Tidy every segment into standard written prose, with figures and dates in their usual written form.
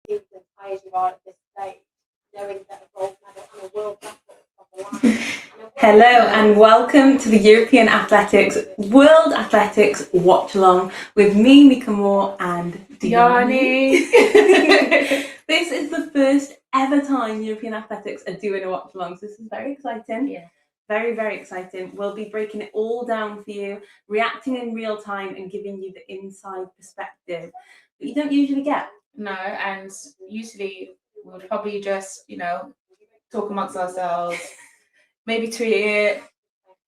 As you are at this stage, knowing that a gold medal and a world record on the line. Hello and welcome to the European Athletics World Athletics Watchalong with me, Mika Moore, and Diani. This is the first ever time European Athletics are doing a Watchalong, so this is very exciting. Yeah. Very, very exciting. We'll be breaking it all down for you, reacting in real time and giving you the inside perspective that you don't usually get. No, and usually we would probably just, talk amongst ourselves, maybe tweet it,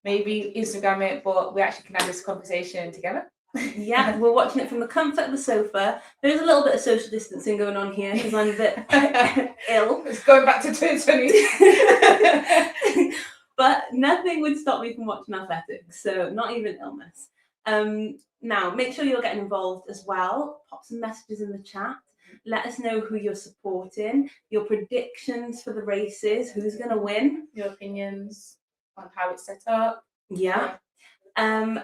maybe Instagram it, but we actually can have this conversation together. Yeah, we're watching it from the comfort of the sofa. There's a little bit of social distancing going on here because I'm a bit ill. It's going back to 2020. But nothing would stop me from watching athletics, so not even illness. Now, make sure you're getting involved as well. Pop some messages in the chat. Let us know who you're supporting, your predictions for the races, who's going to win, your opinions on how it's set up. Yeah. And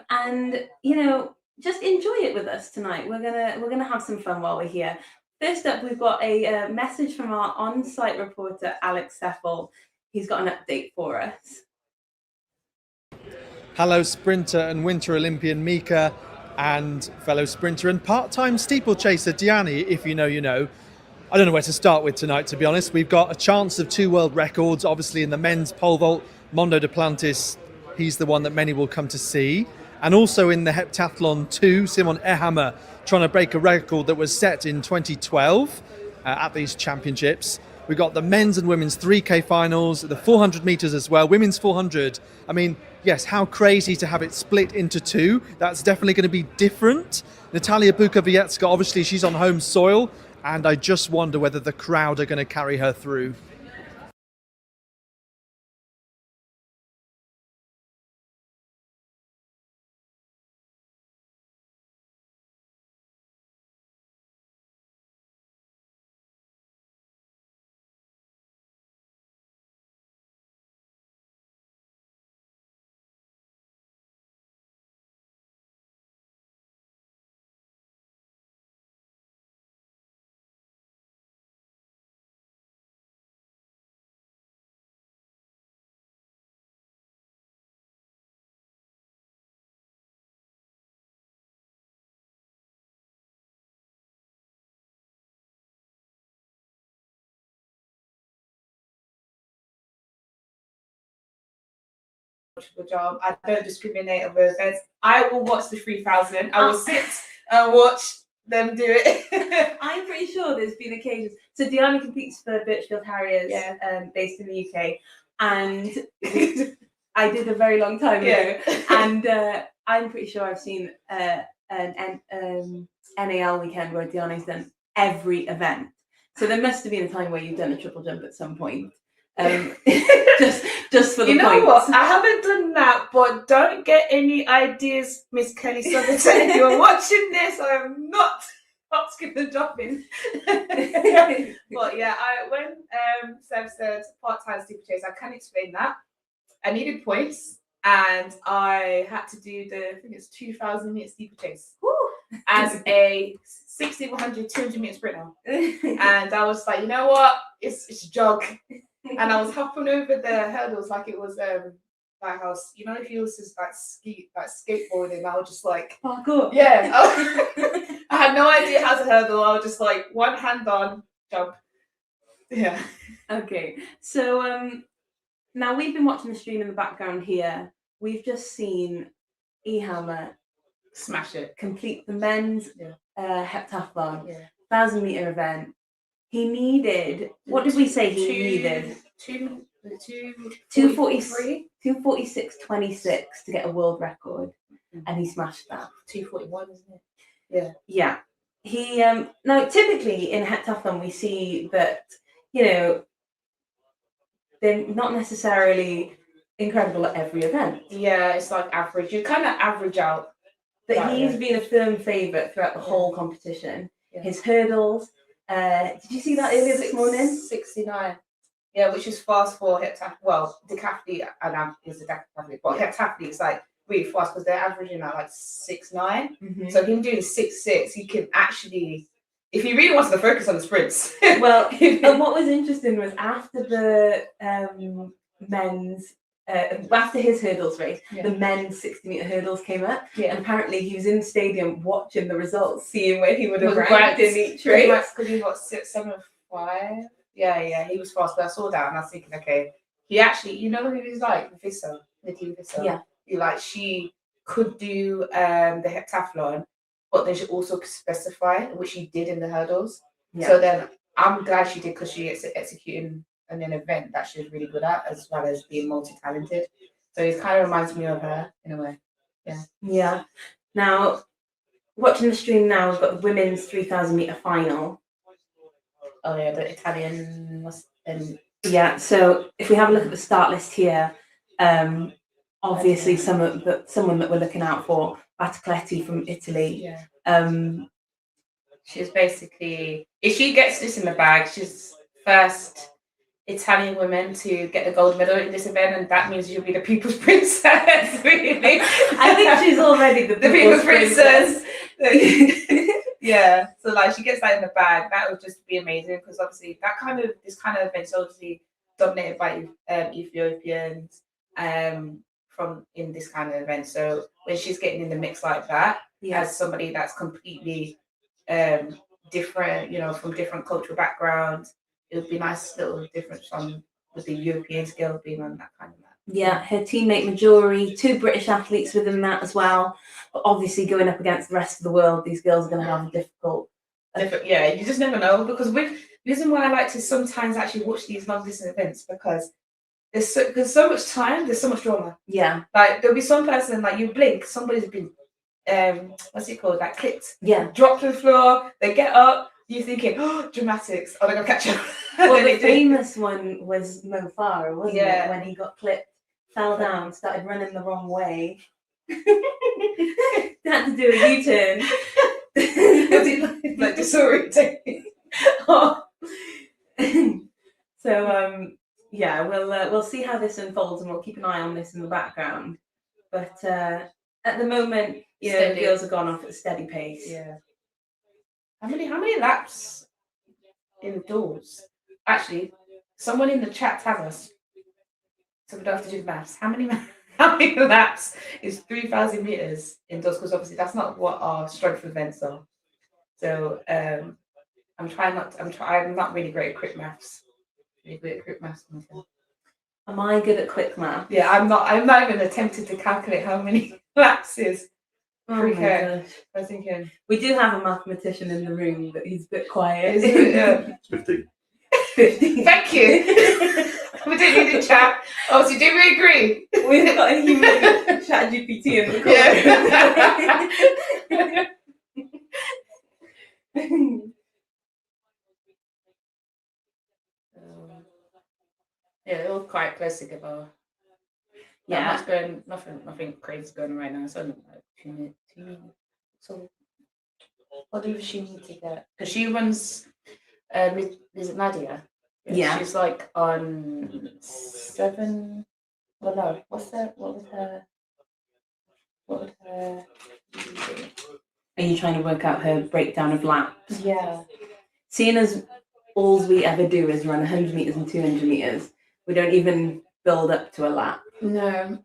just enjoy it with us tonight. We're gonna have some fun while we're here. First up, we've got a message from our on-site reporter Alex Seffel. He's got an update for us. Hello, sprinter and Winter Olympian Mika, and fellow sprinter and part-time steeplechaser Diani. If you know, you know. I don't know where to start with tonight, to be honest. We've got a chance of 2 world records, obviously in the men's pole vault. Mondo Duplantis, he's the one that many will come to see. And also in the Heptathlon 2, Simon Ehammer trying to break a record that was set in 2012 at these championships. We've got the men's and women's 3K finals, the 400 meters as well, women's 400. I mean, yes, how crazy to have it split into 2. That's definitely going to be different. Natalia Bukowiecka, obviously she's on home soil, and I just wonder whether the crowd are going to carry her through. Job. I don't discriminate on those events. I will watch the 3000. I will sit and watch them do it. I'm pretty sure there's been occasions. So Diana competes for Birchfield Harriers, based in the UK, and I did a very long time ago. And I'm pretty sure I've seen an NAL weekend where Diana's done every event. So there must have been a time where you've done a triple jump at some point. Just for the points. What? I haven't done that, but don't get any ideas, Miss Kelly Southerton. If you're watching this, I am not asking the dropping. But yeah, when Seb said part-time steeplechase, I can explain that. I needed points, and I had to do I think it's 2,000 meter steeplechase as a 60, 100, 200 meter sprinter. And I was like, you know what? It's a jog. And I was hopping over the hurdles like it was like I was, if you was just like skateboarding, I was just like parkour. Yeah. I had no idea how to hurdle. I was just like one hand on, jump. Yeah. Okay, so now we've been watching the stream in the background here. We've just seen Ehammer Smash it. complete the men's Yeah. heptathlon, Yeah. 1,000-meter event. He needed, what did we say he needed? 2:43. 2:46.26 to get a world record, and he smashed that. 2:41, isn't it? Yeah. Yeah. He now typically in heptathlon we see that, you know, they're not necessarily incredible at every event. Yeah, it's like average. You kind of average out. But Right, he's yeah. been a firm favourite throughout the whole competition. Yeah. His hurdles. Did you see that earlier this morning? 69. Yeah, which is fast for heptathlete. Well, decathlete and is a decathlete, but heptathlete is like really fast because they're averaging at like 6'9". Mm-hmm. So him doing 6'6", he can actually, if he really wants to focus on the sprints. Well, and what was interesting was after the men's, after his hurdles race, the men's 60-meter hurdles came up, and apparently he was in the stadium watching the results, seeing where he would have ranked in each race. Because he got 7'5". Yeah, he was fast. But I saw that and I was thinking, okay, he actually, you know who he's like, Visser, Nikki Visser. Yeah. She could do the heptathlon, but then she also could specify, which she did in the hurdles. Yeah. So then I'm glad she did because she is executing an event that she's really good at, as well as being multi-talented. So it kind of reminds me of her in a way. Yeah. Yeah. Now, watching the stream now, we've got the women's 3,000-meter final. Oh yeah, the Italian Yeah. So if we have a look at the start list here, obviously someone that we're looking out for, Battocletti from Italy. Yeah. She's basically, if she gets this in the bag, she's first Italian woman to get the gold medal in this event, and that means she'll be the people's princess. Really, I think she's already the people's princess. Yeah, so like she gets that in the bag, that would just be amazing because obviously this kind of event is obviously dominated by Ethiopians from in this kind of event. So when she's getting in the mix like that, as somebody that's completely different, you know, from different cultural backgrounds, it would be nice little difference with the European scale being on that kind of map. Yeah, her teammate Majori, 2 British athletes within that as well. But obviously going up against the rest of the world, these girls are going to have a difficult. Yeah, you just never know, because the reason why I like to sometimes actually watch these long distance events, because there's so much time, there's so much drama. Yeah. Like there'll be some person, like you blink, somebody's been what's it called? Like clipped. Yeah. Dropped to the floor, they get up, you're thinking, oh, dramatics. Oh, they're gonna catch up. Well, the famous one was Mo Farah, wasn't it? Yeah. When he got clipped, fell down, started running the wrong way. Had to do a U-turn. Was it like disorientating? Oh. So yeah, we'll see how this unfolds, and we'll keep an eye on this in the background. But at the moment, you know, the girls have gone off at a steady pace. Yeah. How many laps indoors? Actually, someone in the chat tell us, so we don't have to do the maths. How many laps is 3,000 meters indoors? Because obviously that's not what our strength events are. So I'm not really great at quick maths. Really good at quick maths. Am I good at quick math? Yeah, I'm not even attempting to calculate how many laps is. Oh my gosh. I was thinking we do have a mathematician in the room, but he's a bit quiet. Yeah. 50. 50. Thank you. We didn't need to chat. Obviously, did we agree? We've got a human chat GPT in the corner. Yeah, they're all quite close together. Yeah. Nothing crazy going on right now. So like 2 minutes. So what does she need to get? Because she runs. Is it Nadia? Yeah. She's like on 7. Well, no. What's that? What would her? Are you trying to work out her breakdown of laps? Yeah. Seeing as all we ever do is run 100 meters and 200 meters, we don't even build up to a lap. No.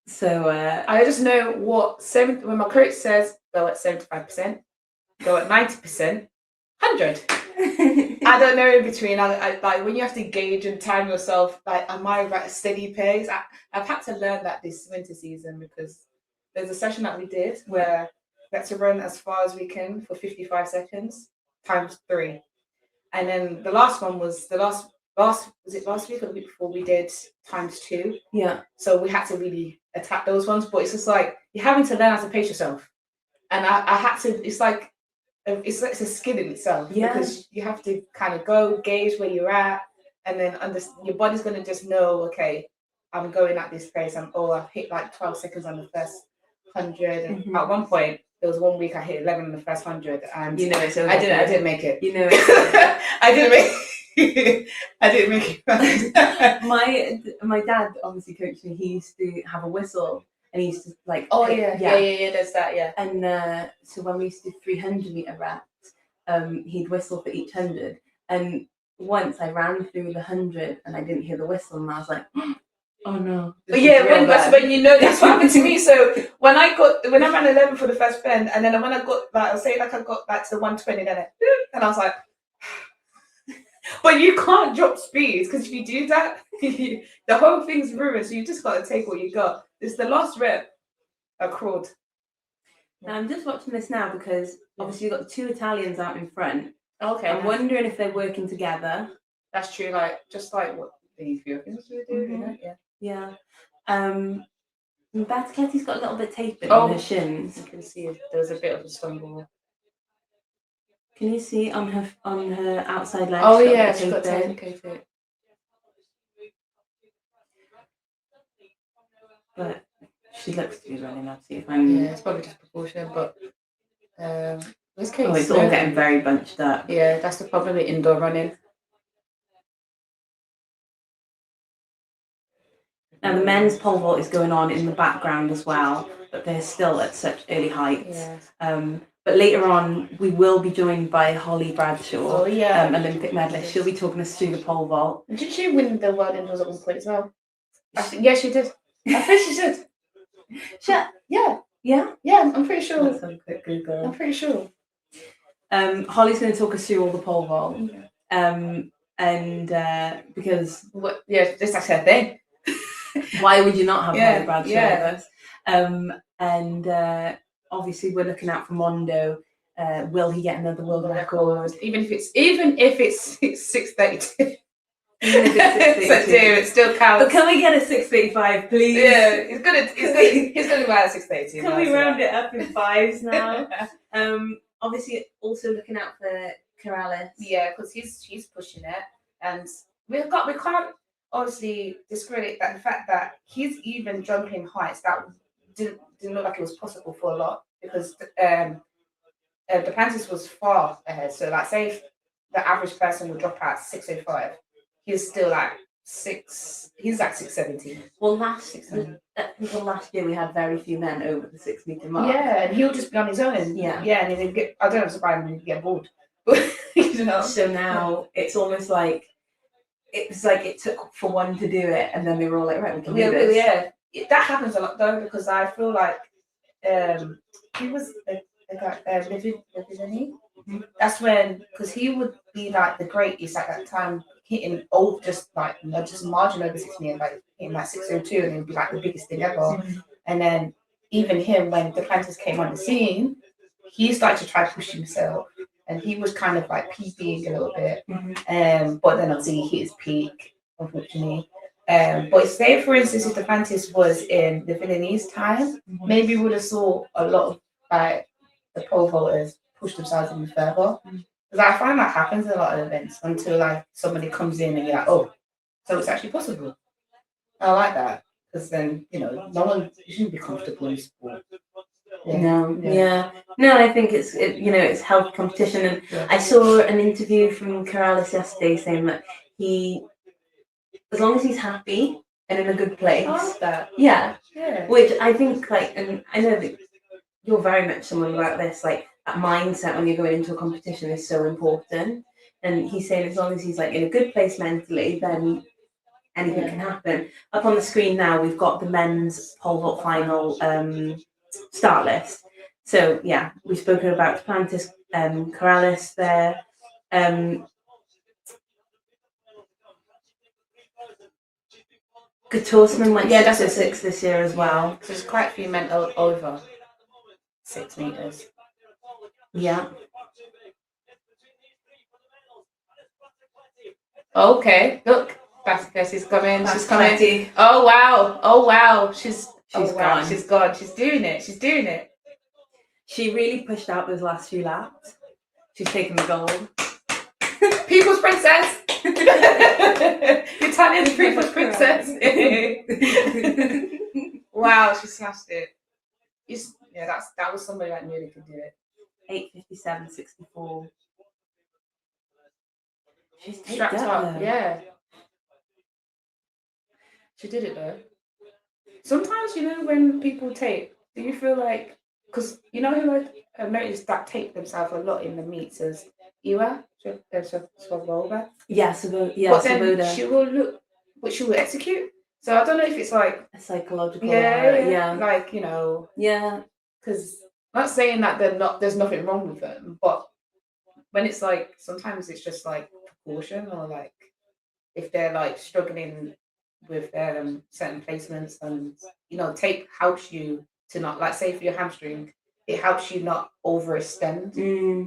So I just know when my coach says go at 75%, go at 90%, 100. I don't know in between. I like when you have to gauge and time yourself. Like, am I at a steady pace? I've had to learn that this winter season because there's a session that we did where we had to run as far as we can for 55 seconds times 3, and then the last one was was it last week or the week before we did times 2. Yeah. So we had to really attack those ones, but it's just like you're having to learn how to pace yourself, and I had to. It's a skill in itself because you have to kind of go gauge where you're at, and then your body's going to just know, okay, I'm going at this pace. I've hit like 12 seconds on the first 100. And at one point, there was 1 week I hit 11 on the first 100, and it's over. I didn't make it. I didn't make. I didn't make it. My dad obviously coached me. He used to have a whistle. And he used to like, there's that, And so when we used to do 300-meter reps, he'd whistle for each 100. And once I ran through the 100 and I didn't hear the whistle, and I was like, oh no. That's when you know that's what happened to me. So when I ran 11 for the first bend, and then when I got I got back to the 120, and I was like, but you can't drop speeds because if you do that, the whole thing's ruined. So you just got to take what you got. It's the last rep. I crawled. Now I'm just watching this now because obviously you've got 2 Italians out in front. Okay. I'm wondering if they're working together. That's true. Just like what the Ethiopians were doing. Yeah. Battocletti's got a little bit tapered on her shins. You can see there was a bit of a stumble. Can you see on her outside leg? Oh yeah, she's got tapered. But she looks to be running absolutely fine. Yeah, it's probably just proportion, but it's all getting very bunched up. Yeah, that's the problem with indoor running. Now the men's pole vault is going on in the background as well, but they're still at such early heights. Yeah. But later on, we will be joined by Holly Bradshaw, Olympic medalist. She'll be talking us through the pole vault. Did she win the world indoors at one point as well? Yeah, she did. I think she did. Yeah, I'm pretty sure. Let's have a quick Google. I'm pretty sure. Holly's going to talk us through all the pole vault. Because this is her thing. Why would you not have Holly Bradshaw with us? Obviously we're looking out for Mondo. Will he get another world record? Even if it's 6:32. Even if it's 6:32, it still counts. But can we get a 6:35, please? Yeah, he's gonna buy a 6:32. Can we round it up in 5s now? Obviously, also looking out for Kerr. Yeah, because he's pushing it, and we can't obviously discredit the fact that he's even jumping heights that didn't look like it was possible for a lot because the Duplantis was far ahead. So like, say if the average person would drop out 6:05, he's still like 6. He's like 6:17. Well, until last year we had very few men over the 6 meter mark. Yeah, and he'll just be on his own. And, and he'd get. I don't know, surprised him to get bored. You know. So now it's almost like it took for one to do it, and then they were all like, right, we can do this. Yeah. That happens a lot though, because I feel like he was the guy Rivalry. That's when, because he would be like the greatest at that time, hitting just margin over 6 million, like hitting like 602, and it would be like the biggest thing ever. And then even him, when the Duplantis came on the scene, he started to try to push himself, and he was kind of like PBing a little bit. But then obviously he hit his peak, unfortunately. But say for instance, if the Duplantis was in the Viennese time, maybe we would have saw a lot of like the pole vaulters push themselves even further. Because I find that happens in a lot of events until like somebody comes in and you're like, oh, so it's actually possible. I like that, because then no one, you shouldn't be comfortable in sport. No, I think it's healthy competition, and I saw an interview from Kerr yesterday saying that as long as he's happy and in a good place, which I think and I know that you're very much someone about this, like that mindset when you're going into a competition is so important. And he's saying as long as he's like in a good place mentally, then anything can happen. Up on the screen now, we've got the men's pole vault final start list. So we've spoken about Duplantis, Kerr there. Guttormson went Yeah, that's 6:06 this year as well. So there's quite a few men over 6 meters. Yeah. Okay, look, Battocletti's coming. She's coming. Battocletti. Oh wow. She's gone. She's gone. She's doing it. She really pushed out those last few laps. She's taken the gold. People's princess. Italian people's princess. Wow, she smashed it. That was somebody that knew they could do it. 8:57.64. She's Strapped up, yeah. She did it though. Sometimes, when people tape, do you feel like, because who I've noticed that tape themselves a lot in the meets is Iwa, Svoboda. Yeah, But then Svoboda. she will look, but she will execute. So I don't know if it's like A psychological. yeah. Yeah. Because I'm not saying that there's nothing wrong with them, but when it's like sometimes it's just like precaution, or like if they're like struggling with certain placements, and tape helps you to not, like, say for your hamstring, it helps you not overextend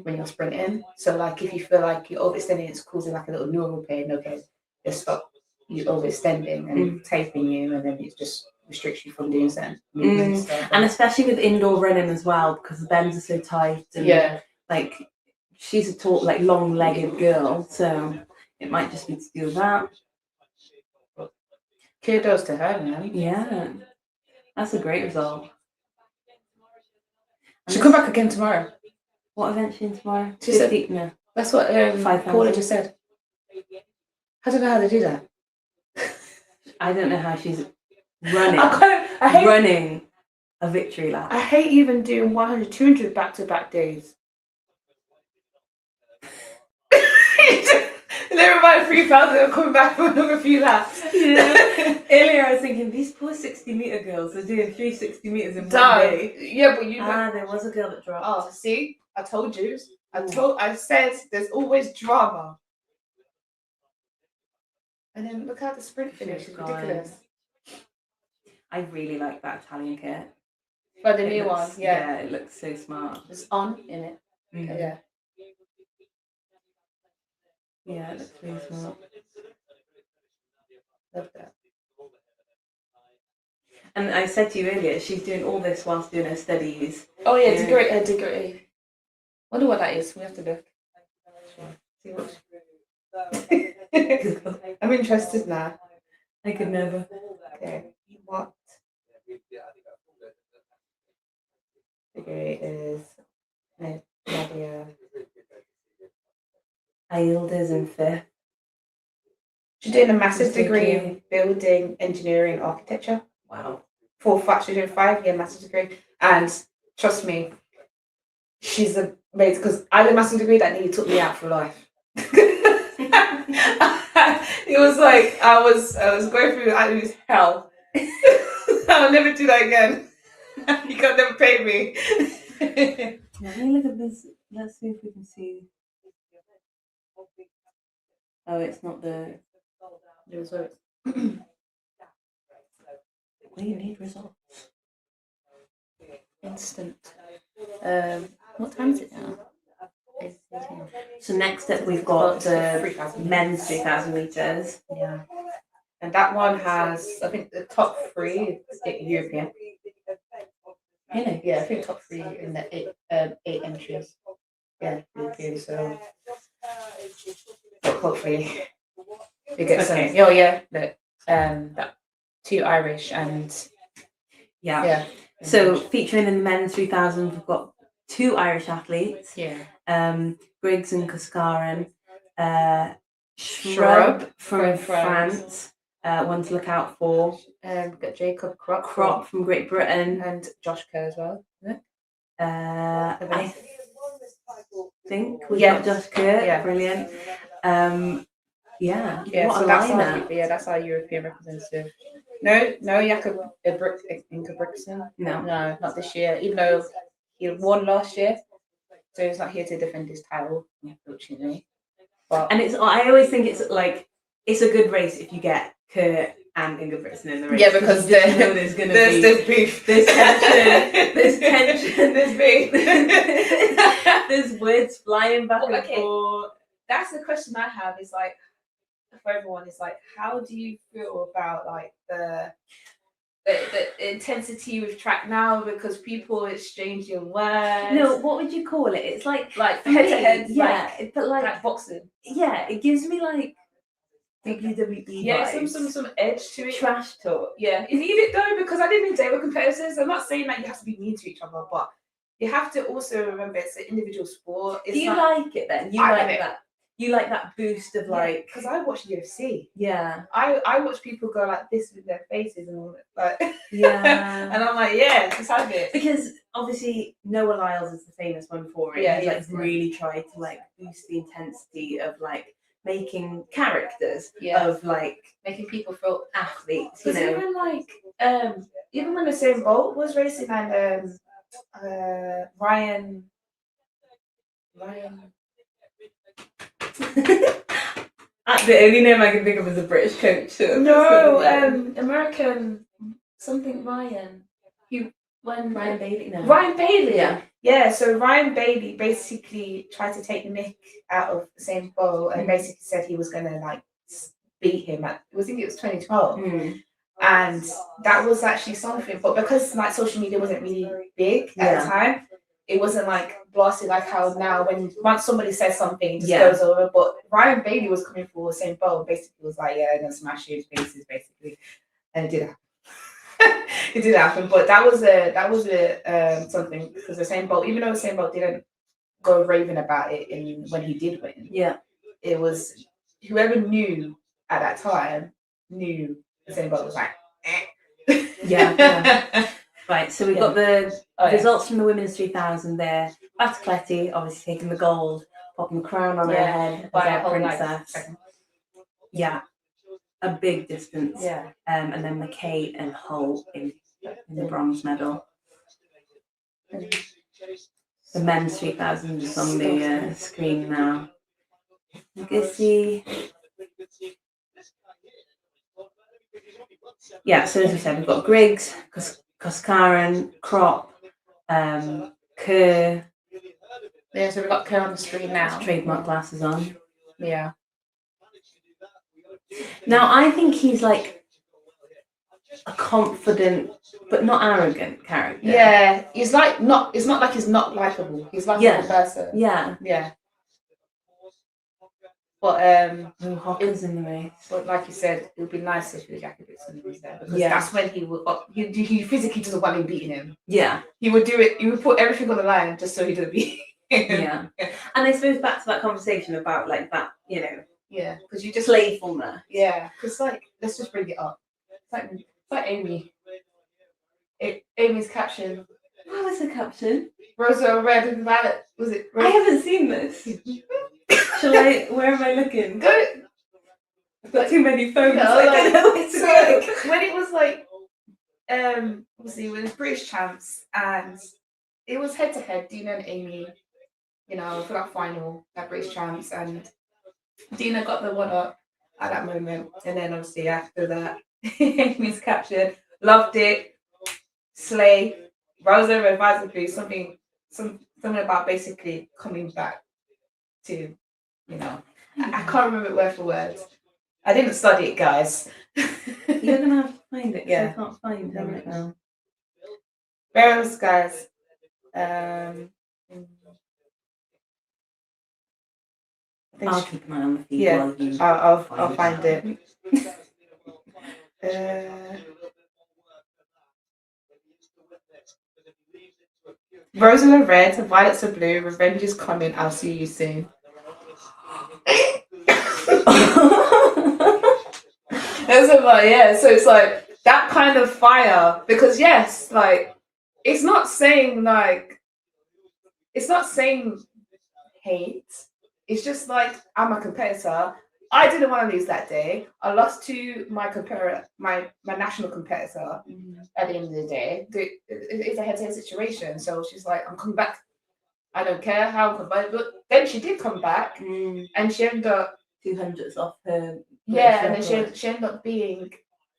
when you're sprinting. So like if you feel like you're overextending, it's causing like a little neural pain, okay, just stop you overextending and taping you, and then it just restricts you from doing certain movements. And especially with indoor running as well, because the bends are so tight, and like she's a tall, like long-legged girl, so it might just be to do with that. Kudos to her, man. Yeah, that's a great result. She'll come back again tomorrow. What event is she in tomorrow? She said, no. That's what Paula just said. I don't know how they do that. I don't know how she's running. I hate running a victory lap. I hate even doing 100, 200 back-to-back days. Never mind 3,000, I'm coming back for another few laps. Yeah. Earlier I was thinking, these poor 60-meter girls are doing 360 meters in one day. Yeah, but there was a girl that dropped. Oh, see? I told you. I said there's always drama. And then look how the sprint finish is ridiculous. I really like that Italian kit. But the new one, yeah, it looks so smart. It's on in it. Mm-hmm. Yeah. Yeah, it looks really smart. Love that. And I said to you earlier, she's doing all this whilst doing her studies. Oh yeah, degree. Wonder what that is. We have to look. See what. I'm interested now. I could never. Okay. What degree is Nadia? Ailda's in 5th. She's doing a master's degree in building engineering architecture. Wow. She's doing 5-year master's degree, and trust me, she's amazing, because I did a master's degree that nearly took me out for life. It was like I was going through absolute hell. I'll never do that again. You can never pay me. Let me look at this. Let's see if we can see. Oh, it's not the results. We need results. Instant. What time is it now? So next up we've got the men's 3,000 meters. Yeah. And that one has, I think, the top 3 is European. Really? Yeah, I think top 3 in the 8 entries. Yeah, European. So hopefully we get some. Oh yeah, that 2 Irish and yeah. So featuring in the men's 3,000, we've got 2 Irish athletes. Yeah. Griggs and Kaskarin. Shrub from France. One to look out for. We've got Jacob Crop from Great Britain. And Josh Kerr as well, isn't it? I think we've got Josh Kerr. Yeah. Brilliant. Yeah. What so a lineup. that's our European representative. No, Jakob Ingebrigtsen. No, not this year. Even though he won last year, so he's not here to defend his title, unfortunately. But I always think it's a good race if you get Kerr and Inga Britson in the race. Yeah, because you just know there's going to be there's beef. there's tension, there's tension, There's beef. there's words flying back Well, and okay. forth. That's the question I have. Is like for everyone. Is like, how do you feel about like the intensity with track now? Because people exchanging words. No, what would you call it? It's like Like for head me, to head. yeah, Like, but like boxing. yeah, it gives me like WWE Yeah, vibes. some edge to it. Trash talk. Yeah, you need it though, because I didn't they were competitors. I'm not saying that you have to be mean to each other, but you have to also remember it's an individual sport. It's Do you not, like it then? You I like love it. that? You like that boost of like? because I watch UFC. Yeah, I watch people go like this with their faces and all that. Like, yeah. and I'm like, yeah, just have it. Because obviously Noah Lyles is the famous one for it. Yeah, He's he like is, yeah. really tried to like boost the intensity of like making characters Yeah. of like Making people feel athletes. You because know, even like even when Usain Bolt was racing and Ryan the only name I can think of is a British coach. So no American something Ryan. Ryan Bailey. No. Ryan Bailey. Yeah. Yeah, so Ryan Bailey basically tried to take Nick out of the same bowl and basically said he was gonna like beat him at I think it was 2012. And that was actually something, but because like social media wasn't really big at the time, it wasn't like blasted like how now when once somebody says something it just goes over. But Ryan Bailey was coming for the same bowl, basically was like, yeah, I'm gonna smash his faces basically. And it did happen. It did happen, but that was a something because the same boat, even though the same boat didn't go raving about it when he did win. Yeah, it was whoever knew at that time knew the same boat was like. yeah. Right, so we've got the results from the women's 3000 there. Battocletti obviously taking the gold, popping the crown on her head as our princess. Yeah. A big distance. Yeah. And then McKay and Hull in the bronze medal. The men's 3000 is on the screen now. You can see. Yeah, so as I said, we've got Griggs, Koskaran, Krop, Kerr. Yeah, so we've got Kerr on the screen now. Trademark glasses on. Yeah. Now I think he's like a confident but not arrogant character. Yeah, he's like not. It's not like he's not likable. He's like a person. Yeah. Yeah. But Hawkins in the race. But like you said, it would be nice if the Jackie Dixon was there because that's when he would. He physically doesn't want him beating him. Yeah. He would do it. He would put everything on the line just so he didn't beat him. Yeah. And I suppose back to that conversation about like that, you know. Yeah, because you just playfulness. Yeah, because like let's just bring it up. It's like Amy. Amy's caption. What was the caption? Rosa red and violet. Was it? I haven't seen this. Shall I? Where am I looking? Go. I've got too many phones. No, I don't know where to go. When it was like, obviously with the British champs, and it was head to head, Dina and Amy. You know, for that final, that British champs, and Dina got the one up at that moment, and then obviously after that, Amy's captured. Loved it. Slay. Rosa red, violet blue. Something about basically coming back to, you know, I can't remember it word for word. I didn't study it, guys. You're gonna have to find it. Yeah, I can't find it right now. Where else, guys? I'll keep an eye on the feed. Yeah, while you I'll find it. Roses are red, violets are blue, revenge is coming, I'll see you soon. So it's like that kind of fire, because yes, like it's not saying hate, it's just like I'm a competitor. I didn't want to lose that day. I lost to my competitor, my national competitor. At the end of the day, it's a head-to-head situation. So she's like, "I'm coming back. I don't care how I'm coming back." But then she did come back, and she ended up 200s off her. Yeah, and then she ended up being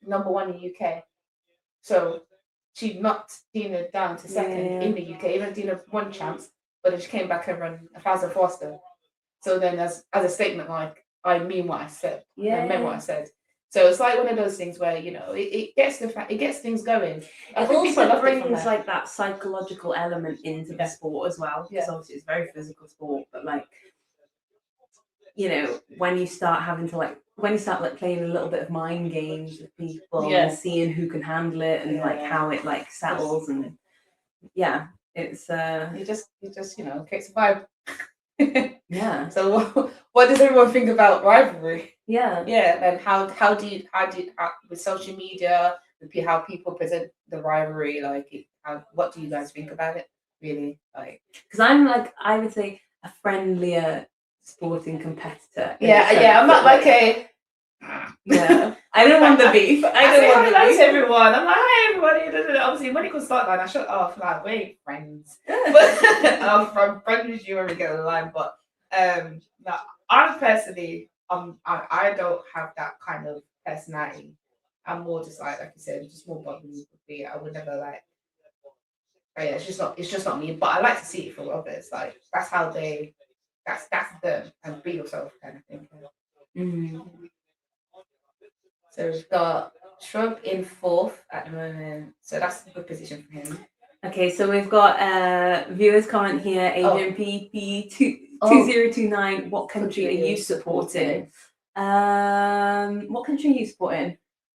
#1 in the UK. So she knocked Dina down to second in the UK. Even Dina won champs, but then she came back and ran 1,000 faster. So then, as a statement, like, I mean what I said. I meant what I said. So it's like one of those things where, you know, it gets things going. It also brings like that psychological element into the sport as well. Because obviously it's a very physical sport, but like, you know, when you start playing a little bit of mind games with people and seeing who can handle it and like how it like settles and it's you just you know, creates a vibe. Yeah. So what does everyone think about Rivalry? Yeah. And how do you with social media, with how people present the rivalry, like what do you guys think about it? Really, like, because I'm like, I would say a friendlier sporting competitor. I'm not like a. Yeah, I don't want the beef. I don't want the beef. Everyone. I'm like, hi everybody. Obviously, when it comes start line, I shut off. Like, we ain't friends, but I'm friends with you when we get on the line. But no, I personally, I don't have that kind of personality. I'm more just like you said, just more bubbly. I would never like. Oh yeah, it's just not me. But I like to see it from others. Like that's how that's them, and be yourself kind of thing. Mm-hmm. So we've got Shrub in 4th at the moment. So that's a good position for him. Okay, so we've got viewers comment here, Adrian PP 2029. What country are you supporting? What country are you supporting?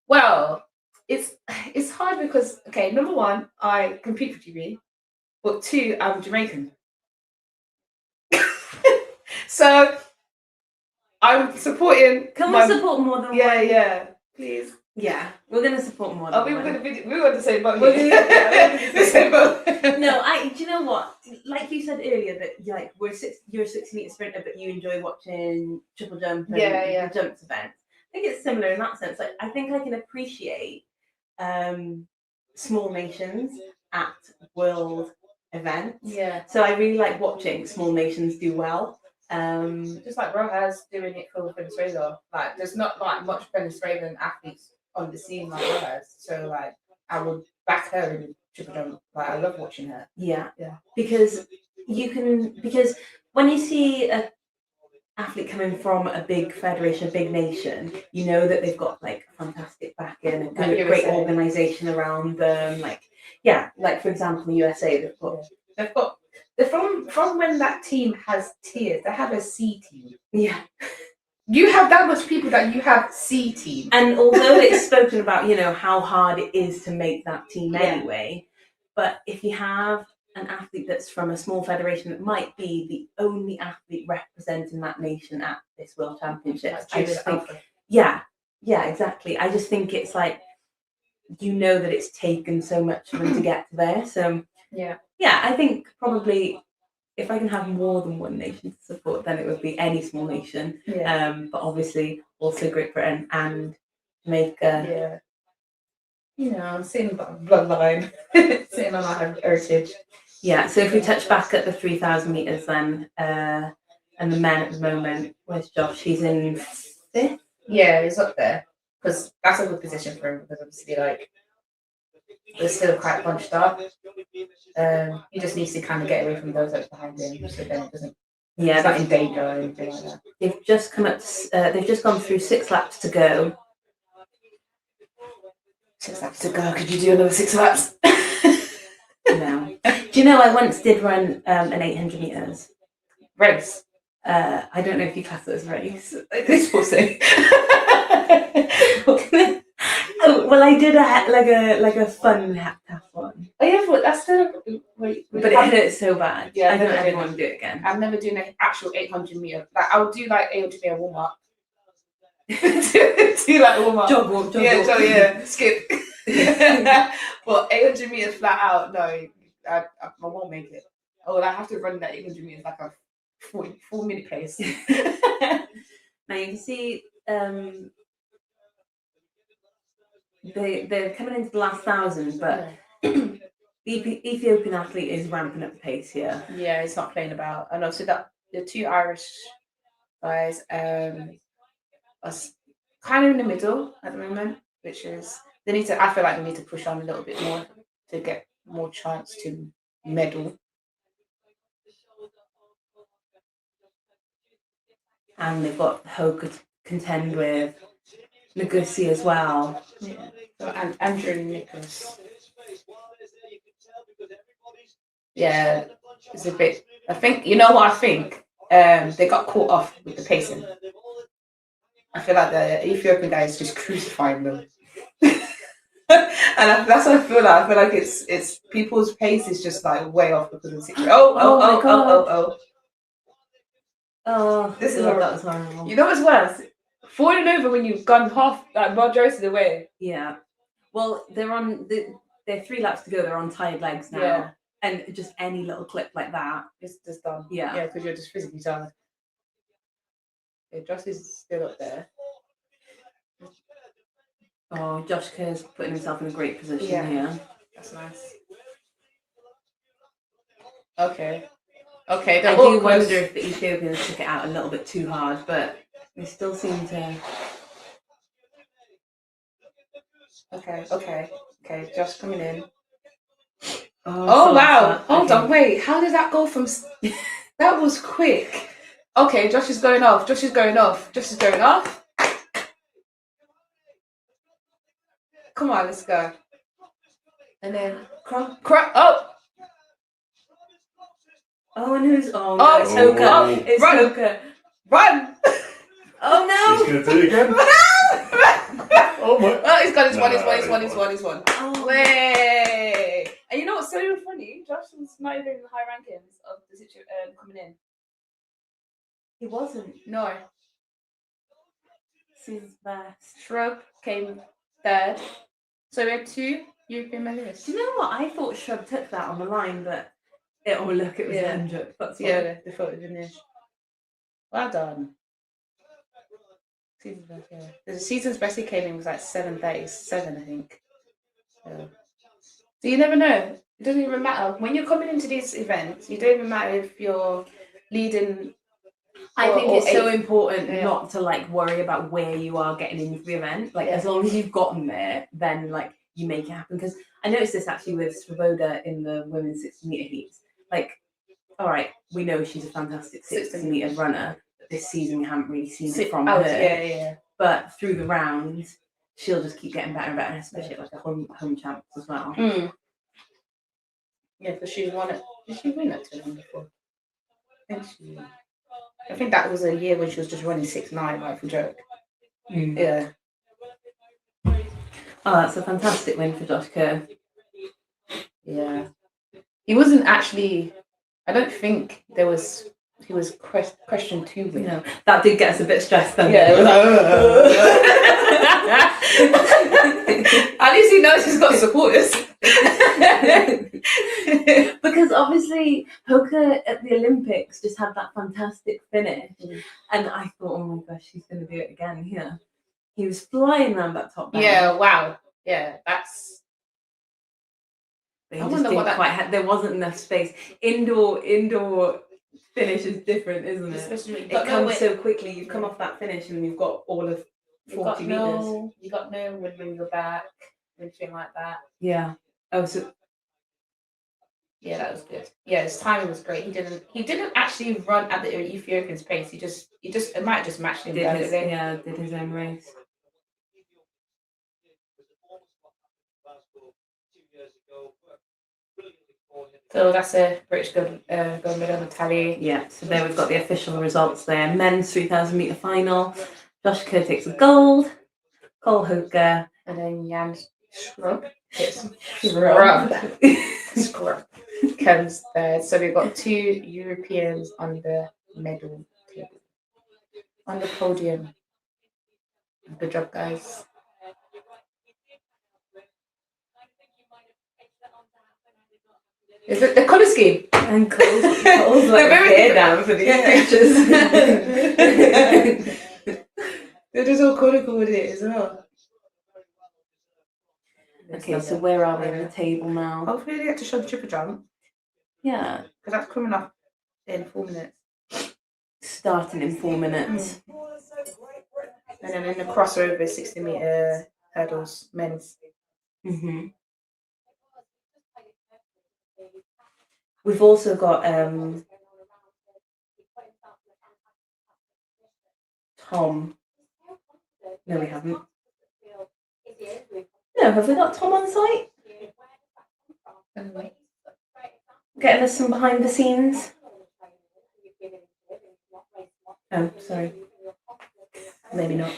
Well, it's hard because, okay, number 1, I compete for GB, but 2, I'm Jamaican. So I'm supporting. Can we support more than one? Yeah, please. Yeah, we're gonna support more than one. We want to say both. No, do you know what? Like you said earlier, that you're a 60-meter sprinter, but you enjoy watching triple jump and the jumps events. I think it's similar in that sense. Like, I think I can appreciate small nations at world events. Yeah. So I really like watching small nations do well. Just like Rojas doing it for Venezuela. Like, there's not like much Venezuelan athletes on the scene like Rojas. So like, I would back her in triple jump. Like, I love watching her. Yeah. Because when you see a athlete coming from a big federation, a big nation, you know that they've got like fantastic backing and great organization around them. Like for example, the USA, they've got from when that team has tiers, they have a C team. Yeah. You have that much people that you have C team. And although it's spoken about, you know, how hard it is to make that team anyway, but if you have an athlete that's from a small federation that might be the only athlete representing that nation at this World Championships, I just think, exactly. I just think it's like, you know that it's taken so much for them to get to there. So I think probably if I can have more than one nation to support, then it would be any small nation. But obviously also Great Britain and Jamaica. You know, sitting bloodline, sitting on our heritage. Yeah, so if we touch back at the 3,000 meters then, and the men at the moment, where's Josh? He's in 5th? Yeah, he's up there. Because that's a good position for him, because obviously, like, we're still quite bunched up. He just needs to kind of get away from those that's behind him, so then it doesn't. It's not in danger or anything like that. They've just come up. They've just gone through 6 laps to go. 6 laps to go. Could you do another 6 laps? No. Do you know I once did run an 800 meters race? I don't know if you class it as a race. This pussy. Well, I did a fun heptathlon. Oh yeah, but that's still. But it hurt so bad. Yeah, I don't ever want to do it again. I've never done an actual 800 meter. Like, I would do like 800 meter warm up. do like warm up. Jog walk. Skip. But 800 meters flat out, no, I won't make it. Oh, I have to run that 800 meters like a 4-minute pace. Now you can see they're coming into the last 1,000, but the Ethiopian athlete is ramping up the pace here. Yeah, it's not playing about. And also that the 2 Irish guys are kind of in the middle at the moment. which is they need to. I feel like they need to push on a little bit more to get more chance to medal. And they've got Hoka to contend with, Nagusi as well. Yeah. So, and Andrew and Nicholas. Yeah, it's a bit. I think you know what I think. They got caught off with the pacing. I feel like the Ethiopian guy is just crucifying them, and that's what I feel like. I feel like it's people's pace is just like way off because of the situation. Oh, This is that horrible. was horrible. You know what's worse? Falling over when you've gone half, like majority of the way. Yeah. Well, they're 3 laps to go. They're on tired legs now. Yeah. And just any little clip like that. It's just done. Yeah. Yeah, because you're just physically tired. Yeah, Josh is still up there. Oh, Josh Kerr's putting himself in a great position here. That's nice. Okay. Okay, I do wonder if the Ethiopians took it out a little bit too hard, but they still seem to. Okay. Josh coming in. Oh wow! Hold on, wait. How did that go from? That was quick. Okay, Josh is going off. Come on, let's go. And then Oh, and who's? Oh, no, it's Hoka. It's run. Hoka. Run! Oh no! He's gonna do it again. Oh my! Oh, he's got his one. Oh, Way! And you know what's so funny? Josh was not even in the high rankings of the situation coming in. he wasn't. No. Season's best. Shrub came third. So we had 2 European medalists. Do you know what? I thought Shrub took that on the line, but it was Yeah. Hendrick. That's The photo finish. Well done. Season's best, yeah. The season's best he came in was like 7:37, I think. Yeah. So you never know. It doesn't even matter. When you're coming into these events, you don't even matter if you're leading. I think it's so 8th. important Yeah. not to like worry about where you are getting into the event. Like as long as you've gotten there, then like you make it happen. Because I noticed this actually with Svoboda in the women's 60-meter heats. Like, all right, we know she's a fantastic 60-meter runner. But this season, we haven't really seen it from her. Yeah. But through the rounds, she'll just keep getting better and better, especially at like a home champs as well. Mm. Yeah, because she won it. Did she win it to them before? I think that was a year when she was just running 6'9", like for joke. Mm. Yeah. Oh, that's a fantastic win for Josh Kerr. Yeah. He wasn't actually. I don't think he was question 2 with. No, that did get us a bit stressed then. Yeah. At least he knows he's got supporters. Because obviously Hoka at the Olympics just had that fantastic finish, and I thought, oh my gosh, he's going to do it again here. He was flying around that top band. Yeah, wow. Yeah, that's. But he just didn't quite there wasn't enough space. Indoor finish is different, isn't it? Especially, It comes so quickly. You come off that finish and you've got all of 40 meters. You got no wind in your back, anything like that. Yeah. Oh, so yeah, that was good. Yeah, his timing was great. He didn't actually run at the Ethiopian's pace. He just it might have just matched him. did his own race. So that's a British gold medal on the tally. Yeah, so there we've got the official results there. Men's 3,000 metre final. Josh Kerr takes the gold. Cole Hoka. And then Jan Schrub. Scrub comes third. So we've got 2 Europeans on the medal table. On the podium. Good job, guys. Is it the colour scheme? And Cole's like hair down for these pictures. They're just all colourful with it as well. Okay, so where are we on the table now? Hopefully they get to show the triple jump. Yeah. Because that's coming up in 4 minutes. Starting in 4 minutes. And then in the crossover 60 metre hurdles, men's. Mm-hmm. We've also got Tom. No, we haven't. No, have we got Tom on site? Getting us some behind the scenes. Oh, sorry. Maybe not.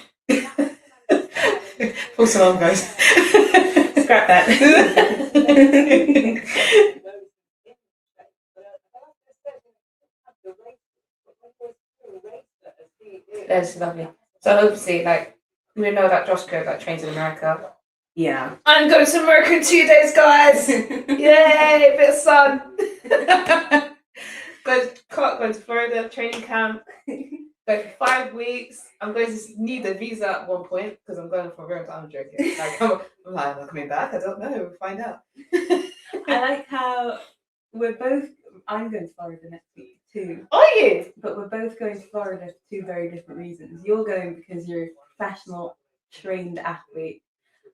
False alarm, guys. Scrap that. That's lovely. So hopefully, like, we know that Josh Kerr that trains in America. Yeah. I'm going to America in 2 days, guys. Yay, bit of sun. Going to Florida training camp. Go for 5 weeks. I'm going to need a visa at one point because I'm going for real. I'm joking. Like, I'm not coming back. I don't know. We'll find out. I like how I'm going to Florida next week too. Are you? But we're both going to Florida for 2 very different reasons. You're going because you're a professional, trained athlete.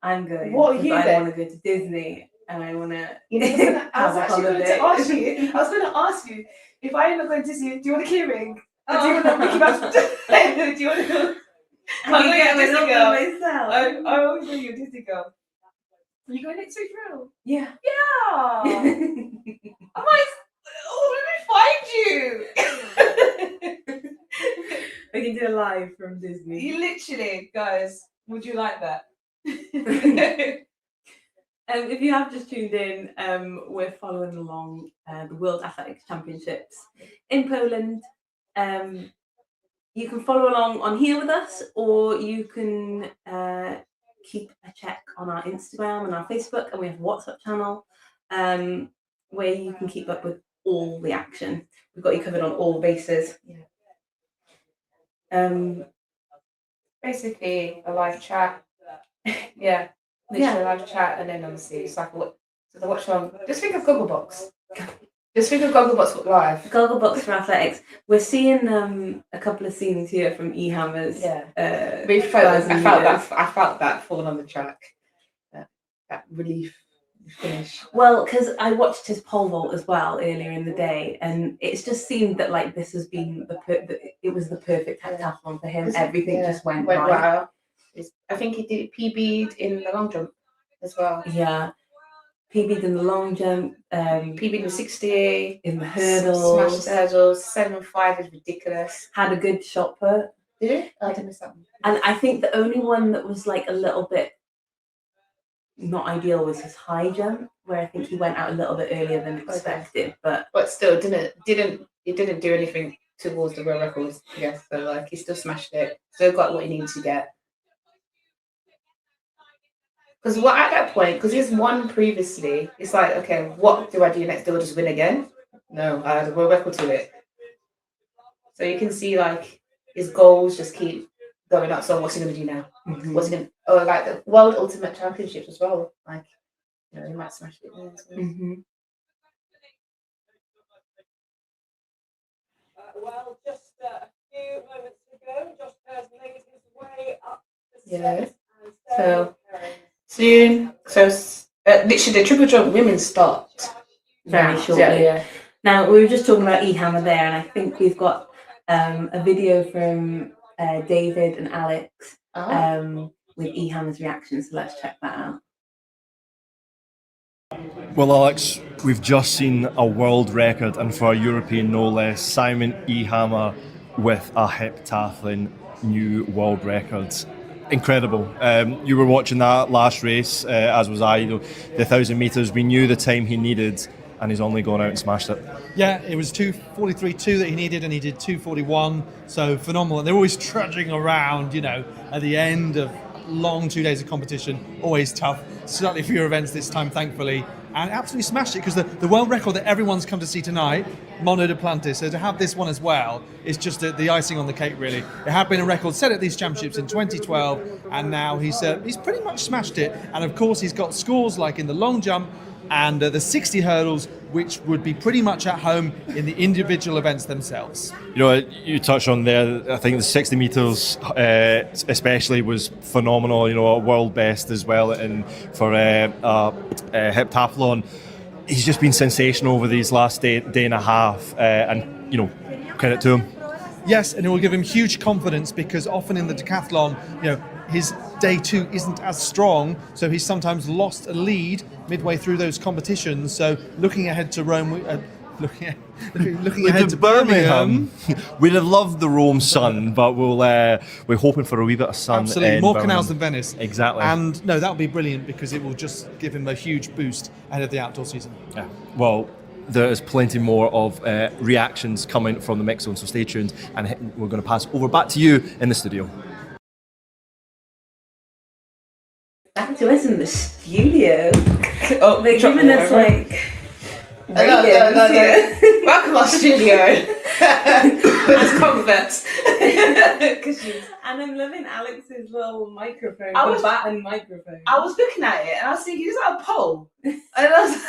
I'm going What are because you I then? want to go to Disney and I want to. I was actually going to ask you. I was going to ask you if I end up going to Disney. Do you want a keyring? Or do you want a Mickey Mouse? Do you want to? I'm going to Disney girl. Myself. I always know you're a Disney girl. Are you going next week, real? Yeah. Yeah. I might. Oh, let me find you. We can do a live from Disney. You literally, guys. Would you like that? If you have just tuned in, we're following along the World Athletics Championships in Poland. You can follow along on here with us, or you can keep a check on our Instagram and our Facebook, and we have a WhatsApp channel where you can keep up with all the action. We've got you covered on all bases. Basically, a live chat. Yeah. Literally a live chat, and then obviously it's like what. So the Watchalong. Just think of Gogglebox. Just think of Gogglebox live. Gogglebox for athletics. We're seeing a couple of scenes here from Ehammer's. Yeah. I felt that falling on the track. That relief finish. Well, because I watched his pole vault as well earlier in the day, and it's just seemed that like this has been it was the perfect heptathlon for him. Everything just went right. Well. I think he did PB'd in the long jump as well. Yeah, PB'd in the long jump. PB'd in the 60, in the hurdles. Smashed the hurdles. 7.5 is ridiculous. Had a good shot put. Did you? I didn't miss that one. And I think the only one that was like a little bit not ideal was his high jump, where I think he went out a little bit earlier than expected. But still didn't do anything towards the world records. I guess so. Like he still smashed it. Still got what he needed to get. Because at that point, because he's won previously, it's like, okay, what do I do next? Do I just win again? No, I had a world record to it. So you can see like his goals just keep going up. So what's he going to do now? Mm-hmm. What's he going to? Oh, like the World Ultimate Championships as well. Like, you know, he might smash it. Mm-hmm. Well, just a few moments ago, Josh Kerr's made his way up the Yeah. steps. So soon. So literally the triple jump women start Very shortly. Yeah. Now we were just talking about Ehammer there, and I think we've got a video from David and Alex with Ehammer's reaction. So let's check that out. Well, Alex, we've just seen a world record, and for a European no less, Simon Ehammer with a heptathlon new world record. Incredible. You were watching that last race, as was I. The 1,000 metres, we knew the time he needed, and he's only gone out and smashed it. Yeah, it was 2:43.2 that he needed, and he did 2:41. So phenomenal. And they're always trudging around, you know, at the end of long 2 days of competition. Always tough. Slightly fewer events this time, thankfully. And absolutely smashed it, because the world record that everyone's come to see tonight, Mono Duplantis, so to have this one as well is just the icing on the cake, really. It had been a record set at these championships in 2012, and now he's pretty much smashed it. And of course, he's got scores like in the long jump, and the 60 hurdles, which would be pretty much at home in the individual events themselves. You know, you touched on there, I think the 60 metres especially was phenomenal, you know, a world best as well, and for Heptathlon. He's just been sensational over these last day and a half, and, you know, credit to him. Yes, and it will give him huge confidence, because often in the decathlon, you know, his day 2 isn't as strong, so he's sometimes lost a lead midway through those competitions. So looking ahead to Rome, looking ahead to Birmingham. We'd have loved the Rome sun, but we're hoping for a wee bit of sun. Absolutely, more Birmingham. canals than Venice. Exactly. And no, that'll be brilliant, because it will just give him a huge boost ahead of the outdoor season. Yeah. Well, there is plenty more of reactions coming from the mix zone, so stay tuned, and we're going to pass over back to you in the studio. Back to us in the studio. Oh, They're giving us like. No. Welcome to our studio. As converts. And I'm loving Alex's little microphone, I was- the baton microphone. I was looking at it and I was thinking, is that a pole? And I was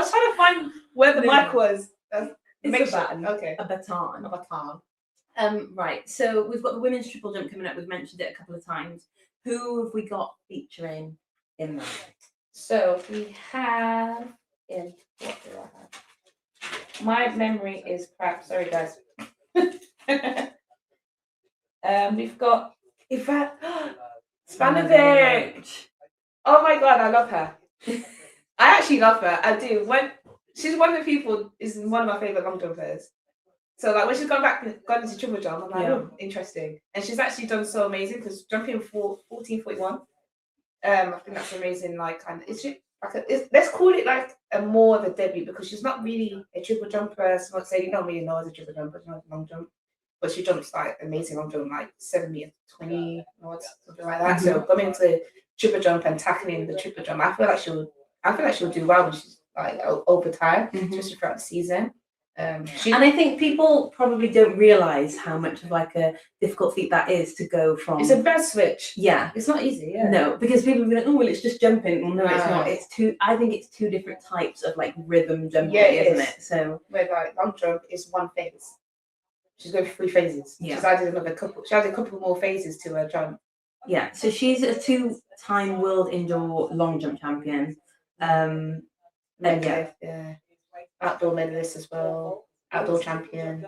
trying to find where the No. mic was. It's a baton. Okay. A baton. A baton. Right, so we've got the women's triple jump coming up. We've mentioned it a couple of times. Who have we got featuring in that? So we have in what do I have? My memory is crap. Sorry, guys. We've got Spanovic. Oh my god, I love her. I actually love her. I do. She's one of the people. Is one of my favorite long jumpers. So like when she's gone into triple jump, I'm like, oh, interesting. And she's actually done so amazing, because jumping 14:41. I think that's amazing. Like, and let's call it like more of a debut, because she's not really a triple jumper. So not saying you don't really know as a triple jumper, she's not a long jump, but she jumps like amazing long jump, like 7 meters, 20 knots, something like that. So coming into triple jump and tackling the triple jump, I feel like she'll do well when she's like over time, especially throughout the season. And I think people probably don't realise how much of like a difficult feat that is to go from. it's a bad switch. Yeah. It's not easy. Yeah. No, because people will be like, oh, well, it's just jumping. Well, no, it's No. not. It's two. I think it's two different types of like rhythm jumping, Yeah, it isn't is. it? So Where like long jump is one phase. She's going through 3 phases. Yeah. She's added another couple. She added a couple more phases to her jump. yeah, so she's a 2-time world indoor long jump champion. And yeah, Outdoor medalist as well. Outdoor champion.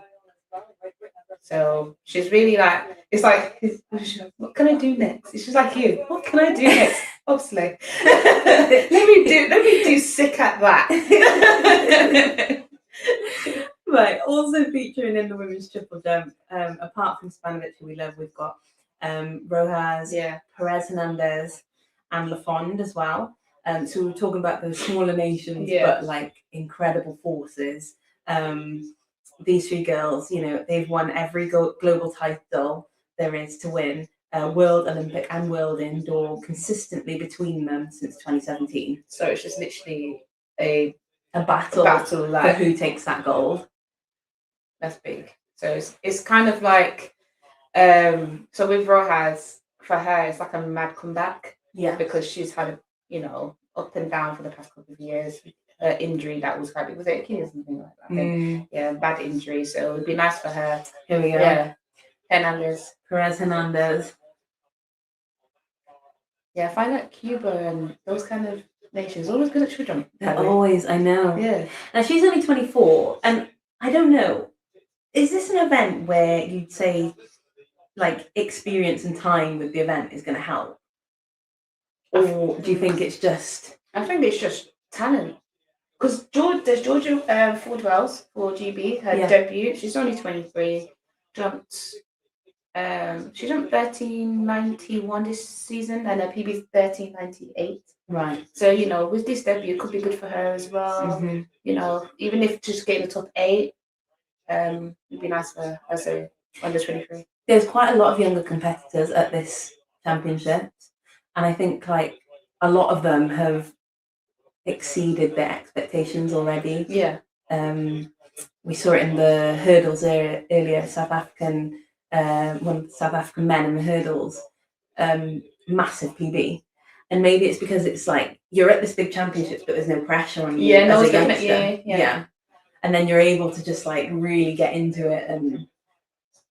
So she's really like, it's like, what can I do next? It's just like you. What can I do next? Obviously. let me do sick at that. Right. Also featuring in the women's triple jump, apart from Spanovic, who we love, we've got Rojas, Perez Hernandez, and Lafond as well. So we're talking about those smaller nations, but like incredible forces. These 3 girls, you know, they've won every global title there is to win, World Olympic and World Indoor, consistently between them since 2017. So it's just literally a battle for like, who takes that gold. That's big. So it's kind of like, so with Rojas, for her, it's like a mad comeback. Yeah. Because she's had a, you know, up and down for the past couple of years. Her injury that was quite big. Was it Achilles or something like that? I think. Yeah, bad injury. So it would be nice for her. Here we go. Yeah. Perez Hernandez. Yeah, I find that Cuba and those kind of nations always good at children. Always, I know. Yeah. Now she's only 24, and I don't know. Is this an event where you'd say, like, experience and time with the event is going to help, or do you think it's just? I think it's just talent. Because there's Georgia Ford Wells for GB, her debut. She's only 23. She jumped 13.91 this season, and her PB is 13.98. Right. So, you know, with this debut, it could be good for her as well. You know, even if just getting the top 8, it'd be nice for her as a under 23. There's quite a lot of younger competitors at this championship, and I think like a lot of them have exceeded their expectations already. Yeah. We saw it in the hurdles earlier. One of the South African men in the hurdles, massive PB, And maybe it's because it's like you're at this big championships, but there's no pressure on you Yeah, no, as a it's definitely- youngster. yeah. And then you're able to just like really get into it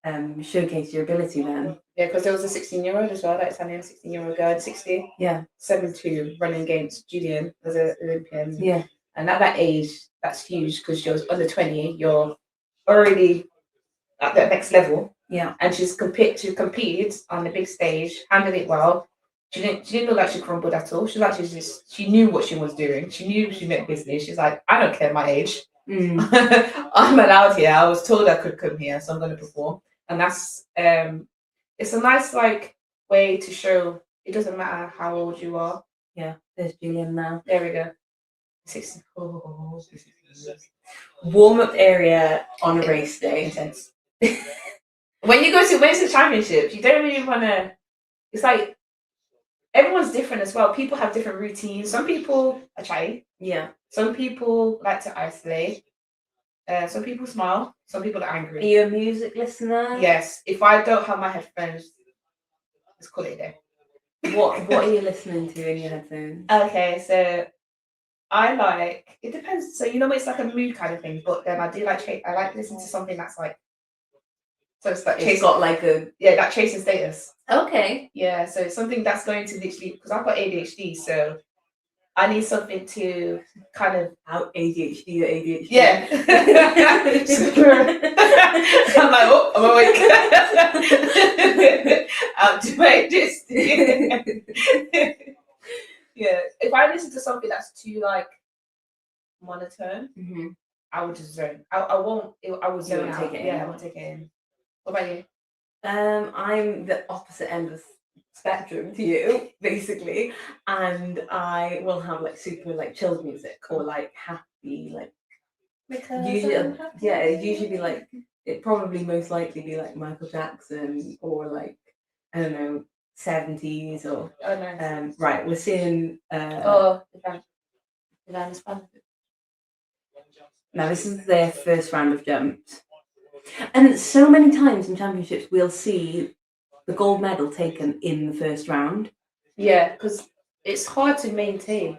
and showcase your ability then. Yeah, because there was a 16-year-old as well, that Italian 16-year-old girl, 60, Yeah. 7'2", running against Julian as an Olympian. Yeah. And at that age, that's huge because she was under 20. You're already at that next level. Yeah. And she competed on the big stage, handled it well. She didn't look like she crumbled at all. She was actually she knew what she was doing. She knew she meant business. She's like, I don't care my age. I'm allowed here. I was told I could come here, so I'm going to perform. And that's it's a nice like way to show it doesn't matter how old you are. Yeah. There's Julian now. There we go. 64. Warm up area on a race day. Intense. When you go to the championships, you don't really want to. It's like everyone's different as well. People have different routines. Some people are shy. Yeah. Some people like to isolate. Some people smile. Some people are angry. Are you a music listener? Yes. If I don't have my headphones, let's call it a day. What are you listening to in your headphones? Okay, so I like it depends. So it's like a mood kind of thing. But then I like listening to something that's like. So it's like It's got like a that chasing status. okay. Yeah, so it's something that's going to literally because I've got ADHD, so I need something to kind of Out ADHD to ADHD. yeah. I'm like, oh, I'm awake. Out to my ADHD. Yeah, if I listen to something that's too like monotone, Mhm. I would just zone. I won't. I would zone won't out. take it in. Yeah, I won't take it in. What about you? I'm the opposite end of the spectrum to you, basically, and I will have like super like chilled music or like happy like usually it'd usually be like it probably most likely be like Michael Jackson or like I don't know 70s or Oh, nice. right we're seeing Ivan is fun. now this is their first round of jumps. And so many times in championships, we'll see the gold medal taken in the first round. Yeah, because it's hard to maintain.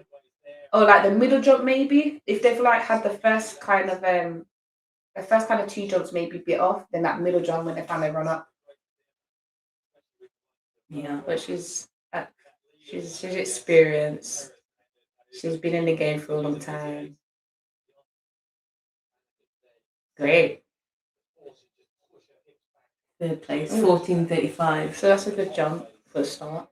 Or like the middle jump, maybe if they've like had the first kind of two jumps maybe bit off, then that middle jump when they finally run up. Yeah, But she's experienced. She's been in the game for a long time. Great. third place, 14:35. So that's a good jump for a start.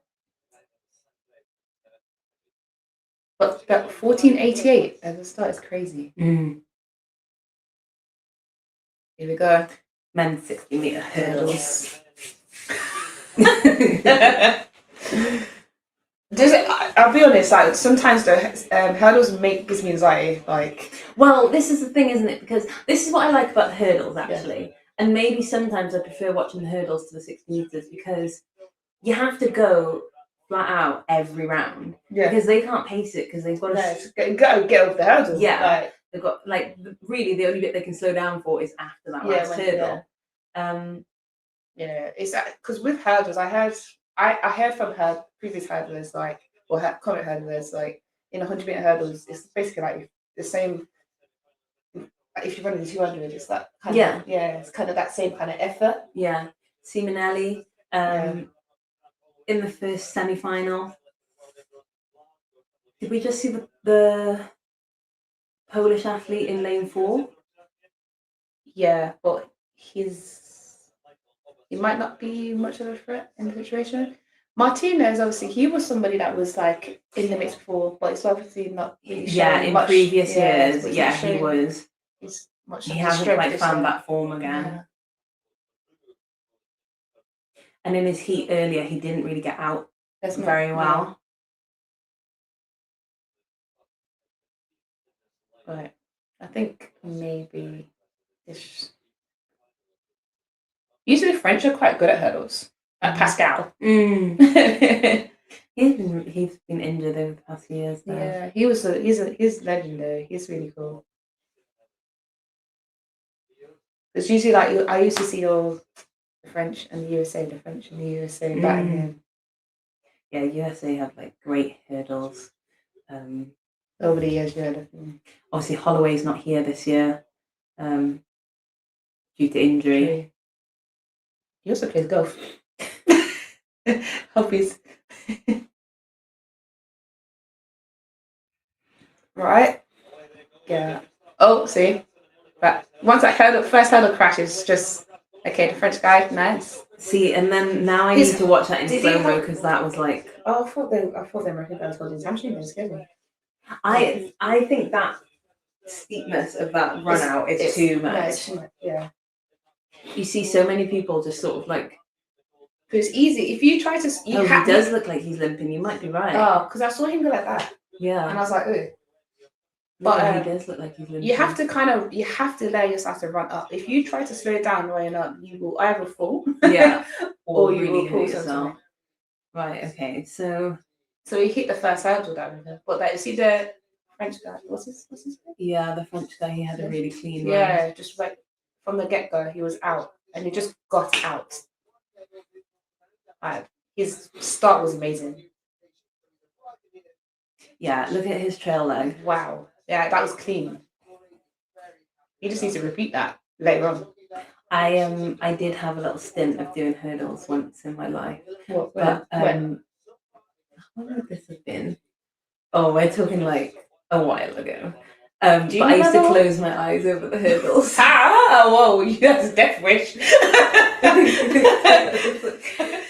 But that 14:88 at the start is crazy. Mm. Here we go. Men's 60-meter hurdles. I'll be honest. Like sometimes the hurdles gives me anxiety. Like Well, this is the thing, isn't it? Because this is what I like about the hurdles, actually. And maybe sometimes I prefer watching the hurdles to the 60 meters because you have to go flat out every round. yeah, Because they can't pace it because they've got to. get over the hurdles. Yeah. Like, They've got like really the only bit they can slow down for is after that last hurdle. yeah, it's because with hurdles, I heard from her previous hurdlers current hurdlers in 100-meter hurdles, it's basically like the same. If you're running 200, it's that kind of it's kind of that same kind of effort. Yeah, Simonelli in the first semi-final. Did we just see the Polish athlete in lane 4? Yeah, but he might not be much of a threat in the situation. Martinez, obviously, he was somebody that was like in the mix before, but it's obviously not really in much, previous years. but Yeah, he was. He's much He hasn't quite found that form again. Yeah. And in his heat earlier, he didn't really get out That's not- very well. Right. I think maybe usually French are quite good at hurdles. Pascal. Mm. He's been injured over the past years. Though. Yeah, he's legendary. He's really cool. It's usually like I used to see all the French and the USA, batting him. yeah, USA have like great hurdles. Over the years, yeah, definitely. Obviously, Holloway's not here this year due to injury. True. He also plays golf. Hobbies. Right? Yeah. Oh, see? But once I heard the first hurdle crash, it's just, okay, the French guy, nice. See, and then now I His- need to watch that in did he slow mo have- because that was like Oh, I thought the American guys holding his hamstring. It scared me. I think that steepness of that run out is too much. No, it's too much. Yeah. You see so many people just sort of like, It's easy. If you try to, he does look like he's limping. You might be right. Oh, because I saw him go like that, Yeah, and I was like, ooh. but But, he does look like he's limping. You have to allow yourself to run up. If you try to slow down running up, you will either fall, Yeah, or you really will pull hurt something. yourself. Right. Okay. So So he hit the first hurdle down with him. But like, see the French guy, what's his name? yeah, the French guy, he had a really clean run. Yeah, just like from the get go, he was out, and he just got out. His start was amazing. Yeah. Look at his trail leg. Wow, yeah, that was clean. He just needs to repeat that later on. I did have a little stint of doing hurdles once in my life, What? but When? when would this have been? Oh, we're talking like a while ago. Do you But I used to remember? close my eyes over the hurdles. Whoa, that's a death wish.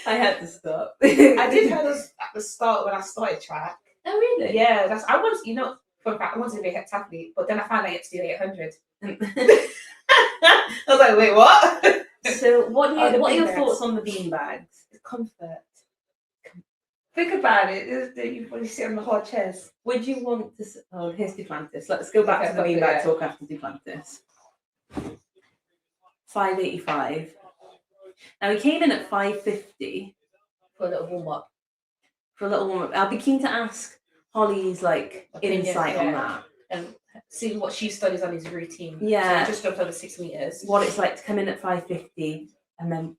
I had to stop. I did hurdles at the start when I started track. Oh, really? Yeah, I was, for a fact, I wanted to be a heptathlete, but then I found I had to do 800. I was like, wait, what? So, what Oh, the are your beanbags. thoughts on the beanbags? Comfort. Think about it. You probably sit on the hard chairs. Would you want to? Oh, here's Duplantis. Let's go back Okay, to the okay, beanbag yeah. talk after Duplantis. 585. Now he came in at 550 For a little warm up. for a little warm up. I'll be keen to ask Holly's like Opinion, insight on yeah. that. And see what she studies on his routine. Yeah. So he just jumped over 6 meters. What it's like to come in at 550 and then.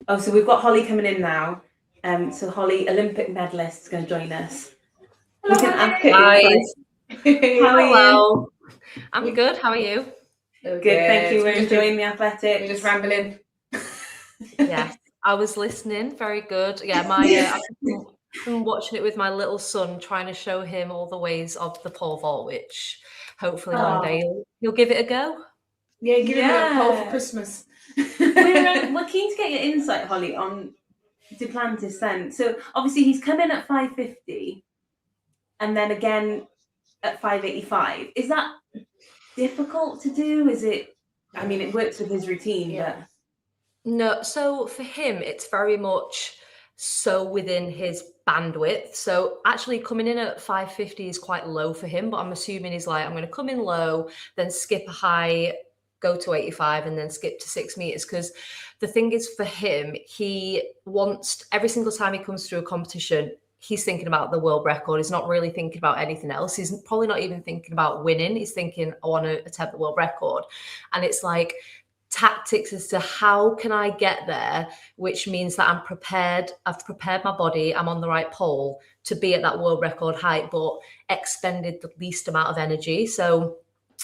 Oh, so we've got Holly coming in now. So Holly, Olympic medalist, is going to join us. We can ask her Hi. insight. How are you? Hello. I'm good. How are you? Good, thank you. We're enjoying the We're athletics. just rambling. Yes, I was listening. Very good. Yeah, I've been watching it with my little son, trying to show him all the ways of the pole vault, which hopefully one day he'll give it a go. Yeah, give him a pole for Yeah. Christmas. We're keen to get your insight, Holly, on Duplantis then. So obviously he's come in at 550 and then again at 585. Is that difficult to do? Is it, I mean, it works with his routine, Yeah. but No, so for him, it's very much so within his bandwidth. So actually coming in at 550 is quite low for him, but I'm assuming he's like, I'm going to come in low, then skip a high, go to 85 and then skip to 6 meters. Because the thing is for him, he wants, every single time he comes through a competition, he's thinking about the world record. He's not really thinking about anything else. He's probably not even thinking about winning. He's thinking, I want to attempt the world record. And it's like tactics as to how can I get there, which means that I'm prepared. I've prepared my body. I'm on the right pole to be at that world record height, but expended the least amount of energy. So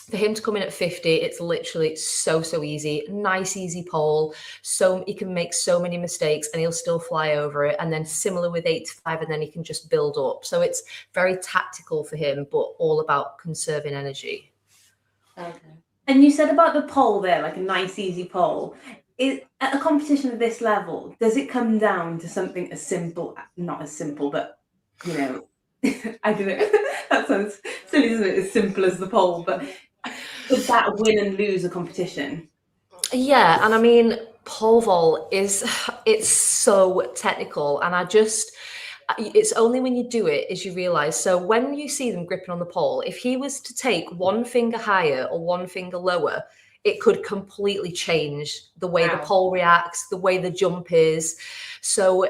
for him to come in at 50, it's literally so easy. Nice, easy pole. So he can make so many mistakes and he'll still fly over it. And then similar with 85, and then he can just build up. So it's very tactical for him, but all about conserving energy. Okay. and you said about the pole there, like a nice, easy pole. Is at a competition of this level, does it come down to something as simple, not as simple, but you know, I don't know, that sounds silly, isn't it? As simple as the pole, but could that win and lose a competition? Yeah, and I mean, pole vault it's so technical, and it's only when you do it is you realize. So when you see them gripping on the pole, if he was to take one finger higher or one finger lower, it could completely change the way the Wow. pole reacts, the way the jump is. So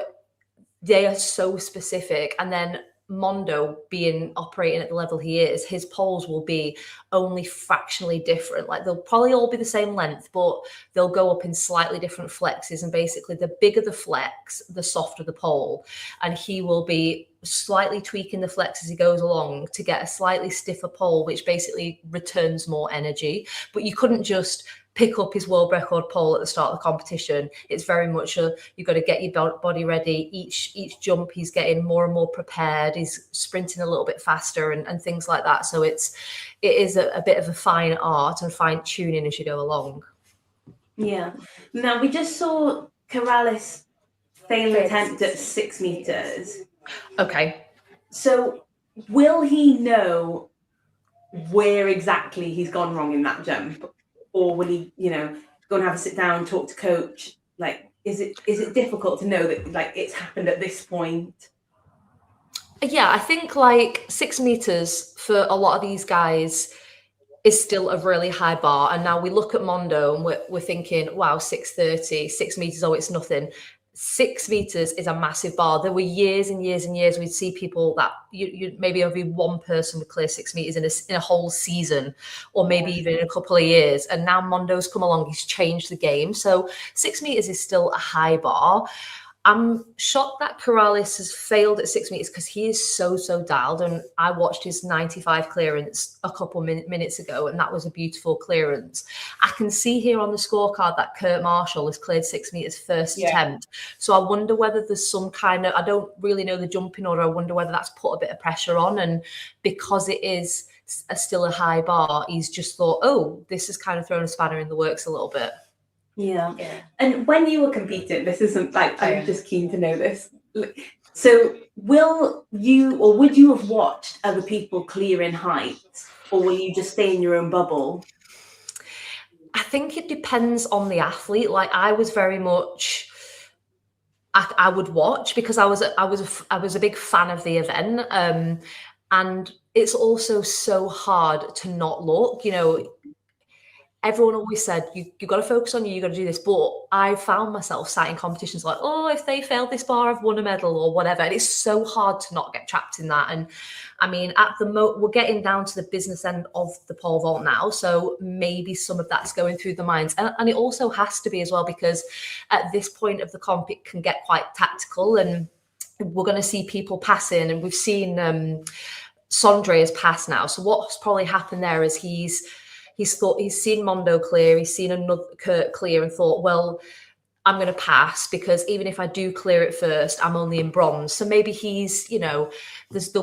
they are so specific. And then Mondo being operating at the level he is, his poles will be only fractionally different. Like they'll probably all be the same length, but they'll go up in slightly different flexes. And basically the bigger the flex, the softer the pole. And he will be slightly tweaking the flex as he goes along to get a slightly stiffer pole, which basically returns more energy. But you couldn't just pick up his world record pole at the start of the competition. It's very much you've got to get your body ready. Each jump he's getting more and more prepared. He's sprinting a little bit faster and things like that. So it is a bit of a fine art and fine tuning as you go along. Yeah. Now we just saw Corrales fail an attempt at 6 meters. Okay. So will he know where exactly he's gone wrong in that jump? Or will he, go and have a sit down, talk to coach? Like, is it difficult to know that like it's happened at this point? Yeah, I think like 6 meters for a lot of these guys is still a really high bar. And now we look at Mondo and we're thinking, wow, 6:30, 6 meters, oh, it's nothing. 6 meters is a massive bar. There were years and years and years we'd see people that you maybe only one person would clear 6 meters in a whole season, or maybe even in a couple of years. And now Mondo's come along, he's changed the game. So 6 meters is still a high bar. I'm shocked that Corrales has failed at 6 meters because he is so dialed. And I watched his 95 clearance a couple minutes ago, and that was a beautiful clearance. I can see here on the scorecard that Kerr Marshall has cleared 6 meters first attempt. So I wonder whether there's some kind of, I don't really know the jumping order. I wonder whether that's put a bit of pressure on. And because it is still a high bar, he's just thought, oh, this has kind of thrown a spanner in the works a little bit. Yeah. And when you were competing, this isn't like, I'm just keen to know this. So will you, or would you have watched other people clearing heights, or will you just stay in your own bubble? I think it depends on the athlete. Like I was very much, I would watch because I was a big fan of the event. And it's also so hard to not look, everyone always said, you've got to focus on you got to do this. But I found myself sat in competitions like, oh, if they failed this bar, I've won a medal or whatever. And it's so hard to not get trapped in that. And I mean, at the we're getting down to the business end of the pole vault now. So maybe some of that's going through the minds. And it also has to be as well, because at this point of the comp, it can get quite tactical. And we're going to see people passing. And we've seen Sondre has passed now. So what's probably happened there is he's seen Mondo clear, he's seen another Kurt clear and thought, well, I'm going to pass because even if I do clear it first, I'm only in bronze. So maybe he's, there'll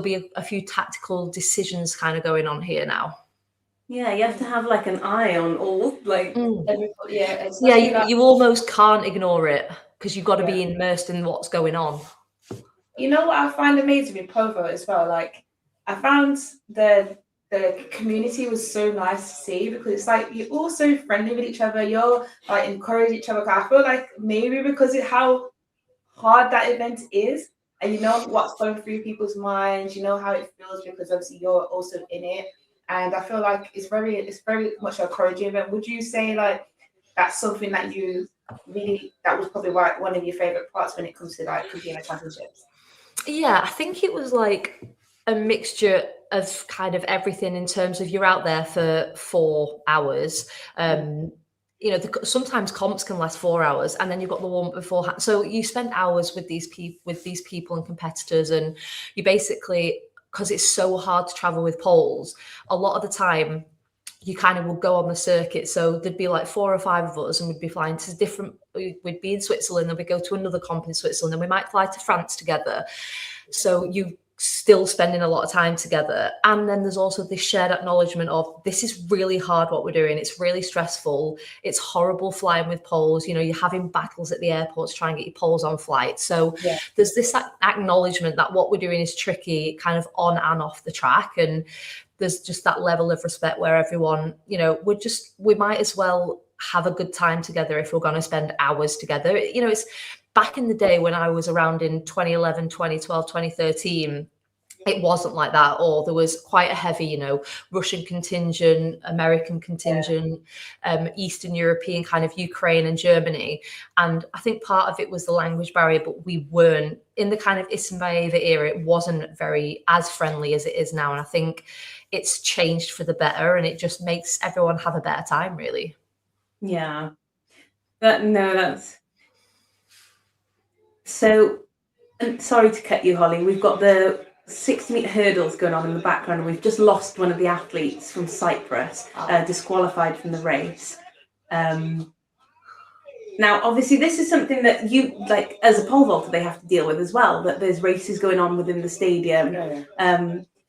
be a few tactical decisions kind of going on here now. Yeah, you have to have like an eye on all, like, you almost can't ignore it because you've got to be immersed in what's going on. You know what I find amazing with Povo as well? Like, I found the community was so nice to see because it's like you're all so friendly with each other. You're like encourage each other. I feel like maybe because of how hard that event is, and you know what's going through people's minds, you know how it feels because obviously you're also in it. And I feel like it's very much an encouraging event. Would you say like that's something that you really, that was probably one of your favorite parts when it comes to like competing at championships? Yeah, I think it was like a mixture of kind of everything in terms of you're out there for 4 hours. Sometimes comps can last 4 hours, and then you've got the one beforehand. So you spend hours with these people and competitors, and you basically, because it's so hard to travel with poles, a lot of the time you kind of will go on the circuit. So there'd be like 4 or 5 of us, and we'd be flying to different. We'd be in Switzerland, then we'd go to another comp in Switzerland, then we might fly to France together. So you still spending a lot of time together. And then there's also this shared acknowledgement of this is really hard what we're doing. It's really stressful. It's horrible flying with poles. You're having battles at the airport to try and get your poles on flight. So there's this acknowledgement that what we're doing is tricky, kind of on and off the track. And there's just that level of respect where everyone, we might as well have a good time together if we're going to spend hours together. It's back in the day when I was around in 2011, 2012, 2013, it wasn't like that at all. There was quite a heavy, Russian contingent, American contingent, Eastern European, kind of Ukraine and Germany. And I think part of it was the language barrier, but we weren't in the kind of Isinbayeva era. It wasn't very as friendly as it is now. And I think it's changed for the better, and it just makes everyone have a better time, really. Yeah. That's so. And sorry to cut you, Holly. We've got the 60-meter hurdles going on in the background, and we've just lost one of the athletes from Cyprus, disqualified from the race. Now, obviously, this is something that you, like, as a pole vaulter, they have to deal with as well. That there's races going on within the stadium,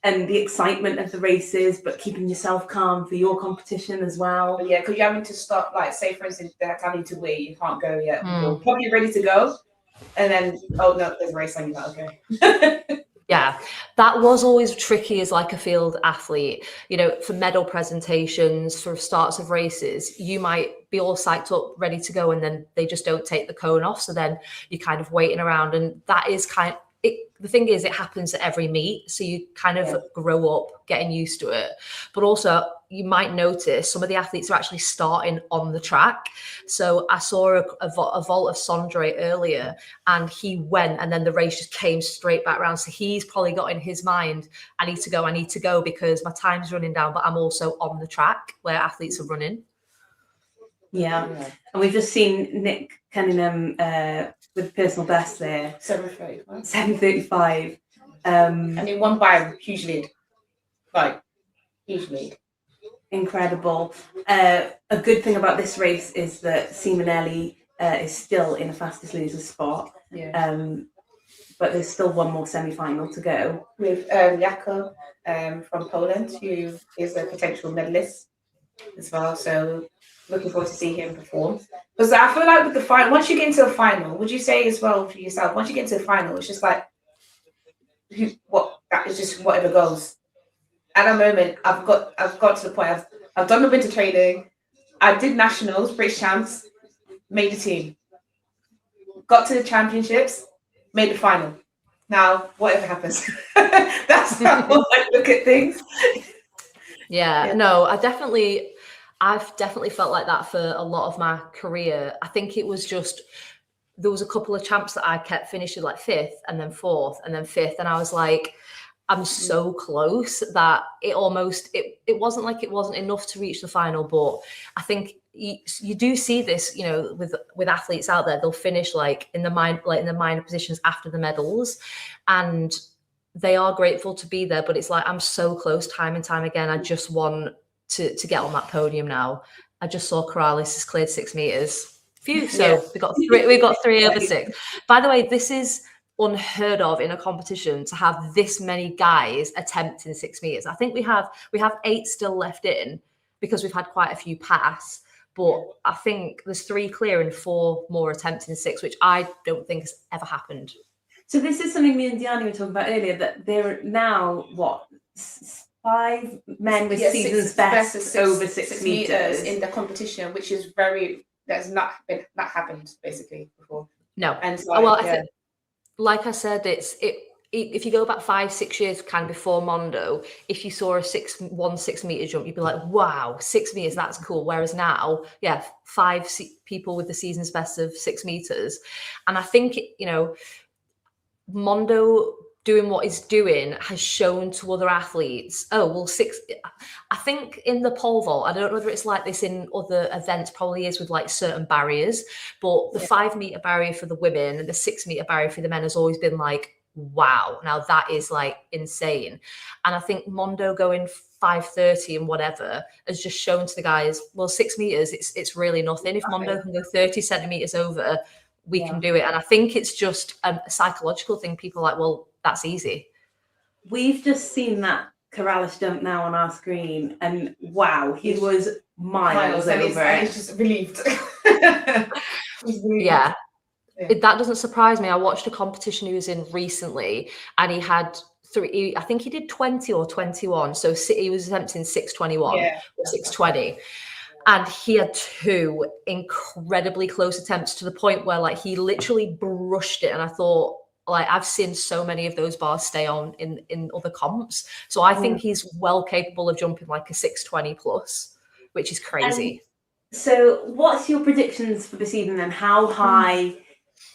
and the excitement of the races, but keeping yourself calm for your competition as well. But yeah, because you're having to stop. Like, say for instance, they're having to wait. You can't go yet. You're probably ready to go. And then, oh no, there's a race on. You're like, okay. Yeah, that was always tricky as like a field athlete. For medal presentations, for starts of races, you might be all psyched up, ready to go, and then they just don't take the cone off. So then you're kind of waiting around, and that is the thing is, it happens at every meet, so you kind of grow up getting used to it. But also, you might notice some of the athletes are actually starting on the track. So I saw a vault of Sondre earlier, and he went, and then the race just came straight back around. So he's probably got in his mind, I need to go because my time's running down, but I'm also on the track where athletes are running. Yeah. And we've just seen Nick Cunningham with personal best there. 7:35. And he won by a huge lead. Like, huge lead. Incredible. A good thing about this race is that Simonelli is still in the fastest loser spot. Yeah. But there's still one more semi-final to go. With Jako from Poland, who is a potential medalist as well. So looking forward to see him perform. Because I feel like with the final, once you get into a final, would you say as well for yourself, once you get into a final, it's just like, that is just whatever goes. At the moment, I've got to the point, I've done the winter training, I did nationals, British champs, made the team. Got to the championships, made the final. Now, whatever happens. That's how I look at things. Yeah, no, I've definitely felt like that for a lot of my career. I think it was just, there was a couple of champs that I kept finishing like 5th and then 4th and then 5th. And I was like, I'm so close that it almost, it wasn't like it wasn't enough to reach the final. But I think you do see this, with athletes out there, they'll finish like in the minor positions after the medals, and they are grateful to be there. But it's like, I'm so close time and time again. I just want to get on that podium now. I just saw Corrales has cleared 6 meters. Phew, so we got 3 over 6. By the way, this is unheard of in a competition to have this many guys attempting 6 meters. I think we have 8 still left in because we've had quite a few pass, but I think there's 3 clear and 4 more attempting 6, which I don't think has ever happened. So this is something me and Diani were talking about earlier, that there are now 5 men with season's best over 6 meters in the competition, which is that's not happened basically before. No, and so, I think, like I said, if you go back 5-6 years, kind of before Mondo, if you saw a 6 meter jump, you'd be like, wow, 6 meters, that's cool. Whereas now, 5 people with the season's best of 6 meters, and I think Mondo doing what he's doing has shown to other athletes, I think in the pole vault, I don't know whether it's like this in other events, probably is with like certain barriers, but the 5 meter barrier for the women and the 6 meter barrier for the men has always been like, wow, now that is like insane. And I think Mondo going 5:30 and whatever has just shown to the guys, well, 6 meters, it's really nothing. If Mondo can go 30 centimeters over, we can do it. And I think it's just a psychological thing. People are like, well, that's easy. We've just seen that Corrales jump now on our screen, and wow, he was miles over. And he's just relieved. Yeah. That doesn't surprise me. I watched a competition he was in recently, and he had 3. I think he did 20 or 21. So he was attempting 6:21 or 6:20. And he had 2 incredibly close attempts to the point where like he literally brushed it. And I thought, like I've seen so many of those bars stay on in other comps. So I think he's well capable of jumping like a 620 plus, which is crazy. So what's your predictions for this evening then? How high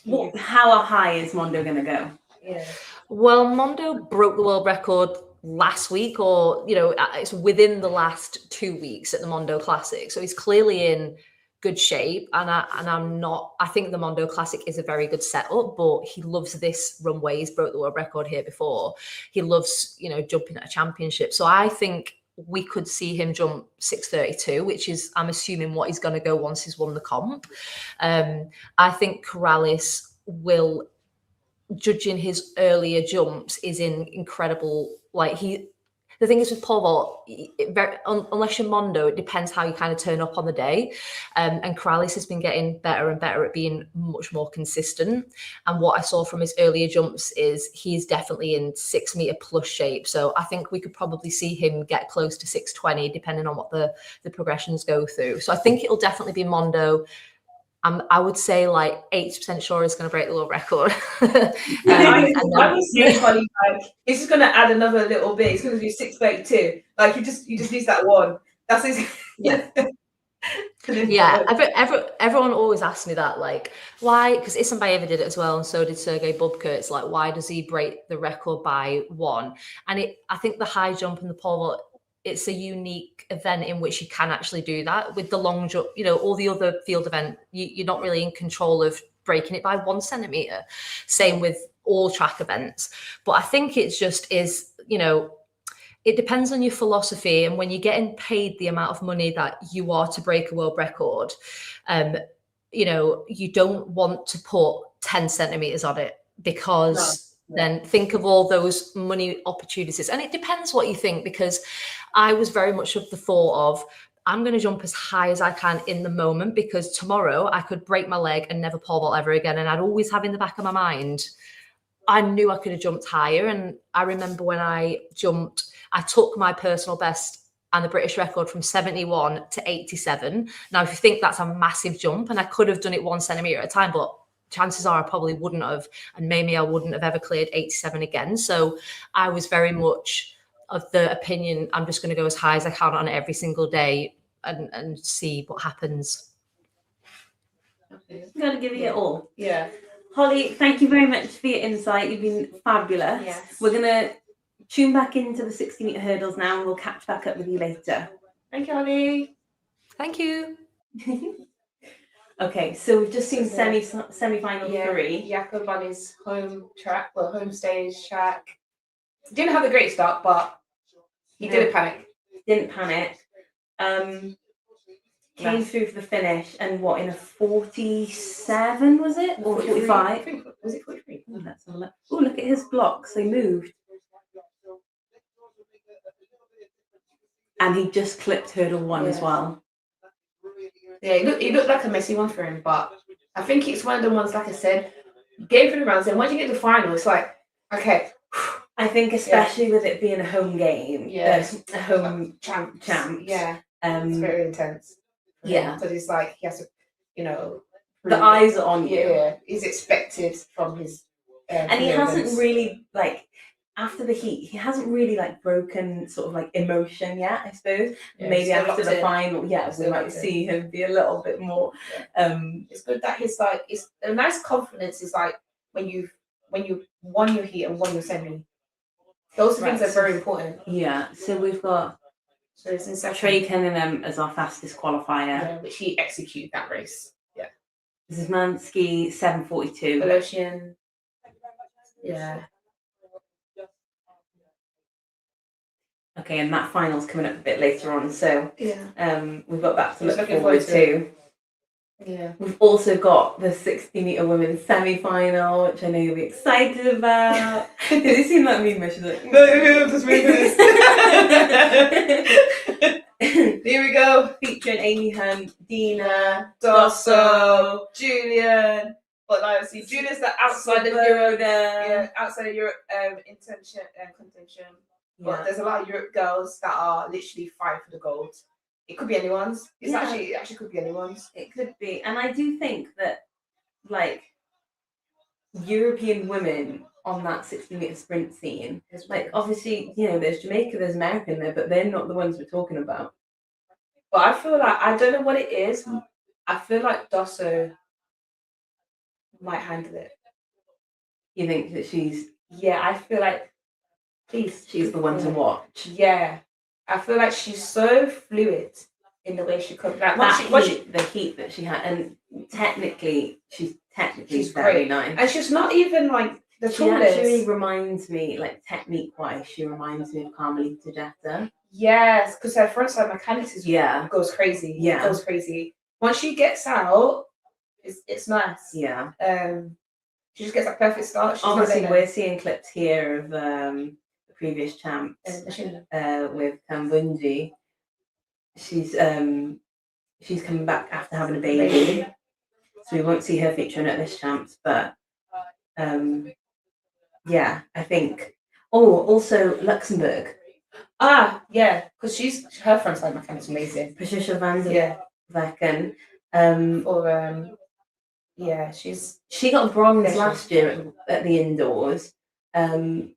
is Mondo going to go? Yeah. Well, Mondo broke the world record last week, or it's within the last 2 weeks at the Mondo Classic, so he's clearly in good shape. And I think the Mondo Classic is a very good setup, but he loves this runway. He's broke the world record here before. He loves jumping at a championship, so I think we could see him jump 632, which is, I'm assuming, what he's going to go once he's won the comp. I think Corrales will, judging his earlier jumps, is in incredible, like the thing is with pole vault, unless you're Mondo, it depends how you kind of turn up on the day. And Corrales has been getting better and better at being much more consistent. And what I saw from his earlier jumps is he's definitely in 6 meter plus shape. So I think we could probably see him get close to 620, depending on what the progressions go through. So I think it'll definitely be Mondo. I would say like 80% sure he's going to break the world record. I was saying, Holly, like, he's just going to add another little bit. He's going to do 632. Like, he just needs that one. That's his. Yeah. Yeah. Everyone always asks me that, like, why? Because Isambayeva did it as well, and so did Sergei Bubka. It's like, why does he break the record by 1? And I think the high jump and the pole vault, it's a unique event in which you can actually do that. With the long jump, all the other field event, you're not really in control of breaking it by 1 centimeter. Same with all track events. But I think it's just is, it depends on your philosophy. And when you're getting paid the amount of money that you are to break a world record, you don't want to put 10 centimeters on it, because then think of all those money opportunities. And it depends what you think, because I was very much of the thought of, I'm going to jump as high as I can in the moment, because tomorrow I could break my leg and never pole vault ever again. And I'd always have in the back of my mind, I knew I could have jumped higher. And I remember when I jumped, I took my personal best and the British record from 71 to 87. Now, if you think that's a massive jump, and I could have done it 1 centimeter at a time, but chances are I probably wouldn't have, and maybe I wouldn't have ever cleared 87 again. So I was very much of the opinion, I'm just going to go as high as I can on every single day and see what happens. I'm going to give you it all. Yeah. Holly, thank you very much for your insight. You've been fabulous. Yes. We're going to tune back into the 60-meter hurdles now, and we'll catch back up with you later. Thank you, Holly. Thank you. Okay, so we've just seen semi-final 3. Jakob on his home stage track. Didn't have a great start, but he didn't panic. Didn't panic. Came through for the finish, and what, in a 47 was it, or 45? Was it 43? Oh, let's have a look. Oh, look at his blocks; they moved. And he just clipped hurdle 1 as well. Yeah, it looked like a messy one for him, but I think it's one of the ones, like I said, game for the rounds, and once you get to the final, it's like, okay. I think especially with it being a home game, a home champ. Yeah, it's very intense. Yeah, because it's like he has to, the eyes are on you. Yeah, he's expected from his. And he hasn't really, like, after the heat, he hasn't really like broken sort of like emotion yet, I suppose. Yeah, maybe after the final, we might see him be a little bit more. Yeah. It's good that he's like, it's a nice confidence. Is like when you won your heat and won your semi. Those things are very important. Yeah. So we've got Trey Cunningham as our fastest qualifier, which he executed that race. Yeah. Zmansky 7:42. Velocian. Yeah. Okay, and that final's coming up a bit later on, so we've got that to look forward to. Yeah. We've also got the 60-meter women's semi-final, which I know you'll be excited about. Did it seem like me? She's like, no, just read this. Here we go. Featuring Amy Hunt, Dina, Dosso, Julian. But like, see, Julian's the outside of Europe. Yeah, outside of Europe contention. But there's a lot of Europe girls that are literally fighting for the gold. It could be anyone's. It actually could be anyone's. It could be. And I do think that, like, European women on that 60-meter sprint scene. Like, obviously, you know, there's Jamaica, there's America in there, but they're not the ones we're talking about. But I feel like, I don't know what it is. I feel like Dosso might handle it. You think that she's Yeah, I feel like she's the one to watch? Yeah, I feel like she's so fluid in the way she comes. Like The heat that she had, and technically she's very great. nice. And she's not even like the She tallest. actually reminds me, like technique-wise, she reminds me of Carmelita Jetta. Yes, because her frontside mechanics goes crazy. Yeah. It goes crazy. Once she gets out, it's nice. Yeah. She just gets that perfect start. She's Obviously, not we're seeing clips here of the previous champs with Kambunji. She's coming back after having a baby, so we won't see her featuring at this champs. But yeah, I think. Oh, also Luxembourg. Yeah, because her frontside mechanics amazing. Patricia van der Vecken. She got bronze last year at the indoors. I'm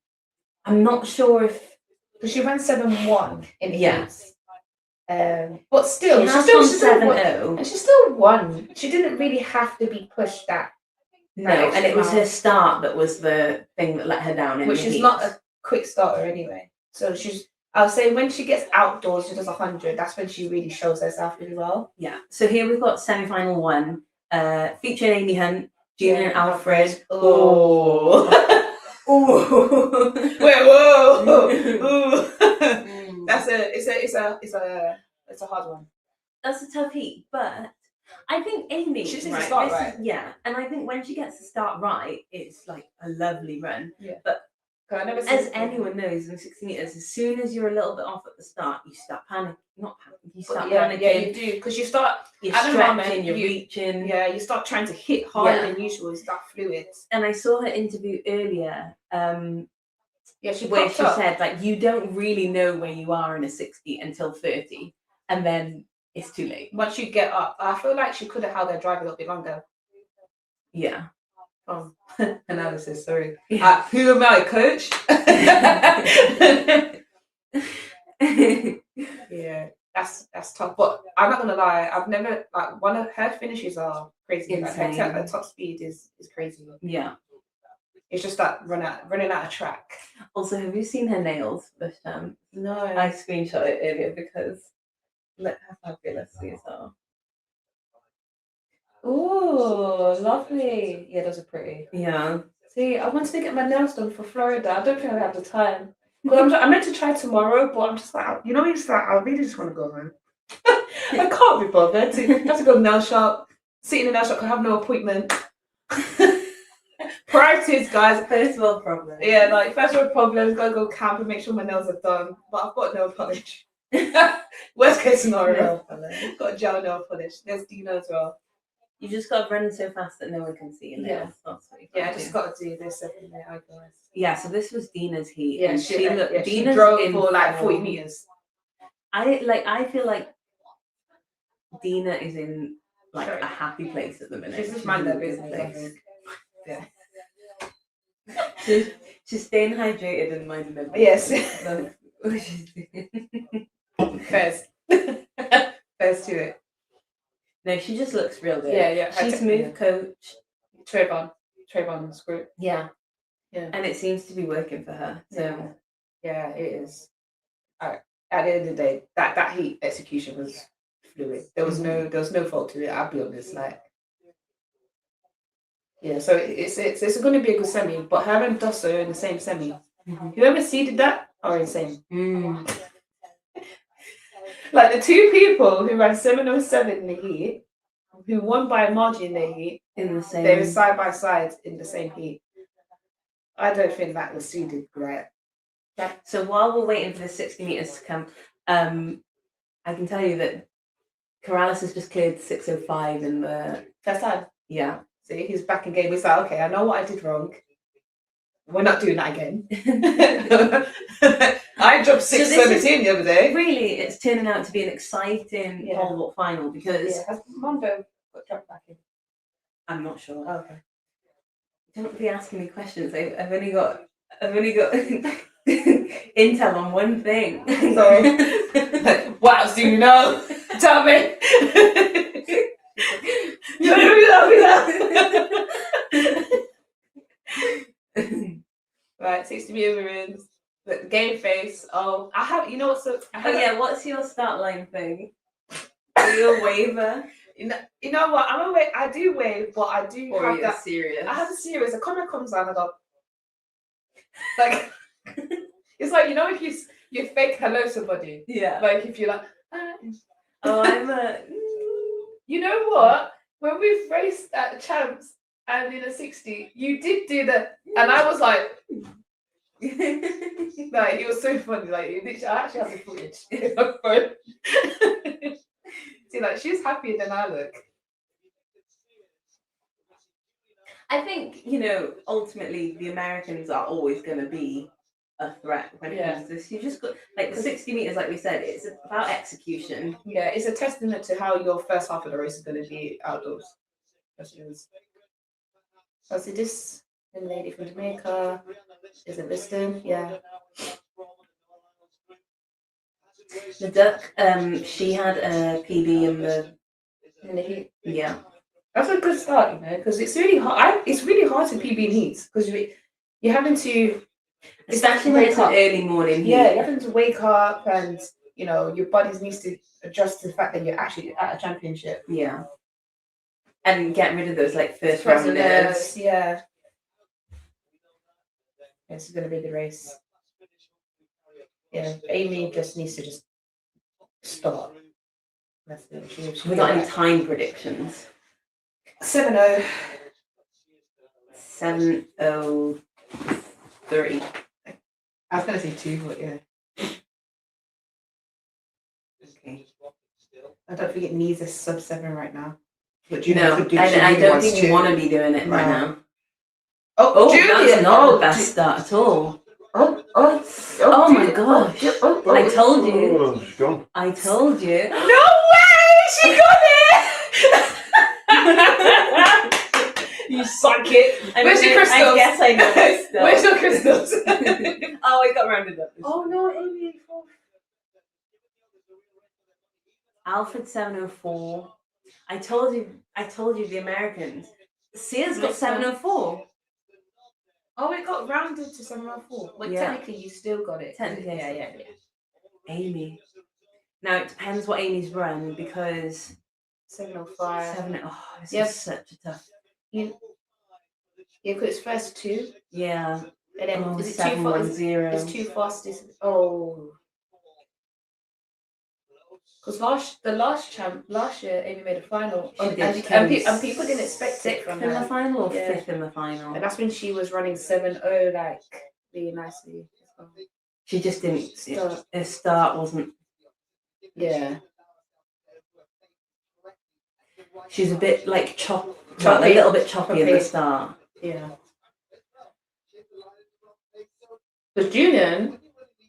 not sure if because she ran 7-1 in the Yeah. heats. But still, she still 7-0. and she still won. She didn't really have to be pushed that. No, and it was her start that was the thing that let her down. Which is not a quick starter anyway. So I'll say when she gets outdoors, she does 100. That's when she really shows herself really well. Yeah. So here we've got semi-final 1, featuring Amy Hunt, Julian Alfred. Oh. Ooh. Wait, whoa. Ooh. It's a hard one. That's a tough heat, but I think Amy. She just needs to start right. Yeah, and I think when she gets to start right, it's like a lovely run. Yeah. But I never as anyone knows, in 60 meters, as soon as you're a little bit off at the start, you start panicking. Not panicking. You start panicking. Yeah, you do because you start. You're stretching. You're reaching. Yeah, you start trying to hit harder than usual. You start fluid. And I saw her interview earlier. She said like you don't really know where you are in a 60 until 30, and then it's too late. Once you get up, I feel like she could have held her drive a little bit longer. Yeah. Analysis, sorry. Who am I, coach? Yeah, that's tough. But I'm not gonna lie, I've never one of her finishes are crazy. Like her top speed is crazy. Yeah. It's just that running out of track. Also, have you seen her nails this time? No. I screenshot it earlier because look how fabulous these are. Ooh, lovely. Yeah, those are pretty. Yeah. See, I wanted to get my nails done for Florida. I don't think I have the time. Well, I meant to try tomorrow, but I'm just like, you know, I really just want to go home. I can't be bothered. I have to go to the nail shop, sit in the nail shop, I have no appointment. Priorities, guys. First world problem. Yeah, like first world problems, gotta go camp and make sure my nails are done. But I've got nail polish. Worst case scenario. Got a gel nail polish. There's Dina as well. You just got to run so fast that no one can see your nails. Yeah, I just got to do this every day, I guess. Yeah, so this was Dina's heat. Yeah, and she drove for like 40 meters. I feel like Dina is in like a happy place at the minute. She's just mind her business. Yeah. She's staying hydrated and minding her business. Yes. First to it. No, she just looks real good. Yeah. She's moved coach. Trayvon's group. Yeah. And it seems to be working for her. So yeah, it is. At the end of the day, that heat execution was fluid. There was no fault to it. I'll be honest. Like, yeah. So it's going to be a good semi. But her and Dosso are in the same semi. Mm-hmm. Whoever seeded that are insane. Like the two people who ran 7:07 in the heat, who won by a margin in their heat, in the same. They were side by side in the same heat. I don't think that was seeded right. Yeah. So while we're waiting for the 60 meters to come, I can tell you that Corrales has just cleared 6:05 in the first time. Yeah. See, he's back in game. He's like, okay, I know what I did wrong. We're not doing that again. I dropped 6:17 the other day. Really, it's turning out to be an exciting pole vault final because has Mondo got dropped back in? I'm not sure. Okay. Don't be asking me questions. I've only got intel on one thing. So, what else do you know? Tell me. You know. Right, 60 meter women's. The game face. Oh, I have. You know what? So Oh yeah, what's your start line thing? Are you a waiver? You know what? I'm a wave. I do wave, but I do Or are have you that. serious? I have a series. A comment comes on, I go like. It's like, you know, if you fake hello to somebody. Yeah. Like if you're like. Oh, I'm a. You know what? When we've raced at Champs and in a 60, you did do that, and I was like, it was so funny. Like, I actually have the footage in my phone. See, like, she's happier than I look. I think, ultimately the Americans are always going to be a threat when it comes to this. You just got, like, the 60 meters, like we said, it's about execution. Yeah, it's a testament to how your first half of the race is going to be outdoors. So see this lady from Jamaica. Is it listed? Yeah. The duck, she had a PB in the heat. Yeah. That's a good start, because it's really hard. It's really hard to PB in heats because you're having to, especially when it's an early morning heat. Yeah, you're having to wake up, and your body needs to adjust to the fact that you're actually at a championship. Yeah. And get rid of those first round nerves. Yeah. This is going to be the race. Yeah, Amy just needs to just start. That's it. We got any time predictions? 7:0. 7:03. I was going to say 2, but yeah. Okay. I don't think it needs a sub 7 right now. But I don't think you want to be doing it right now. Oh, that's not the best start at all. Oh my gosh. I told you. She's gone. I told you. No way! She got it! You psychic. Where's your crystals? I guess I know my stuff. Where's your crystals? Oh, I got rounded up. Oh no, Amy. Alfred 7:04. I told you the Americans. Sia's got 7:04. Oh, it got rounded to 7:04. Well, technically, you still got it. Technically, yeah. Amy. Now it depends what Amy's run because 7:05. This is such a tough. Yeah, because it's first 2. Yeah. And then is it 7:10? It's too fast. Oh. Because last year Amy made a final, and people didn't expect it from her. In the final or 5th in the final, and that's when she was running 7:0 really nicely. She just didn't. Her start wasn't. Yeah. She's a bit choppy, a little bit choppy at the start. Yeah. Because Julian,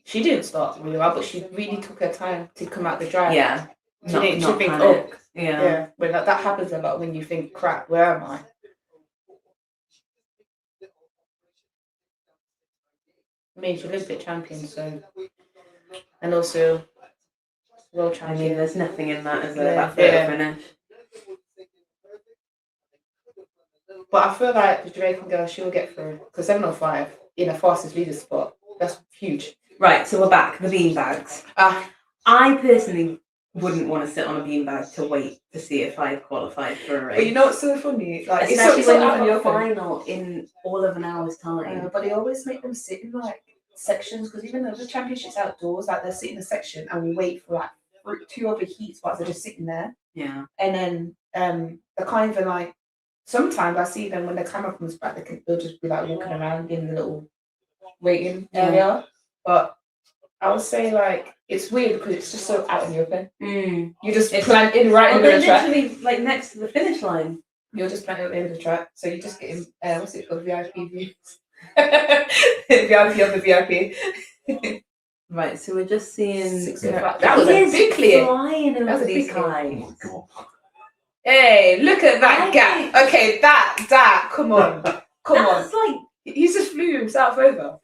she didn't start really well, but she really took her time to come out the drive. Yeah. She didn't think, yeah. Well, that happens a lot when you think, crap, where am I? I mean, she's Olympic champion, so, and also world champion. I mean, there's nothing in that as that finish. But I feel like the Jamaican girl, she will get through because 7:05 in a fastest leader spot. That's huge. Right, so we're back. The beanbags. I personally wouldn't want to sit on a beanbag to wait to see if I've qualified for a race. But you know what's so funny? Especially when you've got your final in all of an hour's time. But they always make them sit in sections because even though the championship's outdoors, they'll sit in a section and we wait for 2 other heats whilst they're just sitting there. Yeah. And then they're kind of sometimes I see them when the camera comes back, they'll just be walking around in the little waiting area. But I would say it's weird because it's just so out in the open. You just plant in right in the track. Literally next to the finish line. You're just planting at the end of the track, so you just get in. What's it called? VIP views. VIP of the VIP. Right, so we're just seeing. That was a big clear. Flying over these guys. Hey, look at that gap. Okay, that. Come on. Come That's on. like, He just flew himself over.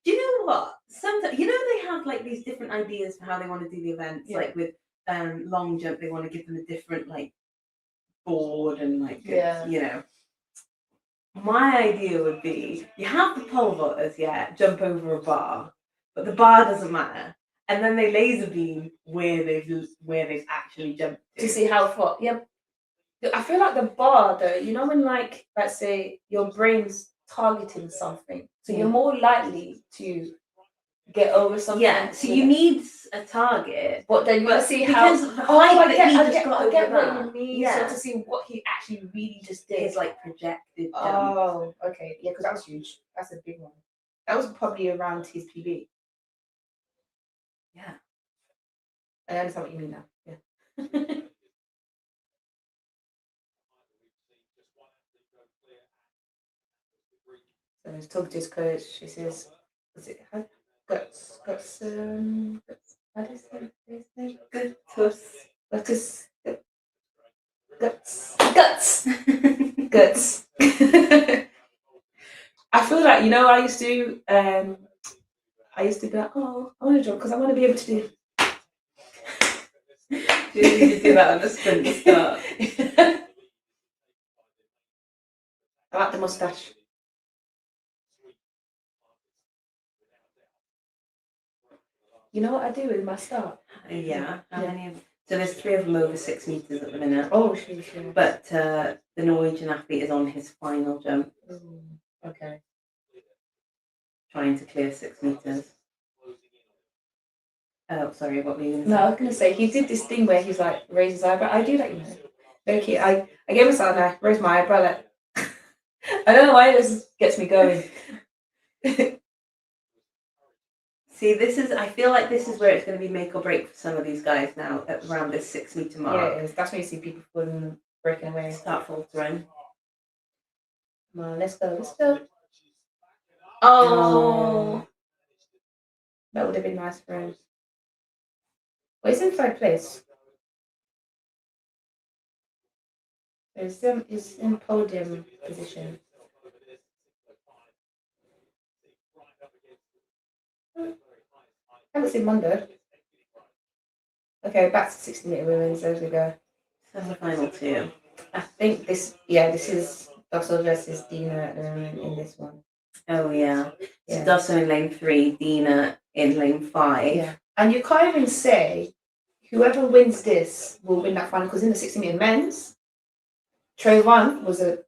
do you know what? Sometimes, you know, they have like these different ideas for how they want to do the events. Yeah. Like with long jump, they want to give them a different like board and like, Yeah. you know. My idea would be you have the pole vaulters, jump over a bar, but the bar doesn't matter, and then they laser beam where they've actually jumped To see how far. Yeah. I feel like the bar though, you know when like, let's say your brain's targeting something, so you're more likely to get over something. Yeah, so you need a target, but then you want to see how. because the Oh, height I that get, he I just get, got I over get what that, you mean. yeah. So to see what he actually really just did. His like projected jump. Oh, okay, yeah, because that was huge. That's a big one. That was probably around his PB. Yeah. I understand what you mean now. Yeah. So he's talking to his coach. He says, "Was it guts? How do you say his name? Guts. Guts. I feel like, you know, I used to be like, oh, I want to jump because I want to be able to do. You need to do that on the sprint start. I like the mustache. You know what I do with my start? Yeah. How many? So there's 3 of them over 6 meters at the minute. Oh, sure. But the Norwegian athlete is on his final jump. Okay. Trying to clear 6 meters. Oh, sorry, what were you going to say? No, I was going to say, he did this thing where he's like, raise his eyebrow. I do that, you know. Okay, I gave myself a raise my eyebrow, like, I don't know why it just gets me going. See, I feel like this is where it's going to be make or break for some of these guys now, at around this 6 meter mark. Yeah, it is. That's when you see people falling, breaking away. Start faltering. Come on, let's go. Oh. That would have been nice for him. Well, he's in 3rd place. He's in podium position. I haven't seen Mundo. Okay, back to 60 meter women's. There we go. Semi-final 2. I think this is Dossel versus Dina in this one. Oh, yeah. So Dosso in lane 3, Dina in lane 5. Yeah. And you can't even say whoever wins this will win that final, because in the 60 meter men's, Trayvon was a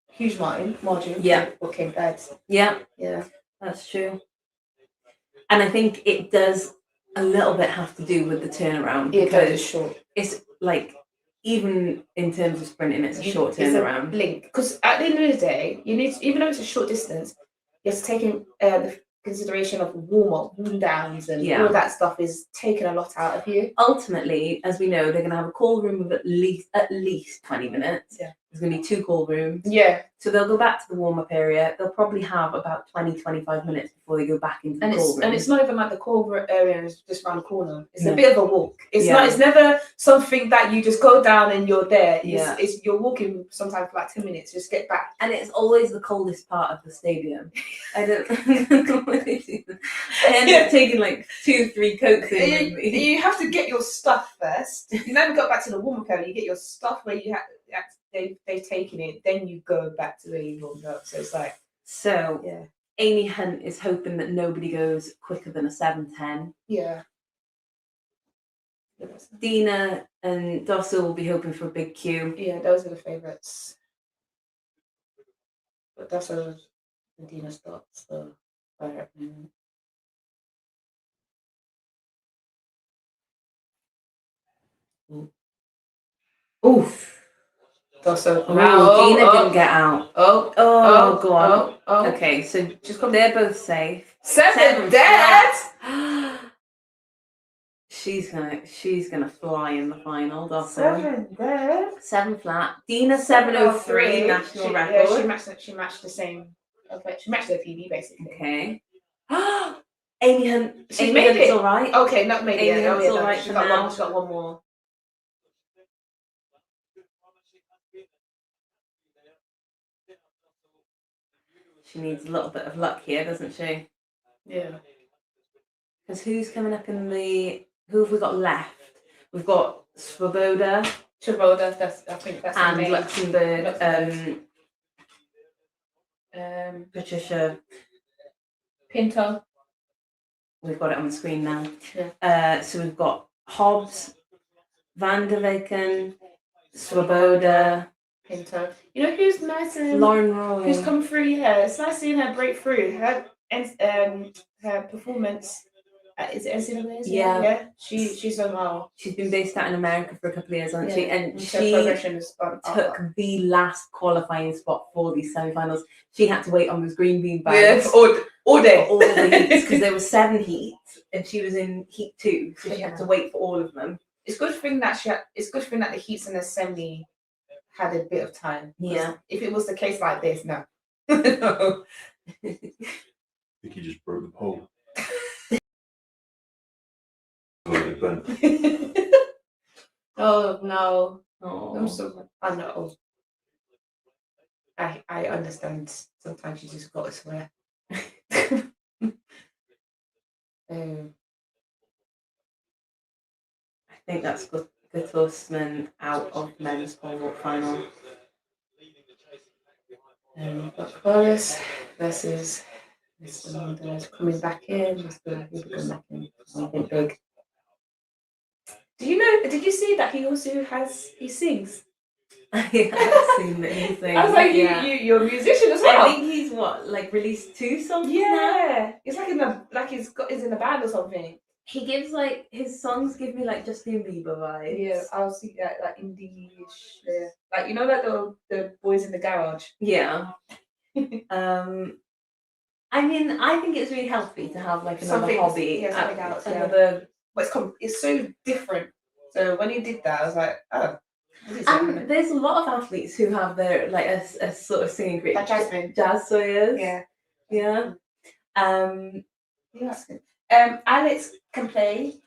huge margin. Yeah. What came third. Yeah. Yeah. That's true. And I think it does a little bit have to do with the turnaround. Yeah, because it's short. It's like, even in terms of sprinting, it's a short turnaround. Blink. Because at the end of the day, you need to, even though it's a short distance, you have to take in the consideration of warm downs, and all that stuff is taking a lot out of you. Ultimately, as we know, they're going to have a call room of at least 20 minutes. Yeah. There's going to be 2 call rooms. Yeah. So they'll go back to the warm-up area. They'll probably have about 20-25 minutes before they go back into the call room. And it's not even like the call area is just around the corner. It's a bit of a walk. It's not. It's never something that you just go down and you're there. It's you're walking sometimes for like 10 minutes. Just get back. And it's always the coldest part of the stadium. I don't know what they do. I end up taking like 2-3 coats in with me. You have to get your stuff first. You never got back to the warm-up area. You get your stuff where you have. They've taken it, then you go back to where you warmed up. So it's like, Amy Hunt is hoping that nobody goes quicker than a 7:10. Yeah. Dina and Dosso will be hoping for a big queue. Yeah, those are the favourites. But Dosso and Dina starts the fire. Oof. Dosso. Dina didn't get out. Go on. Okay, so they're both safe. 7 dead. She's gonna fly in the final. Dosso. 7 dead. 7 flat. Dina 7:03 national record. Yeah, she matched the same. Okay, she matched her PB basically. Okay. Amy Hunt. She's Amy made Hunt's it. all right. Okay, not maybe. Amy Hunt's all right She's for got now. one. She's got one more. she needs a little bit of luck here, doesn't she? Yeah. Because who's coming up in the... Who have we got left? We've got Swoboda I think that's the and main. Luxembourg. Patricia. Pinto. We've got it on the screen now. Yeah. So we've got Hobbs, Van der Weyken, Swoboda, Pinto. You know who's nice and Lauren Roy. who's come through? Yeah, it's nice seeing her break through. Her performance. Is it NCAA? Yeah. Yeah. She's done well. She's been based out in America for a couple of years, hasn't she? And her she progression has gone took up. the last qualifying spot for these semi-finals. She had to wait on those green bean Yeah, bags all day. for all the heats because there were 7 heats and she was in heat 2, so she had to wait for all of them. It's good thing that the heats and the semi had a bit of time. Yeah. If it was the case like this, no. No. I think he just broke the pole. Oh no. Oh. I'm so I know. I understand. Sometimes you just gotta swear. I think that's Guttersman out of men's pole vault final. Wallace versus Mr. Mondes coming back in. Mr. He'll be coming back in. Something big. Did you see that he also he sings? I haven't seen that he's saying. I was like, you're a musician as well. I think he's released 2 songs now? Yeah. It's like he's in a band or something. He gives his songs give me Justin Bieber vibes. Yeah, I'll see that like indie-ish. Yeah. Like like the boys in the garage. Yeah. I mean, I think it's really healthy to have another Something- hobby. yeah, something else, yeah. Another. But it's so different. So when he did that, I was like, oh. And there's a lot of athletes who have their a sort of singing group. Like Jasmine. Jazz Sawyers. Yeah. Yeah. Yeah. Alex can play.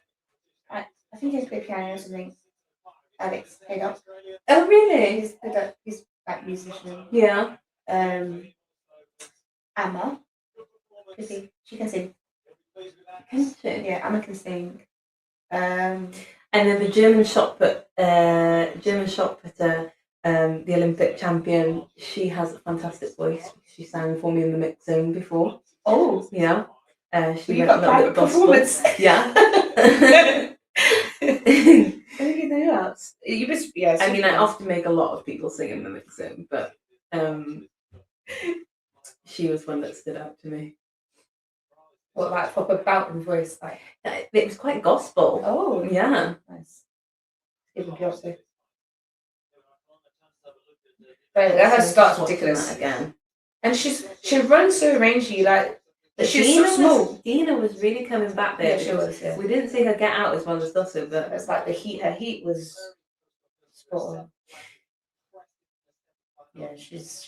I think he can play piano or something. Alex played up. Oh really? He's like musician. Yeah. Emma. She can sing. Can she? Yeah, Emma can sing. And then the German shot putter, the Olympic champion, she has a fantastic voice. She sang for me in the mix zone before. Oh, Yeah. She you went got private performance. Yeah. Anything else? I mean, I often make a lot of people sing in the mix zone, but she was one that stood out to me. What, like proper bouting voice? Like, It was quite gospel. oh, Yeah. nice. Even Beyonce. But her start's ridiculous. Again. And she runs so rangy, like she's so small. Dina was really coming back there. Yeah, she was, yeah. We didn't see her get out as well as Dosso, but It's like her heat was spot on. Yeah, she's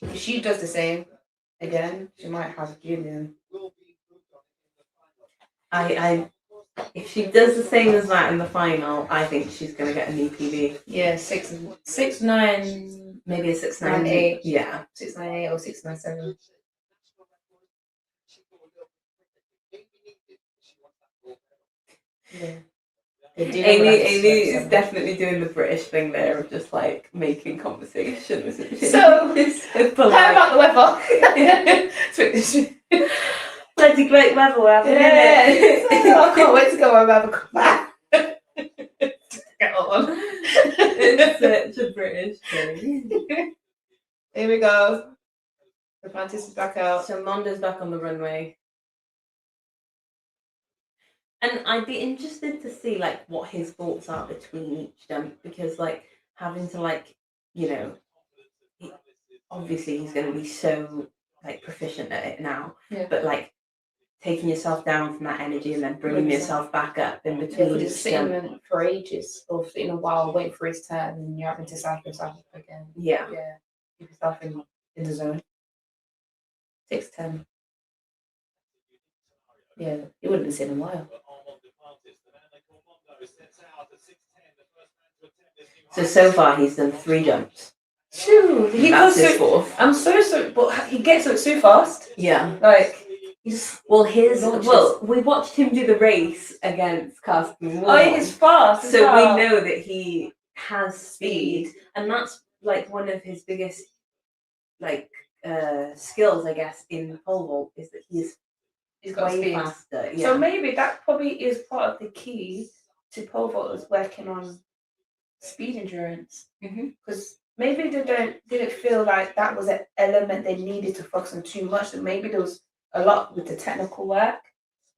if she does the same again, she might have Julian. If she does the same as that in the final, I think she's going to get a new PB. Yeah, 6'9", Maybe a 6'9", Yeah. 6'9" or 6'9", 7. Yeah. Amy is definitely doing the British thing there of just making conversation, isn't she? So, polite. how about the weather? Bloody great weather we're having, isn't it? I can't wait to go home and have a bath. Get on. It's such a British thing. Here we go. The Francis is back out. So Mondo's back on the runway. And I'd be interested to see what his thoughts are between each jump, because having to obviously he's going to be so proficient at it now, yeah. But taking yourself down from that energy and then bringing yourself back up in between each sitting jump. for ages or sitting a while waiting for his turn, and you're having to cycle yourself up again. Yeah. Keep yourself in the zone. 6'10". Yeah, he wouldn't have been sitting a while. So far he's done 3 jumps. Shoo, he That's goes his so. fourth. I'm so sorry, but he gets it so fast. Yeah. Like he's. Well, Launches. we watched him do the race against Carsten. Oh, yeah, he's fast. as So well. we know that he has speed, and that's like one of his biggest like skills, I guess, in pole vault is that he's got way speed. faster. Yeah. So maybe that probably is part of the key to pole vaulters working on speed endurance. Because maybe they didn't feel like that was an element they needed to focus on too much. And maybe there was a lot with the technical work.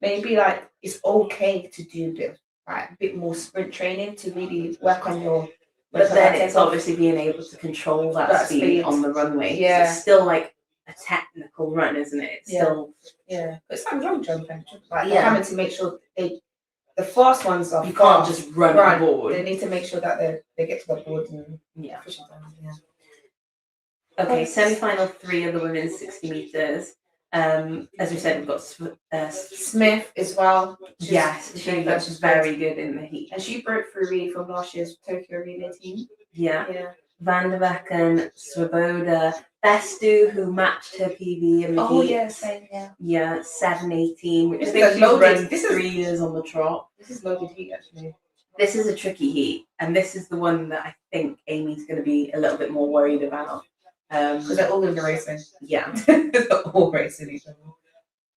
Maybe like it's okay to do a bit more sprint training to really work on your. But then it's obviously being able to control that speed on the runway. Yeah. So it's still like a technical run, isn't it? It's still. Yeah. But it's like long jump and like Yeah. having to make sure the fast ones are You can't fast. just run Right. the board. They need to make sure that they get to the board and Yeah. efficient time. Yeah. Okay, semi-final 3 of the women's 60 meters. As we said, we've got Smith as well. she looks very good in the heat. And she broke through really from last year's Tokyo relay team. Yeah. Yeah. Van der Becken, Swoboda, Bestu, who matched her PB in the heat. Yeah, same, yeah. Yeah, 7:18, which I This think is she's loaded. run This is- 3 years on the trot. This is loaded heat actually. This is a tricky heat, and this is the one that I think Amy's going to be a little bit more worried about. Because they're all going to be racing. Yeah. They're all racing each other.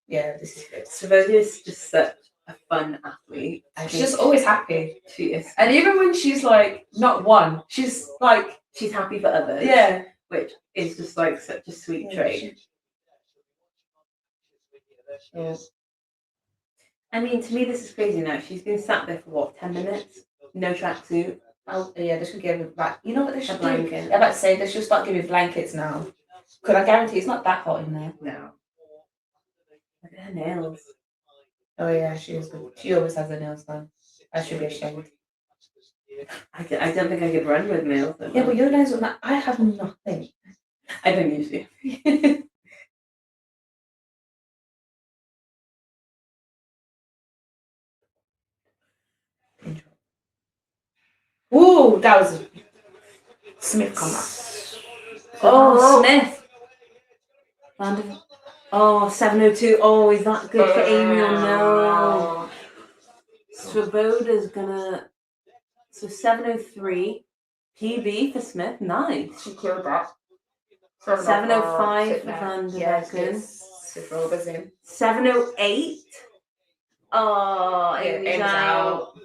Yeah, this is good. Swoboda is just such a fun athlete. She's just always happy. She is. And even when she's like not won, she's like She's happy for others. yeah. Which is just like such a sweet trait. Yeah. I mean, to me, this is crazy now. She's been sat there for what, 10 minutes? No tracksuit. Oh, yeah, they should give like you know what they should do? blanket. I'm about to say they should start giving blankets now. Because I guarantee it's not that hot in there. No. Look at her nails. Oh yeah, she is good. She always has her nails done. I should be ashamed. I don't think I could run with nails. Yeah, but your nails are not. I have nothing. I don't usually. Ooh, that was Smith come up. Oh, Smith. Oh, 7:02. Oh, is that good for Amy or no? Swoboda's gonna. So 7:03. PB for Smith. Nice. She killed that. 7:05 for Van der Becken. Swoboda's in. 7:08. Oh, Yeah, Amy's out.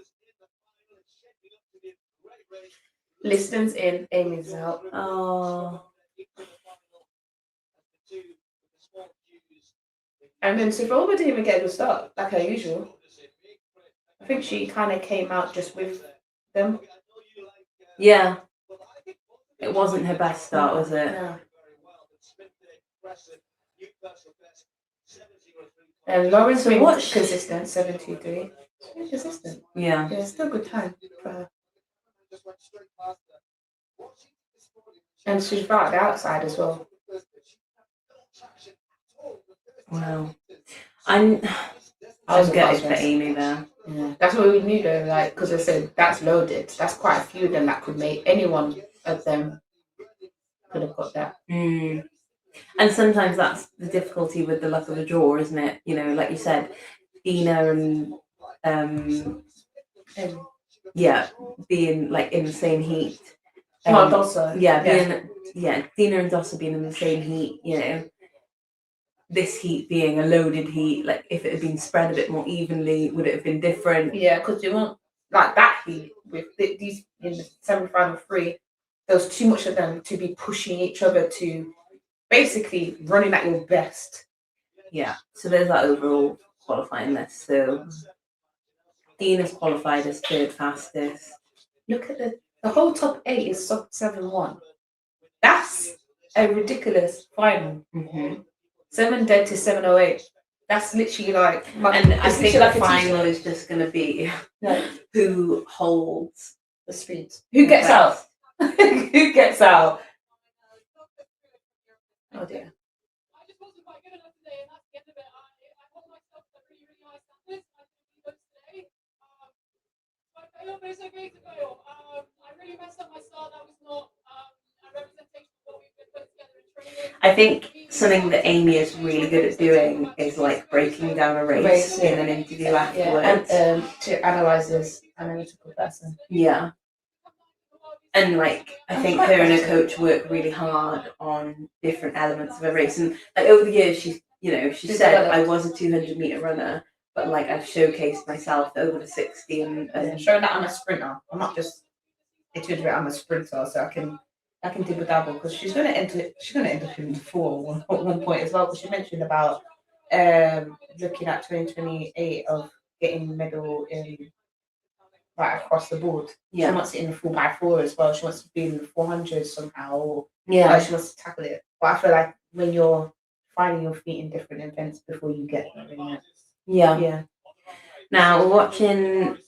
Liston's in. Amy's out. Oh. And then Swoboda didn't even get a good start, like her usual. I think she kind of came out just with them. Yeah. It wasn't her best start, was it? Yeah. And Lauren's been consistent, 7:23. She's consistent. Yeah. Yeah, it's still a good time for her. And she's right at the outside as well. Wow. I'm gutted for Amy there. Yeah. That's what we knew though, like, because I said that's loaded. That's quite a few of them that could make anyone of them could have got that. Mm. And sometimes that's the difficulty with the luck of the draw, isn't it? You know, like you said, Dina and being like in the same heat. Dossa. Dina and Dossa being in the same heat, you know. This heat being a loaded heat, like if it had been spread a bit more evenly, would it have been different? Yeah, because you want like that heat with these in the semi-final 3. There was too much of them to be pushing each other to basically running at your best. Yeah. So there's that overall qualifying list. So Dina's qualified as 3rd fastest. Look at the whole top 8 is sub 7-1. That's a ridiculous final. Mm-hmm. 7 dead to 7:08. That's literally like. And I think the like final is just going to be who holds the speed. Who gets out? Who gets out? Oh dear. I just wasn't quite good enough today, and that's the end of it. I hold myself to really, really high standards. I think we got today. I failed, but it's okay to fail. I really messed up my start. That was not a representation I think something that Amy is really good at doing is like breaking down a race in an interview afterwards. And to analyze this analytical person. Yeah. And like I think her and her coach work really hard on different elements of a race. And like over the years she said I was a 200-meter runner, but like I've showcased myself over the 60 and showing that I'm a sprinter. I'm not just a 200, I'm a sprinter, so I can dibble dabble, because she's gonna end up in 4 at one point as well. Because she mentioned about looking at 2028 of getting medal in right across the board. Yeah. She wants it in the 4x4 as well. She wants to be in the 400 somehow. Or, yeah. she wants to tackle it. But I feel like when you're finding your feet in different events before you get there. Yeah. Now we're watching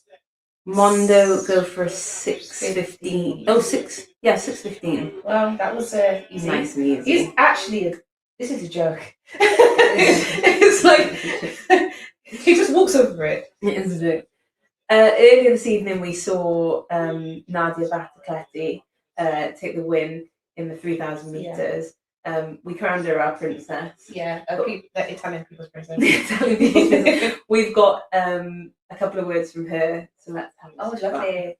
Mondo go for 6:15. Oh, 6:15. Well, that was easy. Nice and easy. He's actually this is a joke. It's like he just walks over it. It is a joke. Earlier this evening, we saw Nadia Battocletti take the win in the 3,000 meters. We crowned her our princess. Yeah, the Italian people's princess. The Italian people's princess. We've got a couple of words from her, so let's have a listen. Lovely.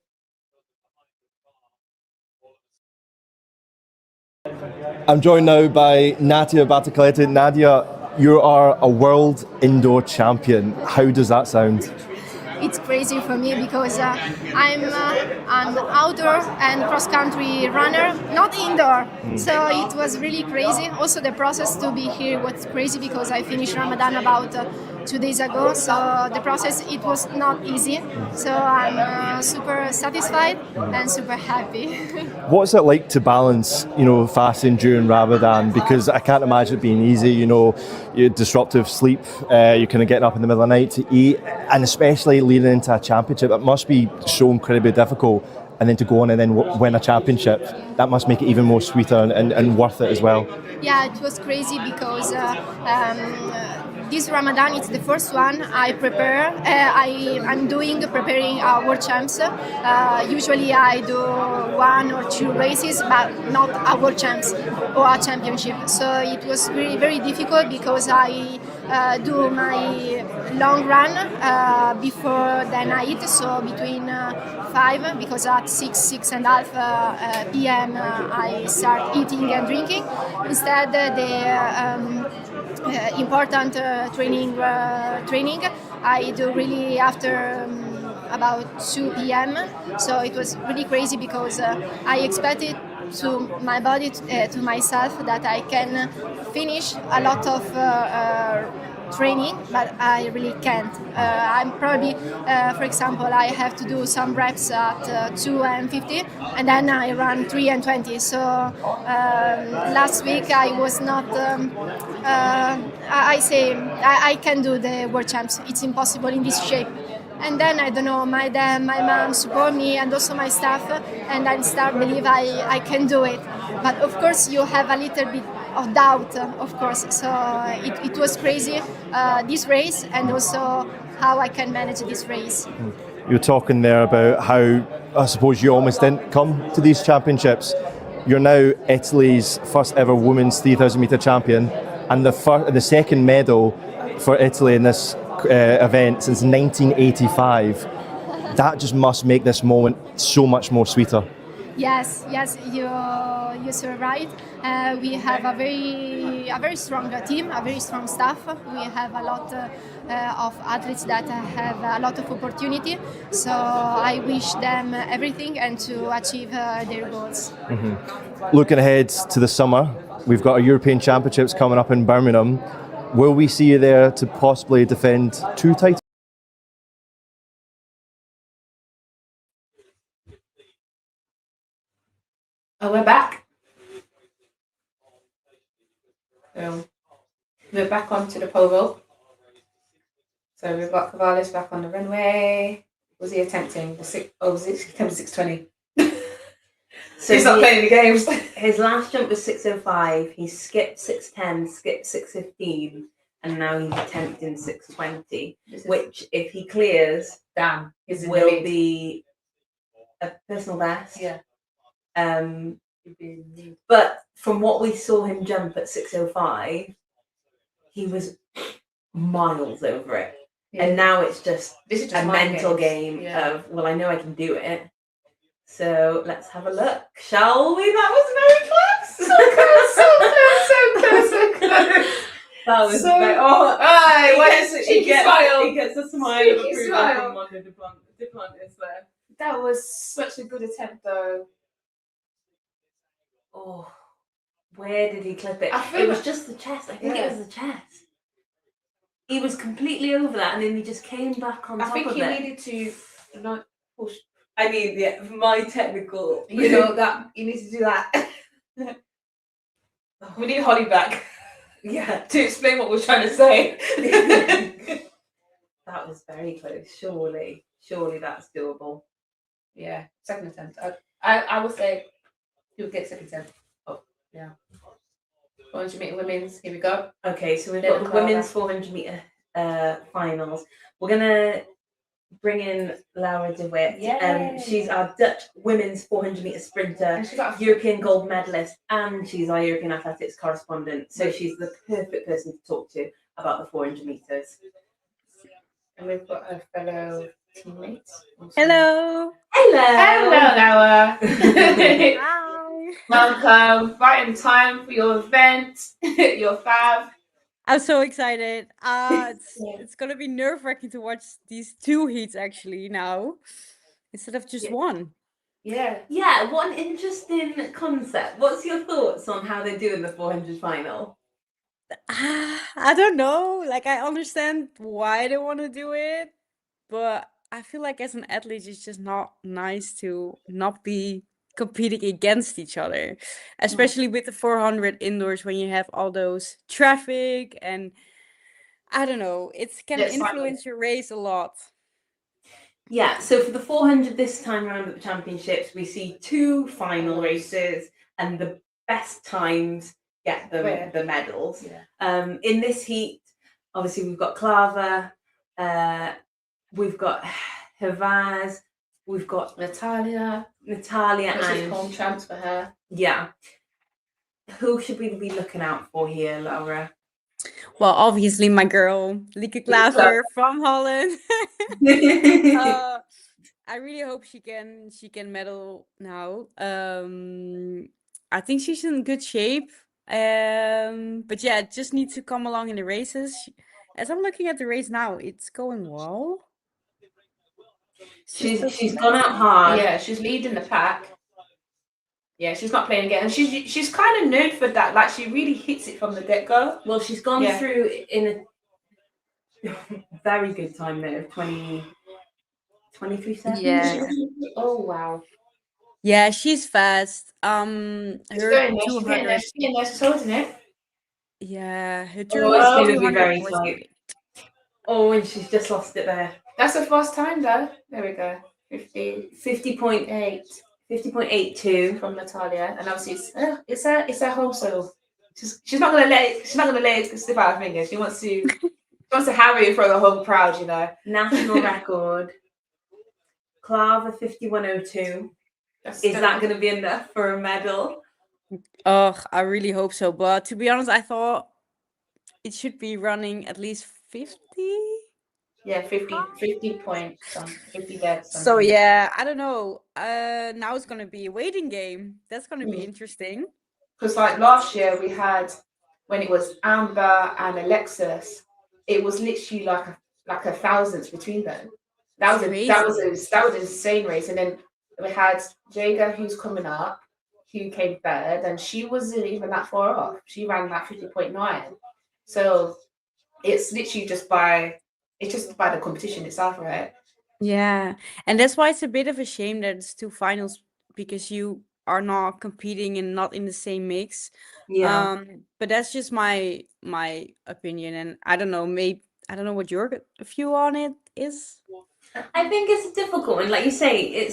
I'm joined now by Nadia Battocletti. Nadia, you are a world indoor champion. How does that sound? It's crazy for me because I'm an outdoor and cross-country runner, not indoor. So it was really crazy. Also, the process to be here was crazy because I finished Ramadan about 2 days ago. So the process, it was not easy. So I'm super satisfied and super happy. What's it like to balance, fasting during Ramadan? Because I can't imagine it being easy. You disruptive sleep. You're kind of getting up in the middle of the night to eat, and especially leading into a championship, it must be so incredibly difficult. And then to go on and then win a championship, that must make it even more sweeter and worth it as well. Yeah, it was crazy because this Ramadan, it's the first one I prepare. I'm preparing World Champs. Usually I do 1 or 2 races, but not a World Champs or a championship. So it was really very difficult because I do my long run before the night. So between 5, because at 6:30 p.m. I start eating and drinking. Instead, the important training I do really after about 2 p.m. So it was really crazy because I expected to my body, to myself, that I can finish a lot of training, but I really can't. I'm probably, for example, I have to do some reps at 2:50 and then I run 3:20. So last week I was not, I can do the World Champs. It's impossible in this shape. And then I don't know, my dad, my mom support me, and also my staff, and I start believe I can do it. But of course you have a little bit of doubt, of course. So it was crazy, this race, and also how I can manage this race. You're talking there about how I suppose you almost didn't come to these championships. You're now Italy's first ever women's 3,000 metre champion, and the second medal for Italy in this event since 1985. That just must make this moment so much more sweeter. Yes, you're so right. We have a very strong team, a very strong staff. We have a lot of athletes that have a lot of opportunity. So I wish them everything and to achieve their goals. Mm-hmm. Looking ahead to the summer, we've got our European Championships coming up in Birmingham. Will we see you there to possibly defend 2 titles? Oh, we're back. We're back onto the pole vault. So we've got Cavallis back on the runway. Was he attempting the 6:20? So he's not playing any games. His last jump was 6:05. He skipped 6:10, skipped 6:15, and now he's attempting 6:20. Which, if he clears, will be a personal best. Yeah. But from what we saw him jump at 6:05, he was miles over it. And now it's just This is just a mind mental games. game of, well, I know I can do it. So let's have a look, shall we? That was very close. So close. That was So- very, cheeky smile. He gets a smile Cheeky of approval smile. from one of the Duplantis there. That was such a good attempt, though. Oh, where did he clip it? I feel It was like- just the chest. I think Yeah. it was the chest. He was completely over that, and then he just came back on I top think of he it. needed to not push. I mean, yeah, my technical. You know that you need to do that. We need Holly back Yeah. to explain what we're trying to say. That was very close. Surely that's doable. Yeah, second attempt. I would say he would get second attempt. Oh, yeah. 400 meter women's. Here we go. Okay, so we've Then got the Clara. women's 400 meter finals. We're gonna bring in Laura de Witt. Yay. She's our Dutch women's 400 meter sprinter, And she got a European gold medalist, and she's our European athletics correspondent. So she's the perfect person to talk to about the 400 meters. And we've got a fellow teammate. Hello. Hello. Laura. Hi. Welcome. Right in time for your event, your fab. I'm so excited. It's gonna be nerve-wracking to watch these two heats actually now, instead of just Yeah. one. Yeah. Yeah, what an interesting concept. What's your thoughts on how they do in the 400 final? I don't know. Like I understand why they want to do it, but I feel like as an athlete, it's just not nice to not be competing against each other, especially with the 400 indoors when you have all those traffic and I don't know, it can Yeah, exactly. influence your race a lot. Yeah, so for the 400 this time around at the championships, we see two final races, and the best times get Where? the medals. Yeah. In this heat, obviously we've got Clava, we've got Havaz, we've got Natalia. Natalia, Which is and home champs for her. yeah. Who should we be looking out for here, Laura? Well, obviously my girl, Lieke Klaver from Holland. I really hope she can medal now. I think she's in good shape. But yeah, just need to come along in the races. As I'm looking at the race now, it's going well. She's gone out hard. Yeah, she's leading the pack. Yeah, she's not playing again. And she's kind of known for that. Like, she really hits it from the get-go. Well, she's gone Yeah. through in a very good time there, 23 seconds. Yeah. Oh, wow. Yeah, she's fast. She's Her going there. She's getting 200. there. She's getting there. She's holding it. Yeah, her it's gonna be 200 very was tight. great. Oh, and she's just lost it there. That's the first time, though. There we go. 50.8 50.82. from Natalia. And obviously, it's her home soil. She's not gonna let it slip out her fingers. She wants to harry it for the whole crowd, you know. National record. Clava 51.02. Is that going to be enough for a medal? Oh, I really hope so. But to be honest, I thought it should be running at least 50. Yeah, 50 point some 50 there. So yeah, I don't know. Now it's gonna be a waiting game. That's gonna be interesting. Because like last year we had, when it was Amber and Alexis, it was literally like a thousandths between them. That was an insane race. And then we had Jaga, who's coming up, who came third, and she wasn't even that far off. She ran that 50.9. So it's literally just by the competition itself, right? Yeah, and that's why it's a bit of a shame that it's two finals because you are not competing and not in the same mix. Yeah. But that's just my opinion, and I don't know. Maybe I don't know what your view on it is. I think it's a difficult one. Like you say,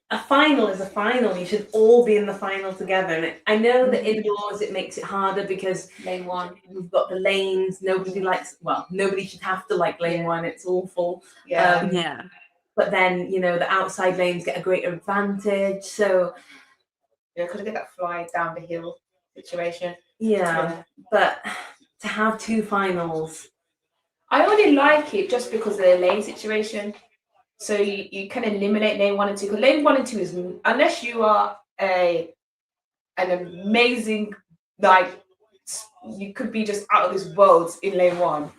a final is a final. You should all be in the final together. And I know that indoors it makes it harder because Lane one. we've got the lanes. Nobody should have to like lane one. It's awful. Yeah. Yeah. But then, the outside lanes get a greater advantage. So Could I get that fly down the hill situation? Yeah, but to have 2 finals. I only like it just because of the lane situation. So you can eliminate lane 1 and 2, because lane 1 and 2 is, unless you are an amazing, like, you could be just out of this world in lane 1.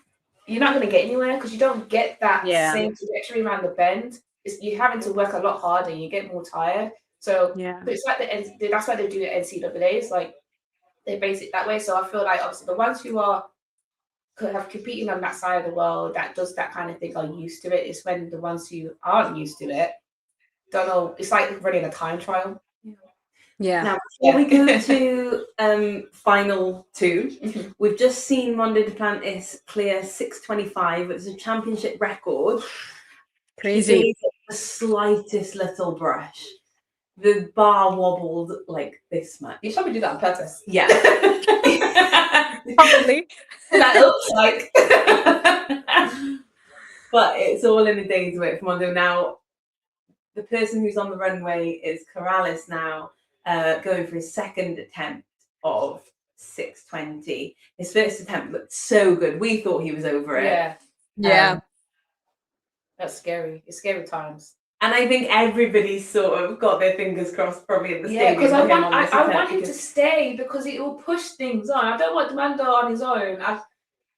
You're not going to get anywhere because you don't get that same trajectory around the bend. You're having to work a lot harder. You get more tired. So it's like that's why they do it NCAAs. Like, they base it that way. So I feel like obviously the ones who have competed on that side of the world that does that kind of thing are used to it. It's when the ones who aren't used to it don't know. It's like running a time trial. Yeah. Now, before we go to final 2, we've just seen Mondo Duplantis clear 6:25. It was a championship record. Crazy. He gave it the slightest little brush. The bar wobbled like this much. You probably do that on purpose. Yeah. Probably. That looks like. But it's all in a day's work for Mondo. Now, the person who's on the runway is Corrales now, going for his second attempt of 6:20. His first attempt looked so good. We thought he was over it. Yeah. That's scary. It's scary times. And I think everybody's sort of got their fingers crossed probably at the Yeah, stadium. because I want want him to stay because it will push things on. I don't want Mando on his own.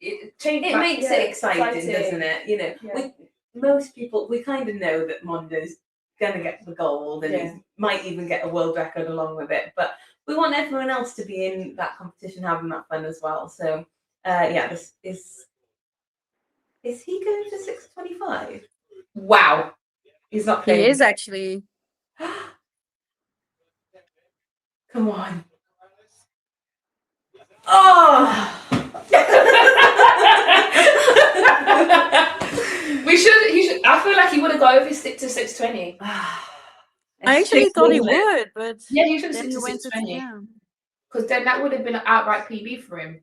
It makes it exciting, doesn't it? You know, with most people, we kind of know that Mondo's going to get the gold and he might even get a world record along with it. But we want everyone else to be in that competition, having that fun as well. So, this is he going for 6:25? Wow. He's not playing. He is actually. Come on. Oh! He should. I feel like he would have got over his stick to 6:20. I actually thought he would, but yeah, he should have then stick he to went to 6:20. Because then that would have been an outright PB for him.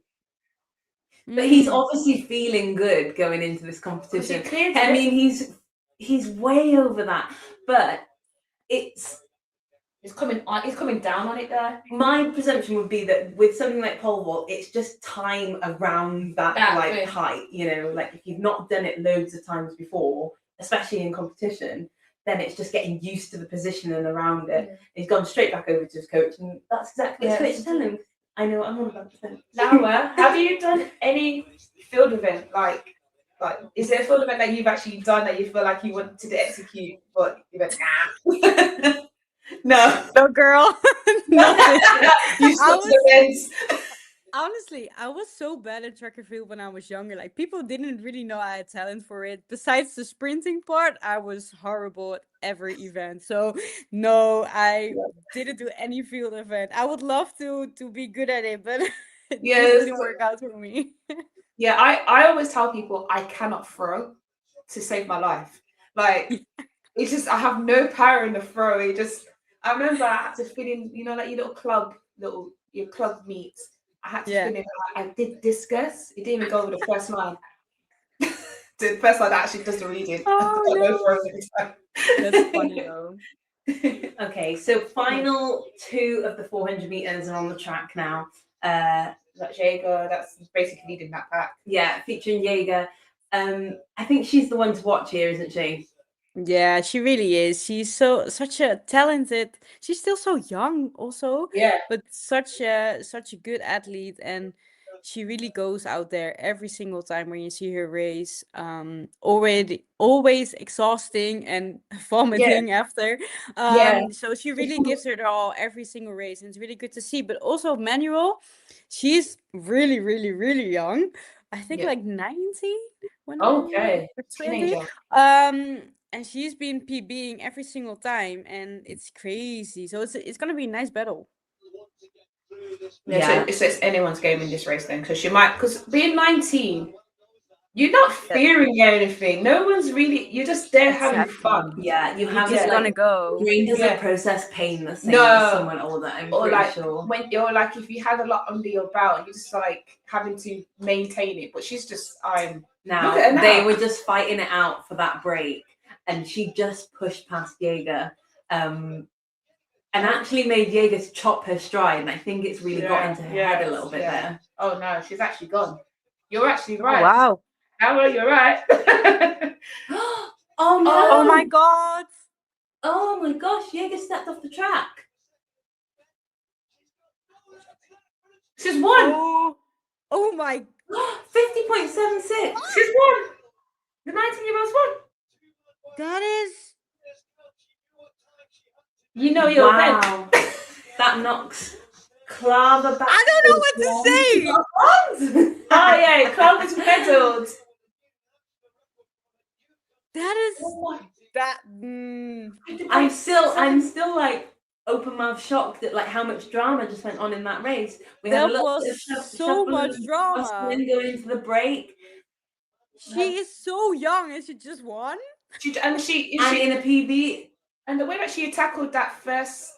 But he's obviously feeling good going into this competition. I mean, he's way over that, but it's coming down on it there. My presumption would be that with something like pole vault, it's just time around that height. You know, like if you've not done it loads of times before, especially in competition, then it's just getting used to the position and around it. Yeah. He's gone straight back over to his coach, and that's exactly what his coach tell him. I know what I'm on about. Laura, have you done any field event like is there a field event that you've actually done that you feel like you wanted to execute, but you went No, girl. You stuck to the ends. Honestly, I was so bad at track and field when I was younger. Like, people didn't really know I had talent for it. Besides the sprinting part, I was horrible at every event. So no, I didn't do any field event. I would love to be good at it, but it didn't work out for me. Yeah, I always tell people I cannot throw to save my life. Like, it's just I have no power in the throw. I remember I had to fit in, like your club meets. I had to fit in. I did discus. It didn't even go over the first line. The first line actually does the reading. Oh, no. That's funny though. Okay, so final 2 of the 400 meters are on the track now. That's Jaeger. That's basically leading that back. Yeah, featuring Jaeger. I think she's the one to watch here, isn't she? Yeah, she really is. She's such a talented. She's still so young, also. Yeah. But such a good athlete, and she really goes out there every single time when you see her race. Always exhausting and vomiting after. So she really gives her all every single race, and it's really good to see. But also Manuel, she's really, really, really young. I think like 19 when or 20. And she's been PBing every single time, and it's crazy. So it's gonna be a nice battle. Yeah, so it's anyone's game in this race then, because being 19, you're not fearing anything. No one's really. You're just there having fun. Yeah, you have just gonna go. Brain doesn't process pain the same as someone older. I'm pretty sure. When you're like, if you had a lot under your belt, you're just like having to maintain it. But she's just now they were just fighting it out for that break. And she just pushed past Jaeger. and actually made Jaeger chop her stride. And I think it's really got into her head a little bit there. Oh no, she's actually gone. You're actually Oh, right. wow. Howard, you're right. Oh no! Oh my god. Oh my gosh! Jaeger stepped off the track. She's won. Oh my. 50.76. She's won. The 19-year-old's won. That is. You know your event. Wow. That knocks Clara back. I don't know what to say. Oh yeah, Clara's medaled. That is. That. I'm still like open mouth shocked at like how much drama just went on in that race. We had a That little was bit of so much drama. going into the break. She is so young and she just won. And in a PB. And the way that she tackled that first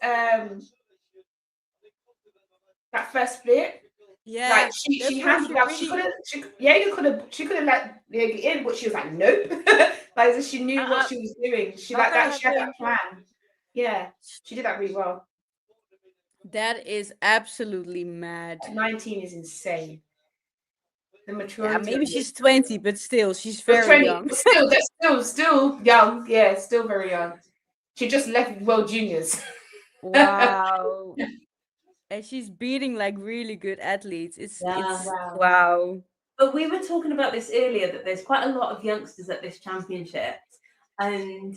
split, Yeah, like she handled that. You could have let Jaeger in, but she was like, nope. Like she knew what she was doing. She like that. She had that plan. Yeah, she did that really well. That is absolutely mad. 19 is insane. The maturity. Yeah, maybe she's 20, but still, she's very young. Still young. Yeah, still very young. She just left World Juniors. Wow. And she's beating like really good athletes. It's wow. But we were talking about this earlier, that there's quite a lot of youngsters at this championship. And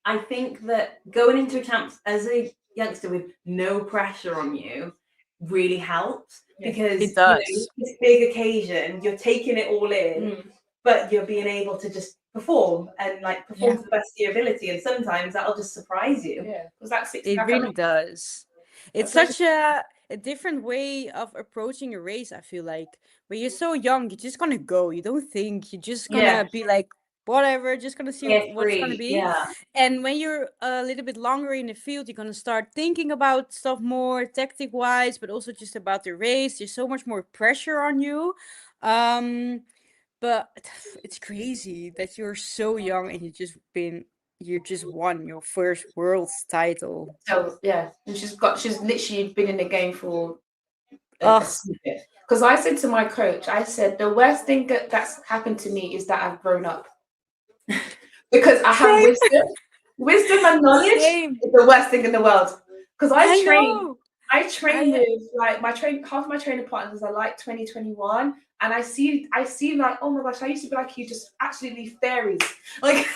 I think that going into a champ as a youngster with no pressure on you really helps, because it does. This big occasion, you're taking it all in, but you're being able to just perform and like perform to the best of your ability. And sometimes that'll just surprise you. Yeah, because that's it really does. It's such a different way of approaching a race. I feel like when you're so young, you're just gonna go. You don't think. You're just gonna be like, whatever, just gonna see what it's gonna be. Yeah. And when you're a little bit longer in the field, you're gonna start thinking about stuff more tactic wise, but also just about the race. There's so much more pressure on you. But it's crazy that you're so young and you just won your first world title. So yeah, and she's literally been in the game for because I said to my coach, I said the worst thing that's happened to me is that I've grown up. Because I have wisdom and knowledge is the worst thing in the world. Because I train with like half of my training partners are like 2021, and I see like, oh my gosh, I used to be like you, just absolutely fairies. Like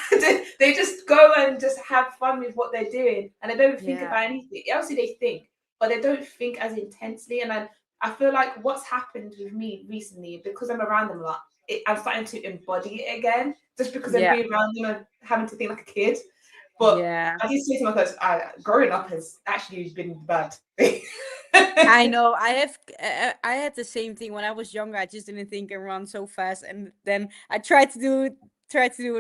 they just go and just have fun with what they're doing, and they don't think about anything. Obviously they think, but they don't think as intensely. And I feel like what's happened with me recently, because I'm around them a lot, I'm starting to embody it again, just because I'm being around them and having to think like a kid. But I did say to my coach, growing up has actually been bad. I know. I had the same thing when I was younger. I just didn't think and run so fast, and then I tried to do it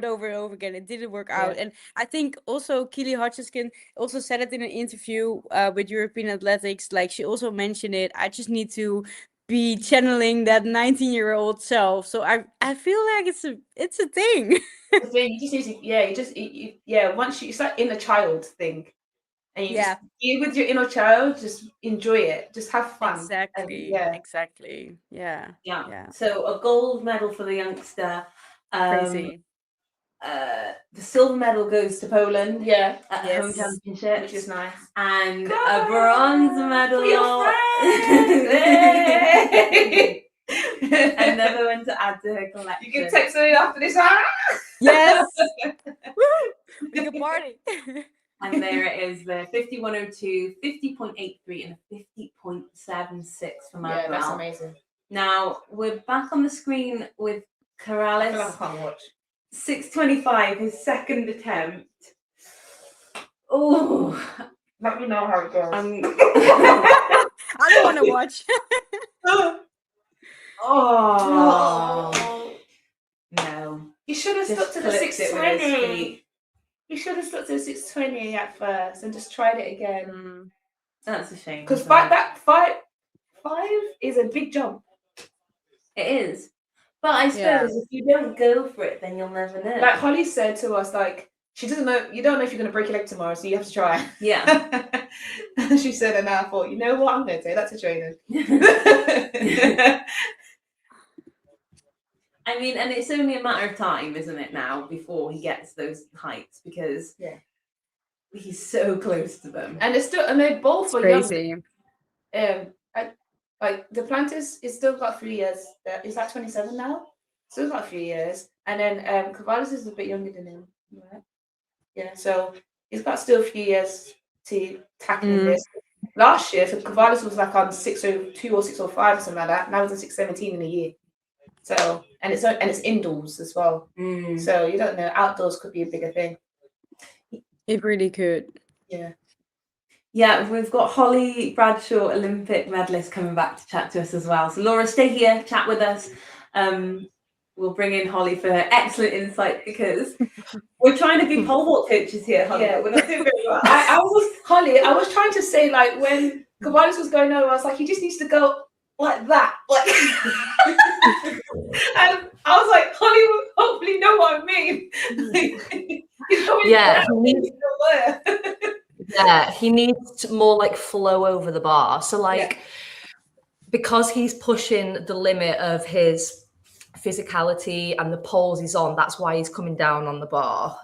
over and over again. It didn't work out. And I think also Keely Hutchinson also said it in an interview with European Athletics. Like she also mentioned it. I just need to be channeling that 19-year-old self. So I feel like it's a thing. You just need to, once it's like inner child thing. And you just be with your inner child, just enjoy it, just have fun. Exactly. Exactly. Yeah. So a gold medal for the youngster. Crazy. The silver medal goes to Poland. At home championship, which is nice. And a bronze medal. Another one to add to her collection. You can text me after this. Yes. We can party. And there it is, the 51.02, 50.83, and 50.76 for Manuel. Yeah, that's amazing. Now we're back on the screen with Corrales. I feel like I can't watch. 6:25, his second attempt. Oh, let me know how it goes. I don't want to watch. No. You should have stuck to the 6:20. You should have stuck to the 6:20 at first and just tried it again. That's a shame. Because five is a big jump. It is. But I suppose if you don't go for it, then you'll never know. Like Holly said to us, like she doesn't know. You don't know if you're going to break your leg tomorrow, so you have to try. Yeah. And she said, and I thought, you know what? I'm going to say that to training. I mean, and it's only a matter of time, isn't it, now, before he gets those heights, because he's so close to them. And it's still, and they both It's were young. crazy. Like the Planters is still got 3 years. Is that 27 now? Still got 3 years. And then Cavallis is a bit younger than him, right? Yeah, so he's got still a few years to tackle this. Last year, so Cavallis was like on 602 or 605 or something like that. Now he's on 617 in a year. So and it's indoors as well. So you don't know. Outdoors could be a bigger thing. It really could. Yeah. Yeah, we've got Holly Bradshaw, Olympic medalist, coming back to chat to us as well. So Laura, stay here, chat with us. We'll bring in Holly for her excellent insight, because we're trying to be pole vault coaches here, Holly. Yeah. We're not doing very well. I was trying to say, like, when Cavallis was going over, I was like, he just needs to go like that. Like and I was like, Holly will hopefully know what I mean. He's going down, he's still there. Yeah, he needs more like flow over the bar. So like, because he's pushing the limit of his physicality and the poles he's on, that's why he's coming down on the bar.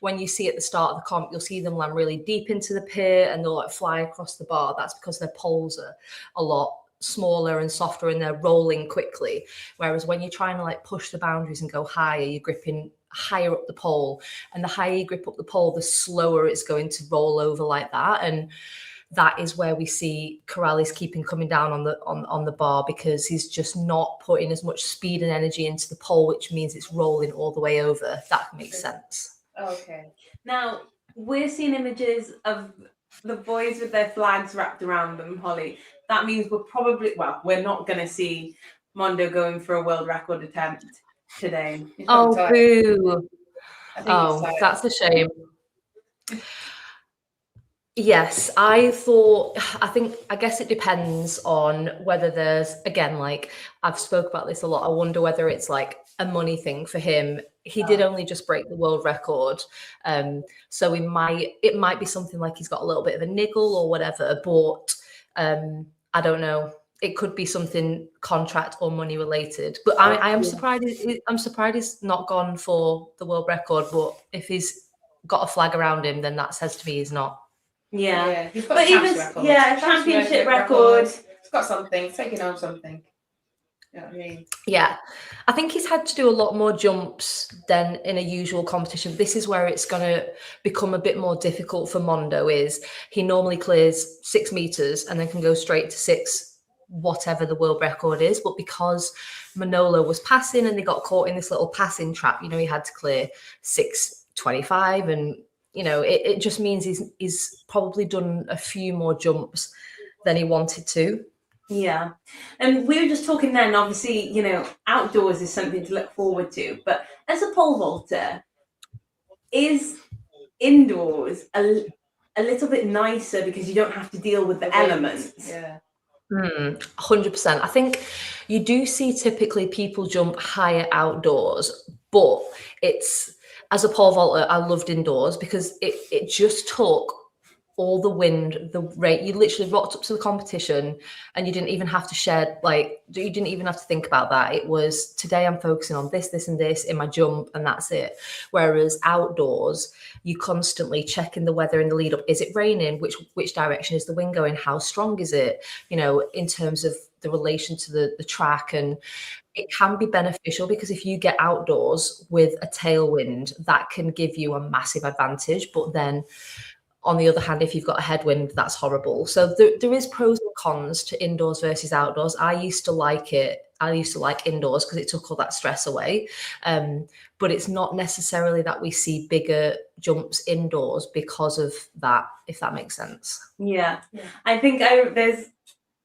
When you see at the start of the comp, you'll see them land really deep into the pit and they'll like fly across the bar. That's because their poles are a lot smaller and softer and they're rolling quickly. Whereas when you're trying to like push the boundaries and go higher, you're gripping higher up the pole, and the higher you grip up the pole, the slower it's going to roll over like that. And that is where we see Corrales keeping coming down on the bar, because he's just not putting as much speed and energy into the pole, which means it's rolling all the way over. That makes sense. Okay. Now, we're seeing images of the boys with their flags wrapped around them, Holly. That means we're not going to see Mondo going for a world record attempt today. Oh, boo. Oh, that's a shame. Yes, I guess it depends on whether there's, again, like I've spoke about this a lot. I wonder whether it's like a money thing for him. He did only just break the world record. So it might be something like he's got a little bit of a niggle or whatever, but I don't know. It could be something contract or money related. But I am surprised. I'm surprised he's not gone for the world record. But if he's got a flag around him, then that says to me he's not. Yeah. He's got but even championship record. He's got something. Taking home something. You know what I mean? Yeah, I think he's had to do a lot more jumps than in a usual competition. This is where it's going to become a bit more difficult for Mondo. Is he normally clears 6 meters and then can go straight to 6, whatever the world record is. But because Manolo was passing and they got caught in this little passing trap, you know, he had to clear 6:25, and you know, it just means he's probably done a few more jumps than he wanted to. Yeah. And we were just talking then, obviously, you know, outdoors is something to look forward to. But as a pole vaulter, is indoors a little bit nicer because you don't have to deal with the elements? Yeah. 100%. I think you do see typically people jump higher outdoors, but it's, as a pole vaulter, I loved indoors because it just took all the wind, the rate. You literally rocked up to the competition and you didn't even have to share, like, you didn't even have to think about that. It was, today I'm focusing on this, this, and this in my jump, and that's it. Whereas outdoors, you constantly checking the weather in the lead up. Is it raining? Which direction is the wind going? How strong is it? You know, in terms of the relation to the track. And it can be beneficial because if you get outdoors with a tailwind, that can give you a massive advantage. But then on the other hand, if you've got a headwind, that's horrible. So there is pros and cons to indoors versus outdoors. I used to like it. I used to like indoors because it took all that stress away. But it's not necessarily that we see bigger jumps indoors because of that, if that makes sense. Yeah. I think there's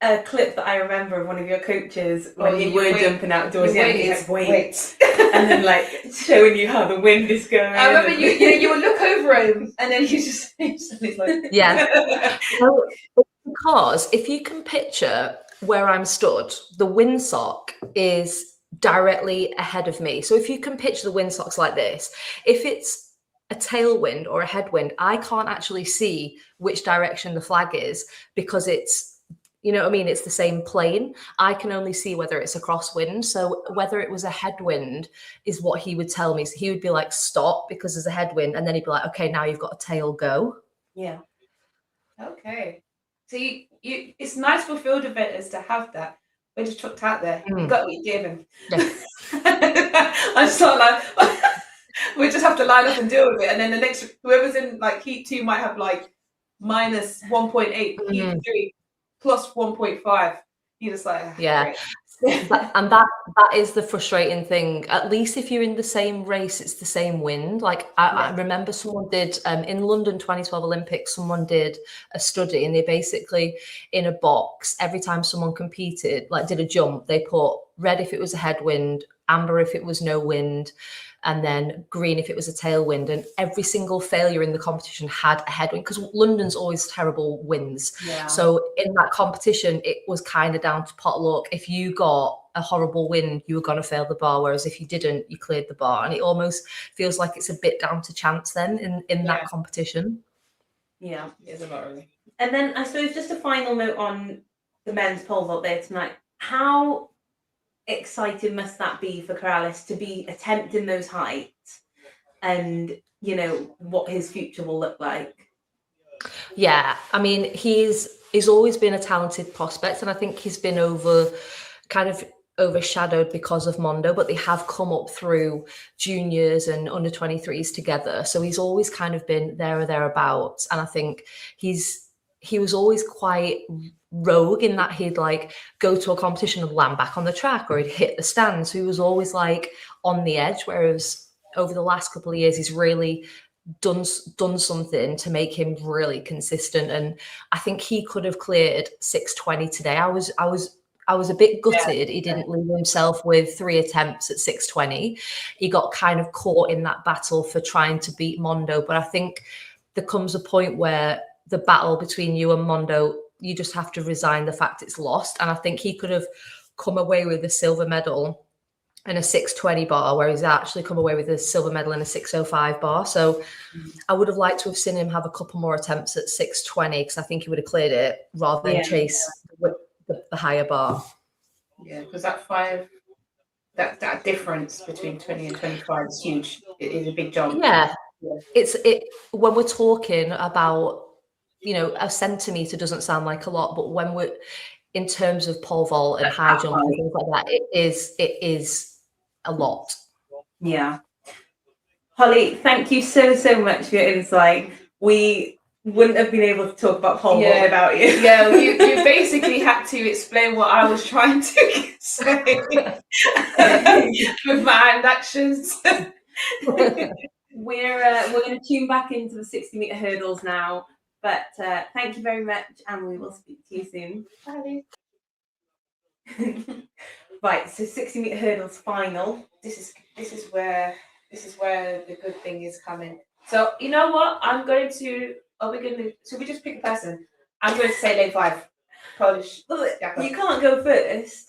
a clip that I remember of one of your coaches when you were jumping outdoors. Wait. And then like showing you how the wind is going. I remember you would look over him and then he's like, yeah. So, because if you can picture where I'm stood, the windsock is directly ahead of me. So if you can picture the windsocks like this, if it's a tailwind or a headwind, I can't actually see which direction the flag is because it's, you know what I mean? It's the same plane. I can only see whether it's a crosswind. So whether it was a headwind is what he would tell me. So he would be like, stop because there's a headwind. And then he'd be like, okay, now you've got a tail, go. Yeah. Okay. So you it's nice for field eventers to have that. We're just chucked out there. You Mm. got what you gave him. Yeah. I just thought like we just have to line up and deal with it. And then the next whoever's in like heat 2 might have like minus 1.8, heat 3 plus 1.5. You just like Yeah. great. And that is the frustrating thing. At least if you're in the same race, it's the same wind. Like I remember someone did in London 2012 Olympics, someone did a study and they basically in a box, every time someone competed, like did a jump, they put red if it was a headwind, amber if it was no wind, and then green if it was a tailwind. And every single failure in the competition had a headwind because London's always terrible winds. Yeah. So in that competition, it was kind of down to pot luck. If you got a horrible wind, you were going to fail the bar, whereas if you didn't, you cleared the bar. And it almost feels like it's a bit down to chance then in that competition. Yeah. It's a lot really. And then I suppose just a final note on the men's pole vault there tonight. How exciting must that be for Corrales to be attempting those heights and, you know, what his future will look like? Yeah, I mean, he's always been a talented prospect, and I think he's been overshadowed because of Mondo, but they have come up through juniors and under 23s together. So he's always kind of been there or thereabouts. And I think he was always quite rogue in that he'd like go to a competition and land back on the track or he'd hit the stand. So he was always like on the edge, whereas over the last couple of years, he's really done something to make him really consistent. And I think he could have cleared 620 today. I was a bit gutted he didn't leave himself with 3 attempts at 620. He got kind of caught in that battle for trying to beat Mondo. But I think there comes a point where the battle between you and Mondo, you just have to resign the fact it's lost. And I think he could have come away with a silver medal in a 620 bar, where he's actually come away with a silver medal in a 605 bar. So I would have liked to have seen him have a couple more attempts at 620 because I think he would have cleared it rather than chase the higher bar. Yeah, because that difference between 20 and 25 is huge. It is a big jump. Yeah. It's when we're talking about, you know, a centimetre doesn't sound like a lot, but when we're in terms of pole vault and high jump and things like that, it is a lot. Yeah. Holly, thank you so much for your insight. We wouldn't have been able to talk about pole vault without you. Yeah, you basically had to explain what I was trying to say with my hand actions. We're going to tune back into the 60-metre hurdles now, but thank you very much, and we will speak to you soon. Bye. Right, so 60-metre hurdles final. This is where the good thing is coming. So you know what? Should we just pick a person? I'm going to say lane 5. Polish. Well, you can't go first.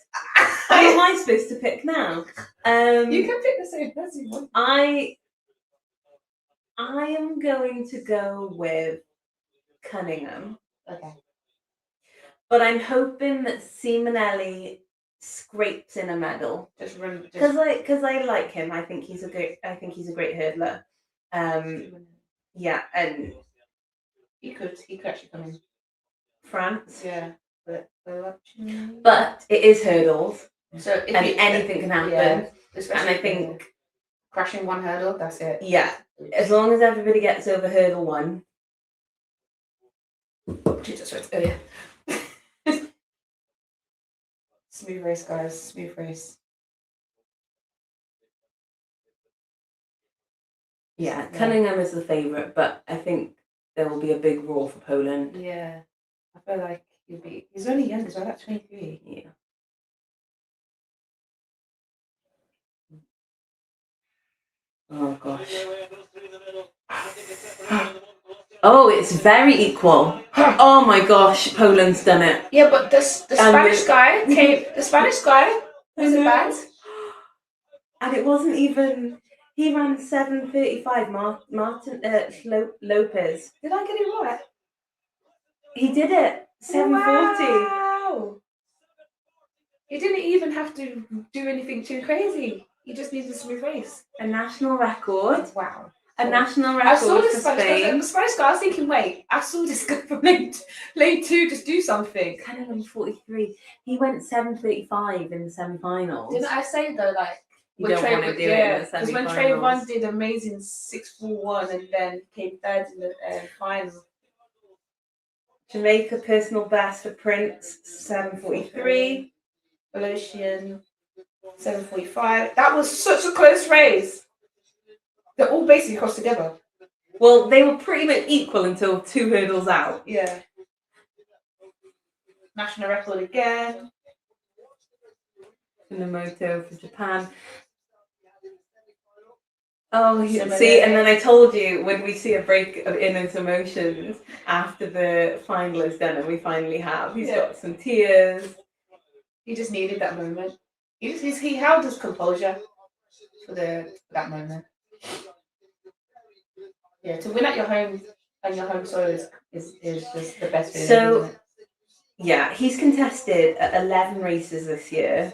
What am I supposed to pick now? You can pick the same person you want. I am going to go with Cunningham. Okay. But I'm hoping that Simonelli scrapes in a medal. Just remember, Because I like him. I think he's a great hurdler. Yeah, and he could actually come in. France. Yeah. But it is hurdles. So if anything can happen. Yeah, and I think crashing one hurdle, that's it. Yeah. As long as everybody gets over hurdle 1. Jesus, oh yeah. Smooth race, guys. Smooth race. Yeah, Cunningham is the favourite, but I think there will be a big roar for Poland. Yeah. I feel like he's only young as well, like 23. Yeah. Oh gosh. Oh, it's very equal. Oh my gosh, Poland's done it. Yeah, but the Spanish guy came. The Spanish guy was bad, and it wasn't even. He ran 7:35. Martin Lopez. Did I get it right? He did it. 7:40. Wow. He didn't even have to do anything too crazy. He just needed a smooth race. A national record. Wow. A national I saw record this for Spanish Spain. guy. I was thinking, wait, I saw this guy from lane 2 just do something. Cunningham 43. He went 7:35 in the semi-finals. Didn't I say though, like, You don't want to do it in the because when semi-finals. Trayvon did amazing 6:41 and then came third in the final. Jamaica personal best for Prince 7:43. Velocian 7:45. That was such a close race. They're all basically crossed together. Well, they were pretty much equal until 2 hurdles out. Yeah. National record again. Minamoto for Japan. Oh, Similar. see, and then I told you when we see a break in his emotions after the final is done, and we finally have. He's got some tears. He just needed that moment. He held his composure for that moment. Yeah, to win at your home and your home soil is just the best feeling. So, isn't it? yeah, he's contested 11 races this year,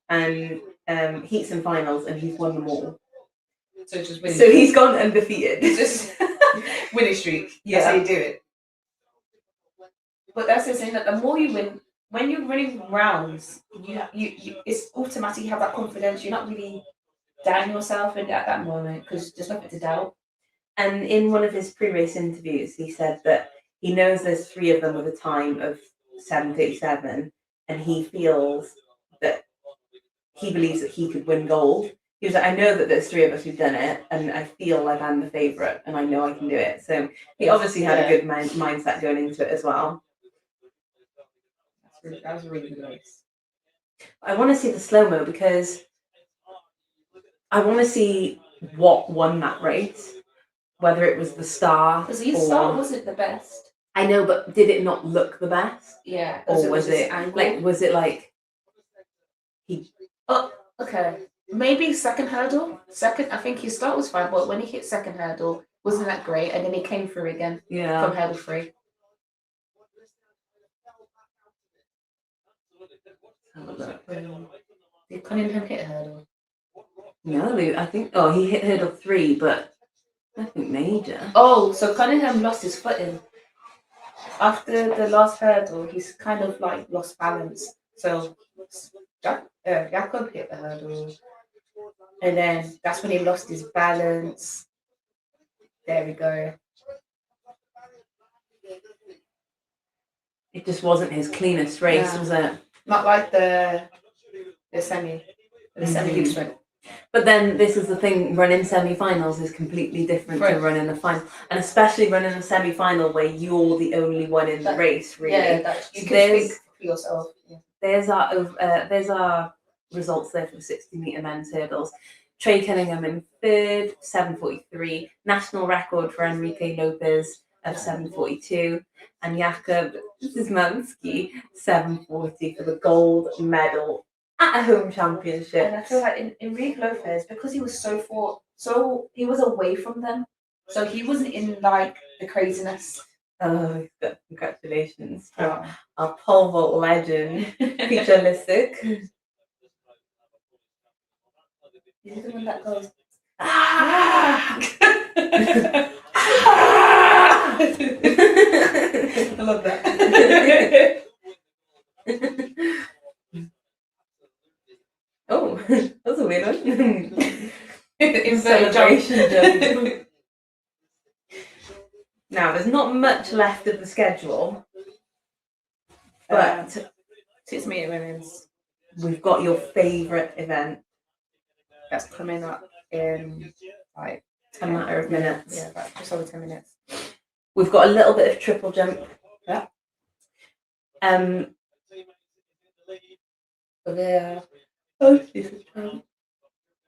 and heats and finals, and he's won them all. So just winning. So he's gone undefeated. Just winning streak. Yeah. That's how you do it. But that's the thing, that the more you win, when you're winning rounds, you it's automatic. You have that confidence. You're not really doubting yourself at that moment because there's nothing to doubt. And in one of his pre-race interviews, he said that he knows there's 3 of them with a time of 7:37, and he feels that he believes that he could win gold. He was like, I know that there's 3 of us who've done it, and I feel like I'm the favourite, and I know I can do it. So he obviously had a good mindset going into it as well. That was a really good race. I want to see the slow-mo because I want to see what won that race, whether it was the start. Because his start wasn't the best. I know, but did it not look the best? Yeah. Or was it like, was it like he... Oh, okay. Maybe second hurdle. I think his start was fine, but when he hit second hurdle, wasn't that great? And then he came through again from hurdle 3. Did Cunningham hit hurdle? No, I think. Oh, he hit hurdle 3, but nothing major. Oh, so Cunningham lost his footing after the last hurdle. He's kind of like lost balance. So Jakob hit the hurdle, and then that's when he lost his balance. There we go. It just wasn't his cleanest race, was it? Not like the semi. The semi he just went. But then this is the thing: running semi-finals is completely different to running a final, and especially running a semi-final where you're the only one in the race. Really, you can think for yourself. Yeah. There's our results there for the 60-meter men's hurdles. Trey Cunningham in 3rd, 7:43. National record for Enrique Lopez of 7:42, and Jakob Zmansky 7:40 for the gold medal at a home championship. And I feel like Enrique Lopez, because he was so he was away from them, so he wasn't in like the craziness. Oh, congratulations from our pole vault legend, Peter Lissick. He's the one that goes. I love that. Oh, that's a weird one. Celebration jump. Now, there's not much left of the schedule, but 6-meter women's. We've got your favourite event. That's coming up in like a matter of minutes. Yeah, about just over 10 minutes. We've got a little bit of triple jump. Yeah.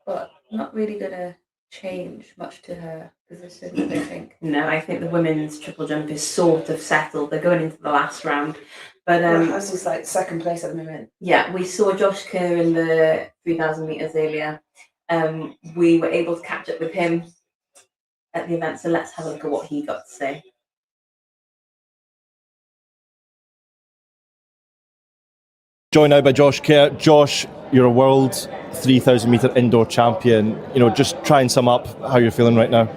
But not really gonna change much to her position, I think. No, I think the women's triple jump is sort of settled. They're going into the last round. But hers is like second place at the moment. Yeah, we saw Josh Kerr in the 3,000 meters earlier. we were able to catch up with him at the event. So let's have a look at what he got to say. Joined now by Josh Kerr. Josh, you're a world 3,000 metre indoor champion. Just try and sum up how you're feeling right now.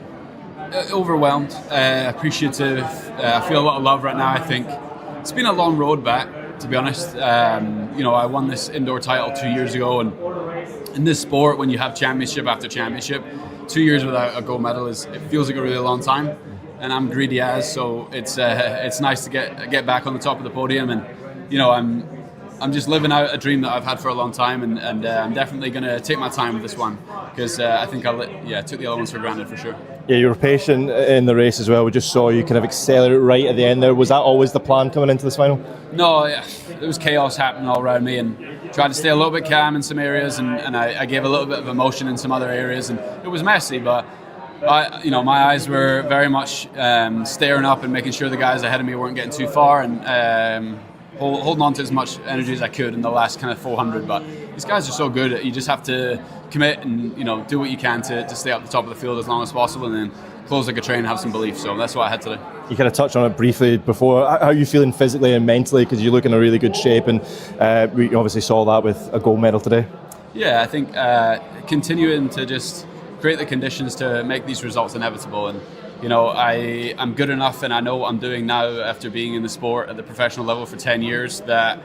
Overwhelmed, appreciative. I feel a lot of love right now. I think it's been a long road back, to be honest. I won this indoor title 2 years ago, and in this sport, when you have championship after championship, 2 years without a gold medal it feels like a really long time. And I'm greedy so it's nice to get back on the top of the podium, and I'm just living out a dream that I've had for a long time, and I'm definitely going to take my time with this one, because I think I took the other ones for granted for sure. Yeah, you were patient in the race as well. We just saw you kind of accelerate right at the end there. Was that always the plan coming into this final? No, there was chaos happening all around me, and tried to stay a little bit calm in some areas, and I gave a little bit of emotion in some other areas, and it was messy, but my eyes were very much staring up and making sure the guys ahead of me weren't getting too far, and holding on to as much energy as I could in the last kind of 400. But these guys are so good. You just have to commit and do what you can to stay up the top of the field as long as possible, and then close like a train and have some belief. So that's what I had today. You kind of touched on it briefly before. How are you feeling physically and mentally? Because you look in a really good shape, and we obviously saw that with a gold medal today. Yeah, I think continuing to just create the conditions to make these results inevitable, and I'm good enough, and I know what I'm doing now after being in the sport at the professional level for 10 years, that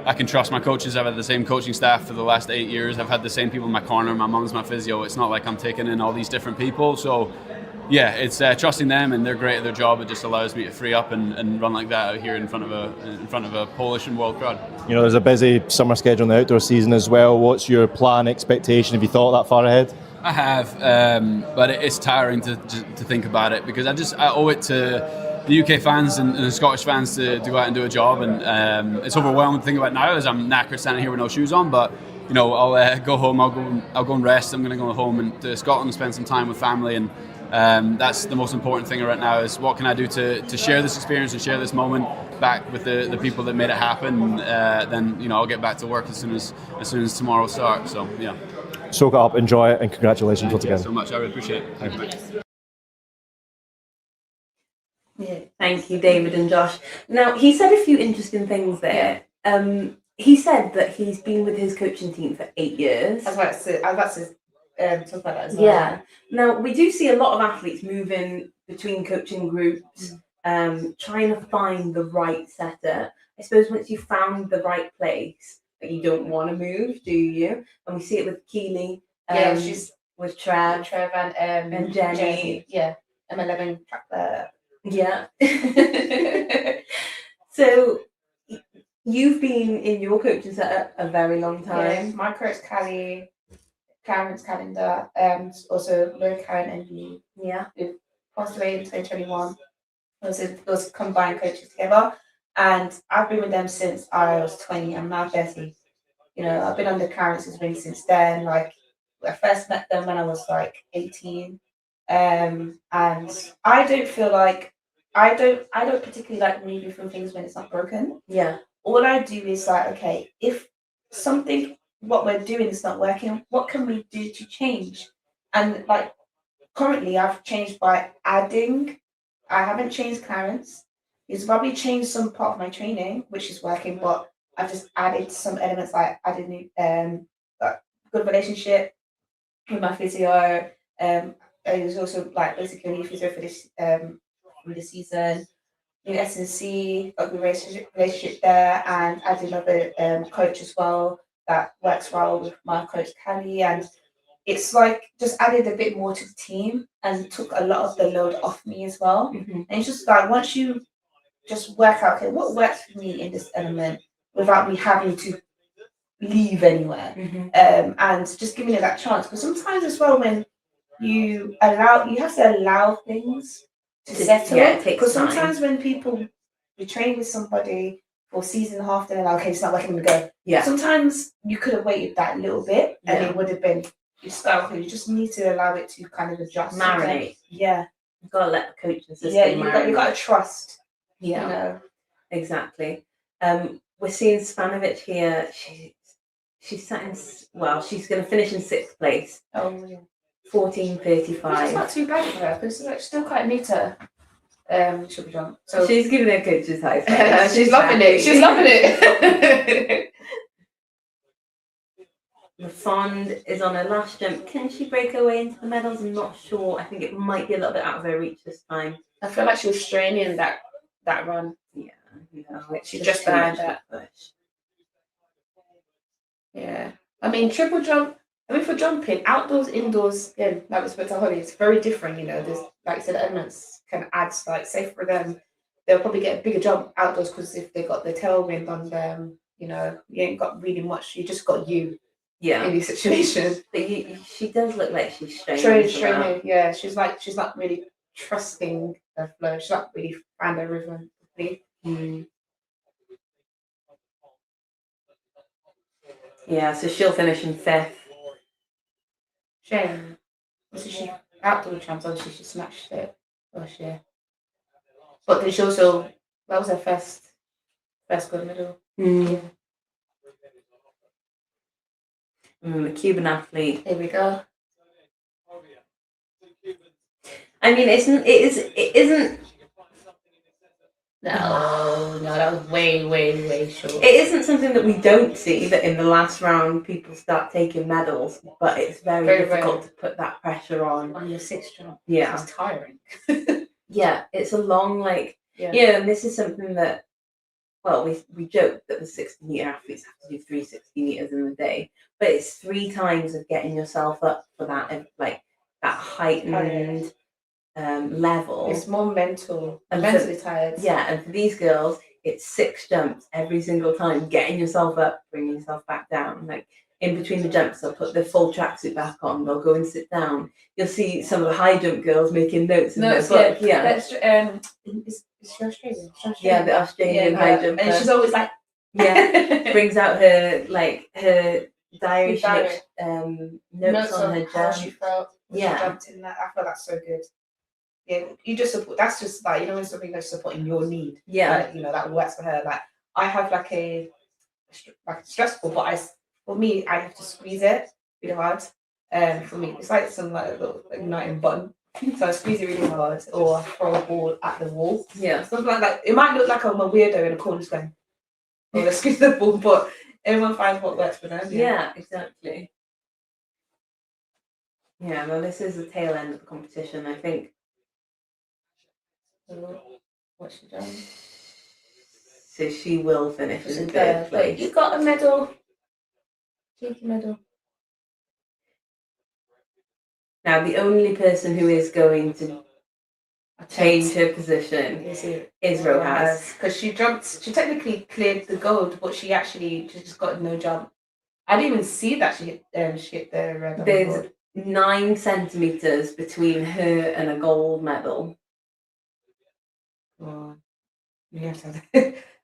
I can trust my coaches. I've had the same coaching staff for the last 8 years. I've had the same people in my corner. My mum's my physio. It's not like I'm taking in all these different people. So yeah, it's trusting them, and they're great at their job. It just allows me to free up and run like that out here in front of a Polish and world crowd. There's a busy summer schedule in the outdoor season as well. What's your plan, expectation? Have you thought that far ahead? I have, but it's tiring to think about it, because I owe it to the UK fans and the Scottish fans to go out and do a job, and it's overwhelming to think about now as I'm knackered standing here with no shoes on. But I'll go home. I'll go and rest. I'm going to go home and to Scotland and spend some time with family, and that's the most important thing right now. Is what can I do to share this experience and share this moment back with the people that made it happen. Then I'll get back to work as soon as tomorrow starts. So yeah. Soak it up, enjoy it, and congratulations once again. Thank you so much. I really appreciate it. Thank you. Yeah, thank you, David and Josh. Now, he said a few interesting things there. He said that he's been with his coaching team for 8 years. I was about to talk about that as well. Yeah. Now, we do see a lot of athletes moving between coaching groups, trying to find the right setup. I suppose once you've found the right place, you don't want to move, do you? And we see it with Keely. She's with Trev and Jenny. Yeah, M11 track there. Yeah. So you've been in your coaching setup a very long time. Yeah, my coach Callie, Clarence Calendar, also Laura Karen and Lee. Yeah. Who passed away in 2021. Those combined coaches together. And I've been with them since I was 20. I'm now 30. I've been under Clarence's wing since then. Like, I first met them when I was like 18. And I don't feel like I don't particularly like moving from things when it's not broken. Yeah. All I do is like, okay, if what we're doing is not working, what can we do to change? And like currently I've changed by adding. I haven't changed Clarence. He's probably changed some part of my training, which is working, but I've just added some elements, like added new good relationship with my physio. It was also like basically a new physio for this through the season. New S&C, a good relationship there, and added another coach as well that works well with my coach Callie, and it's like just added a bit more to the team and took a lot of the load off me as well. Mm-hmm. And it's just like once you just work out, okay, what works for me in this element without me having to leave anywhere, and just giving it that chance. Because sometimes as well, when you have to allow things to settle. Yeah, it takes because time. sometimes when people you train with somebody for a season and a half, they're like, okay, it's not working, we go. Yeah. Sometimes you could have waited that little bit, and Yeah. it would have been. You just need to allow it to kind of adjust. Marinate. Yeah. You've got to let the coaching system Yeah, you marinate. got to trust. Yeah. You know. Exactly. We're seeing Spanovic here. she's she's going to finish in 6th place. Oh, yeah. 14:35. It's not too bad for her because she's still quite new to triple jump. So She's giving her coaches high five. she's loving it. She's loving it. The Fond is on her last jump. Can she break her way into the medals? I'm not sure. I think it might be a little bit out of her reach this time. I feel like she was straining that run. Yeah, She's just behind that. Yeah, I mean triple jump. I mean for jumping outdoors, indoors. Again, like we spoke to Holly, it's very different. You know, there's like I said, elements can add. Like say for them, they'll probably get a bigger jump outdoors because if they got the tailwind on them, you know, you ain't got really much. You just got you. Yeah. In these situations. But she does look like she's straining. Straining, yeah. She's not really trusting her flow. She's not really found her rhythm. Yeah, so she'll finish in 5th. Shame. She outdoor champs, obviously she smashed it last year. But then she also that was her first gold medal. Yeah. The Cuban athlete. Here we go. I mean, it isn't. No, that was way short. It isn't something that we don't see, that in the last round people start taking medals, but it's very difficult to put that pressure on your 6th jump. Yeah, it's tiring. Yeah, it's a long and this is something that we joke that the 60-meter athletes have to do 360 meters in the day, but it's 3 times of getting yourself up for that that heightened level. It's more mental. I'm mentally tired. Yeah, and for these girls, it's 6 jumps every single time, getting yourself up, bringing yourself back down. Like in between the jumps, they'll put their full tracksuit back on. They'll go and sit down. You'll see some of the high jump girls making notes in their book. Yeah. That's, is she Australian? Yeah, the Australian high jumper. And she's always like, brings out her diary. She makes notes on her how jump. she felt. She jumped in that. I feel that's so good. Yeah, you just support. That's just like when something that's supporting your need. Yeah, that works for her. Like I have a stressful, but for me I have to squeeze it really hard. For me it's like some little uniting button. So I squeeze it really hard, or I throw a ball at the wall. Yeah, something like that. It might look like I'm a weirdo in a corner going, "Oh, let's squeeze the ball," but everyone finds what works for them. Yeah, exactly. Yeah, well, this is the tail end of the competition, I think. What's she done? So she will finish in 3rd place. You got a medal. Cheeky medal. Now, the only person who is going to change her position is Rojas. Because she technically cleared the gold, but she just got no jump. I didn't even see that she hit the red. There's 9 centimeters between her and a gold medal. Oh, you have to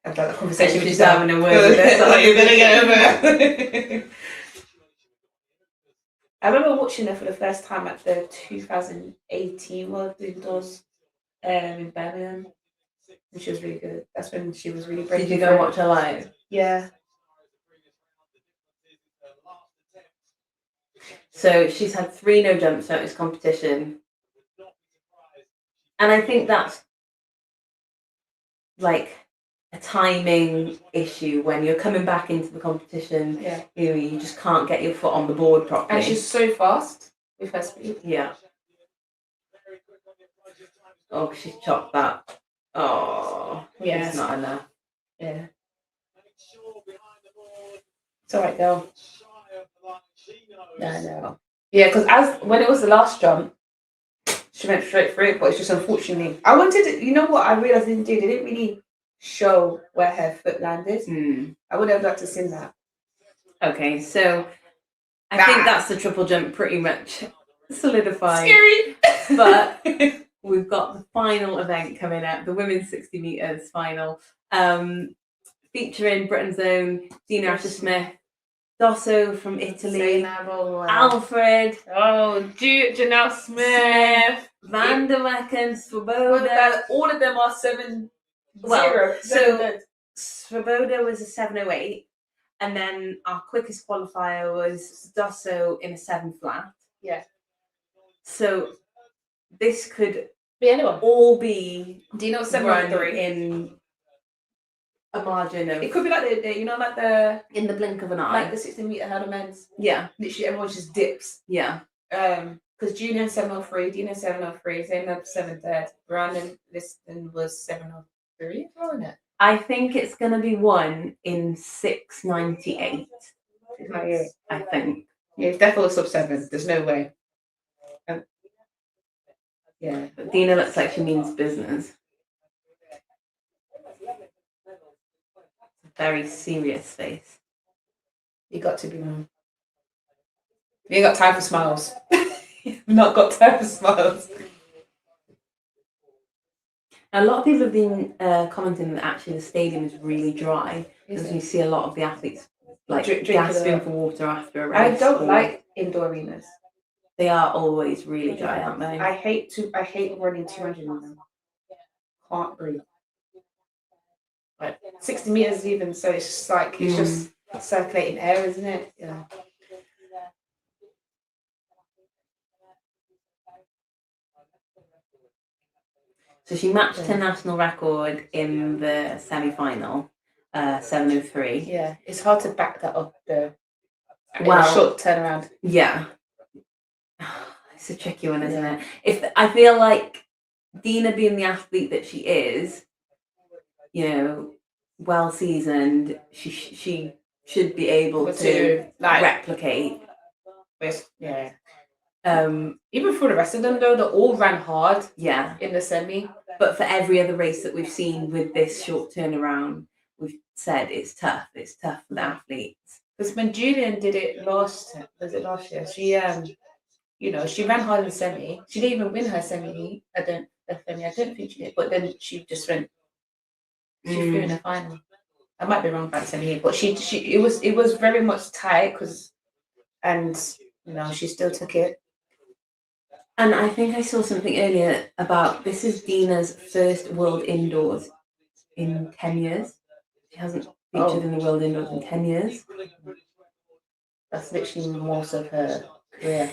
have that conversation. She's having a word with her. You're gonna get over. I remember watching her for the first time at the 2018 World Indoors in Birmingham, and she was really good. That's when she was really breaking. Did you go and watch her live? Yeah. So she's had 3 no jumps throughout this competition, and I think that's like a timing issue when you're coming back into the competition. Yeah, you just can't get your foot on the board properly. And she's so fast with her speed. Yeah. Oh, she's chopped that. Oh, yeah, it's not enough. Yeah. It's alright, girl. No. Yeah, because when it was the last jump, she went straight through it, but it's just unfortunately. I wanted to, you know what I realised they didn't really show where her foot landed. I would have liked to seen that. Okay, so I think that's the triple jump pretty much solidified. Scary! But we've got the final event coming up, the women's 60 metres final, featuring Britain's own Dina Asher-Smith, Dosso from Italy, Alfred, Janelle Smith, Van der Wecken, Svoboda. All of them are 7-0. So Svoboda was a 7:08, And then our quickest qualifier was Dosso in a 7 flat. Yeah. So this could Be anyone. all be Do you know run 703? in a margin of It could be like the you know, like the in the blink of an eye. like the 60-meter hurdle men's. Yeah, Literally, everyone just dips. yeah. Because junior 703, Dino 703, same up 7'3". Brandon Liston was 703, wasn't it? I think it's going to be one in 698. 698. I think. Yeah, it's definitely sub 7. There's no way. Yeah. But Dina looks like she means business. Very serious face. You got to be man. You ain't got time for smiles. You've not got time for smiles. A lot of people have been commenting that actually the stadium is really dry because you see a lot of the athletes like gasping for water after a race. I don't like indoor arenas. They are always really dry, aren't they? I hate running 200 in them. Can't breathe. Like 60 meters even, so it's just like it's just circulating air, isn't it? Yeah. So she matched her national record in the semi-final, 7:03. Yeah, it's hard to back that up though. Well, a short turnaround. Yeah, it's a tricky one, isn't it? If I feel like Dina, being the athlete that she is, you know, well seasoned, she should be able to like replicate. Yeah. Even for the rest of them though, they all ran hard. Yeah. In the semi. But for every other race that we've seen with this short turnaround, we've said it's tough. It's tough for the athletes. Because when Julian did it last year? She you know, she ran hard in the semi. She didn't even win her semi. I don't think she did. But then she just went. She flew in the final. I might be wrong about the semi, but it was very much tight and you know she still took it. And I think I saw something earlier about this is Dina's first World Indoors in 10 years. She hasn't featured in the World Indoors in 10 years. That's literally most of her career.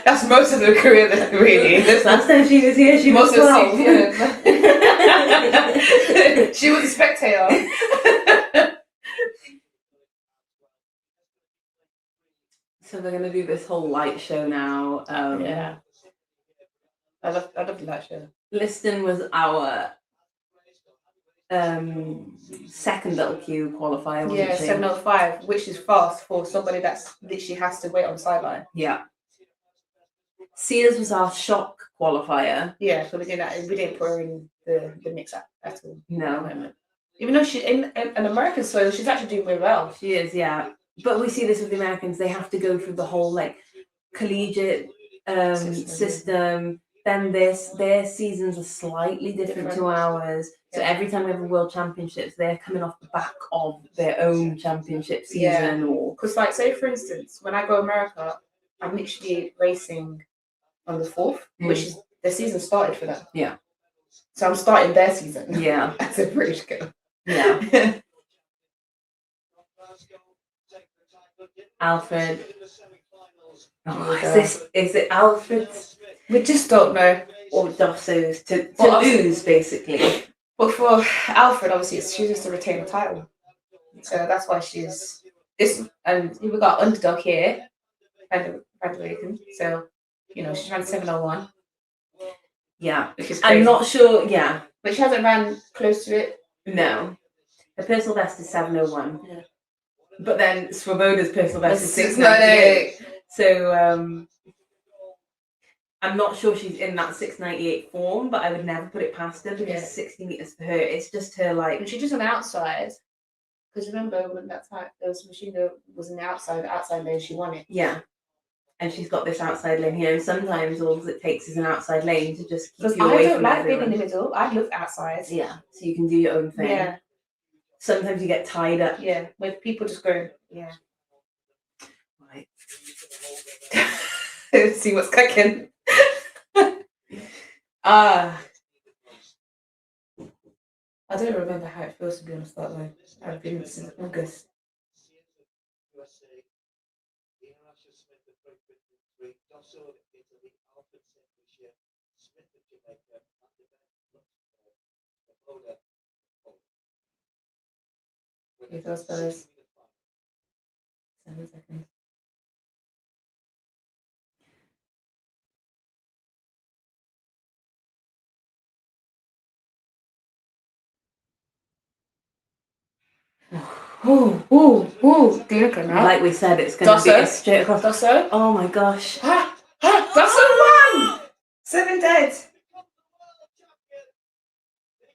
That's most of her career, then, really. Last time she was here, she was 12. She was a spectator. So we're going to do this whole light show now. Yeah. I love the light show. Liston was our second little Q qualifier, wasn't she? 7:05, which is fast for somebody that's literally has to wait on the sideline. Yeah. Sears was our shock qualifier. Yeah, so we didn't put her in the mix at all. No. Even though she's in an American soil, she's actually doing really well. She is, yeah. But we see this with the Americans. They have to go through the whole like collegiate system. Then their seasons are slightly different to ours. So every time we have a world championships, they're coming off the back of their own championship season. Or because, like, say for instance, when I go to America, I'm literally racing on the 4th, which is the season started for them. Yeah. So I'm starting their season. Yeah. As a British girl. Yeah. Alfred. Oh, is it Alfred's? We just don't know. Or Dosso's to lose, basically. But for Alfred, obviously, she has to retain the title. So that's why she's this. And we got underdog here, Battocletti. So, you know, she's ran 7:01. Yeah. Which is crazy. I'm not sure, yeah. But she hasn't ran close to it. No. Her personal best is 7:01. Yeah. But then Swoboda's personal best is 6:98. So I'm not sure she's in that 6:98 form, but I would never put it past her because 60 meters for her, it's just her like. And she's just on the outside. Because remember when that time there was Machina was in the outside lane, she won it. Yeah. And she's got this outside lane here, and sometimes all it takes is an outside lane to just keep you away from everyone. I don't like being in the middle. I love outside. Yeah, so you can do your own thing. Yeah. Sometimes you get tied up. Yeah, with people just going, yeah. Right. See what's cooking. I I don't remember how it feels to be on the start line. I've been since August. Okay, those guys. 7 seconds. Ooh, Dina came out. Like we said, it's going to be a straight across. Dosso. Oh my gosh. Dosso won! 7 dead.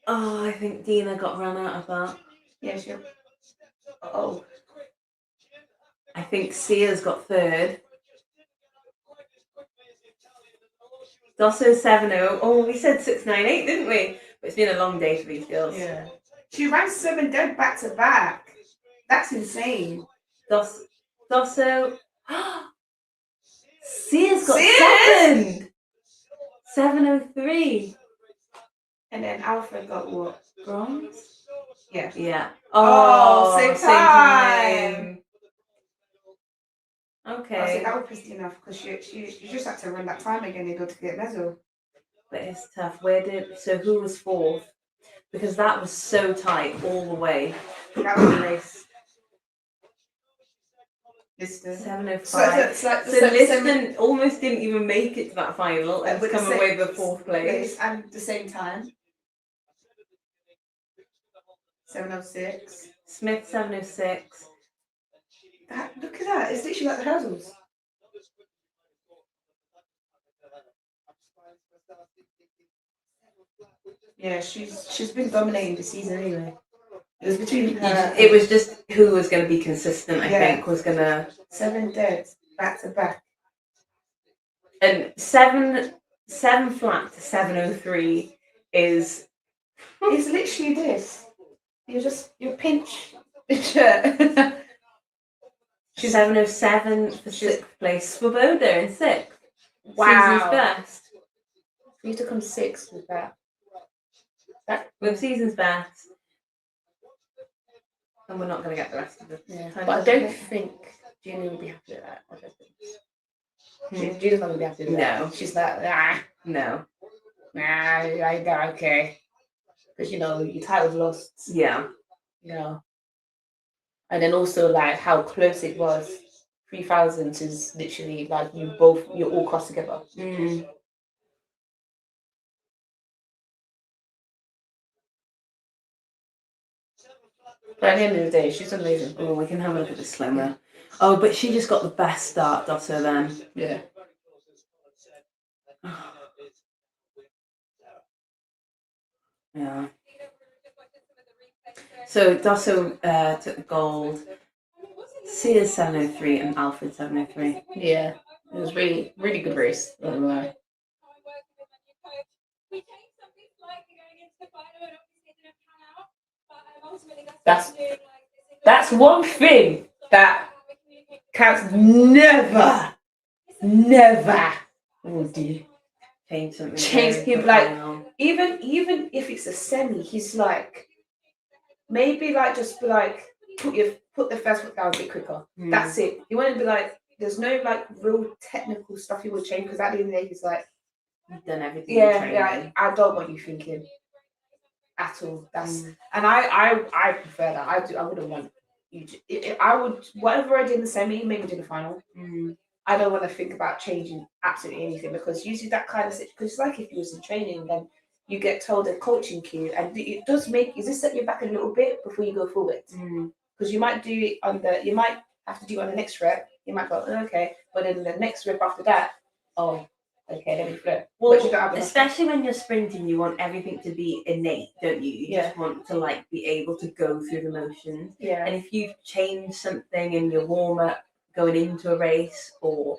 Oh, I think Dina got run out of that. Yeah, sure. Oh. I think Sia's got third. Dosso 7-0. Oh, we said 6-9-8, didn't we? But it's been a long day for these girls. Yeah. She ran 7 dead back to back. That's insane. Dosso. Sia's got second. 7-0-3. And then Alfred got what? Bronze? Yeah. Yeah. Oh, same time. Okay. I think that would piss enough because she just had to run that time again in order to get a medal. But it's tough. So who was fourth? Because that was so tight all the way. That was a race. Liston. 7:05. So Liston almost didn't even make it to that final and come away with fourth place. And the same time. 7:06. Smith 7:06. Look at that! It's literally like the hurdles. Yeah, she's been dominating the season anyway. It was between her. It was just who was going to be consistent. I think was going to 7 dead back to back. And 7 flat to 7:03 is. It's literally this. You pinch the shirt. She's 7:07 for sixth place. Swoboda in sixth. Wow. Season's best. For you to come sixth with that. With season's best. And we're not going to get the rest of it. Yeah. But I don't think Gina will be happy with that. I don't think. Gina's not going to be happy with that. No. She's like, No. I go, okay. Because, your title's lost. Yeah. And then also, like, how close it was. 3,000 is literally, like, you're all crossed together. Mm. But at the end of the day, she's amazing. Oh, we can have a look at the slow-mo. Oh, but she just got the best start, Dosso, then. Yeah. Yeah. So Dosso took the gold. Sia's 7:03 and Alfred 7:03. Yeah. It was really, really good race. Not gonna lie. That's one thing that Cats never would do. Change something. Change him, like, even if it's a semi, he's like, maybe like just be like, put the first foot down a bit quicker. That's it. He wouldn't be like, there's no like real technical stuff he would change, because at the end of the day he's like, you've done everything. Yeah, I don't want you thinking at all. That's and I prefer that. I wouldn't want you. I would, whatever I did in the semi, maybe do the final. I don't want to think about changing absolutely anything, because usually that kind of situation, because it's like if you was in training, then you get told a coaching cue, and it does set you back a little bit before you go forward, because you might do it you might have to do it on the next rep. You might go, okay, but then the next rep after that, okay, let me flip. Well, especially when you're sprinting, you want everything to be innate, don't you? You just want to like be able to go through the motions. Yeah. And if you've changed something in your warm up going into a race, or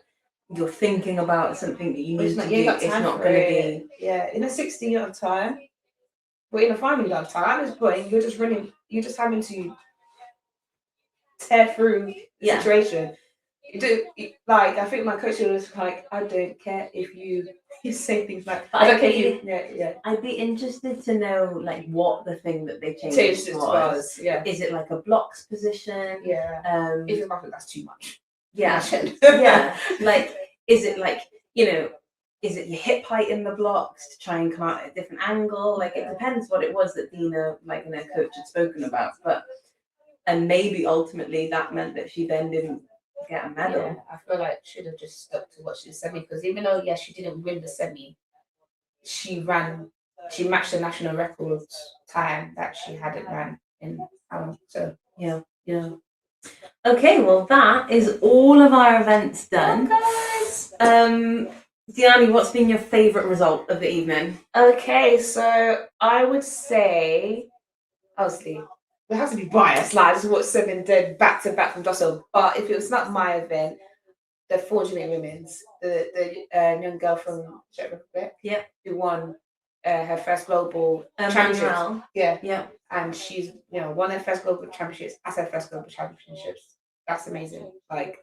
you're thinking about something that you need to do, it's not going to be. Yeah, in a 60 you have time, but in a final you have time. At this point, you're just running. You're just having to tear through the situation. You do, like, I think my coach was like, I don't care if you You say things like, But I don't I'd care be- if you, yeah. I'd be interested to know like what the thing that they changed Changed it was. was, yeah. Is it like a blocks position? Yeah. Um, If it's not, that's too much. yeah. Imagine. Yeah. Like, is it like, you know, is it your hip height in the blocks to try and come out at a different angle? Like, it depends what it was that Dina, like, and her coach had spoken about. But, and maybe ultimately that meant that she then didn't get a medal. Yeah, I feel like she should have just stuck to what she semi, because even though she didn't win the semi, she matched the national record time that she hadn't ran in so Yeah. Okay, well that is all of our events done. guys. Diani, what's been your favourite result of the evening? Okay, so I would say, obviously, we have to be biased. Like, I just watched 7 dead back to back from Dossel. But if it was not my event, the 400 women's, the young girl from Czech Republic, who won her first global championships. Manuel. Yeah, and she's won her first global championships as her first global championships. That's amazing. Like,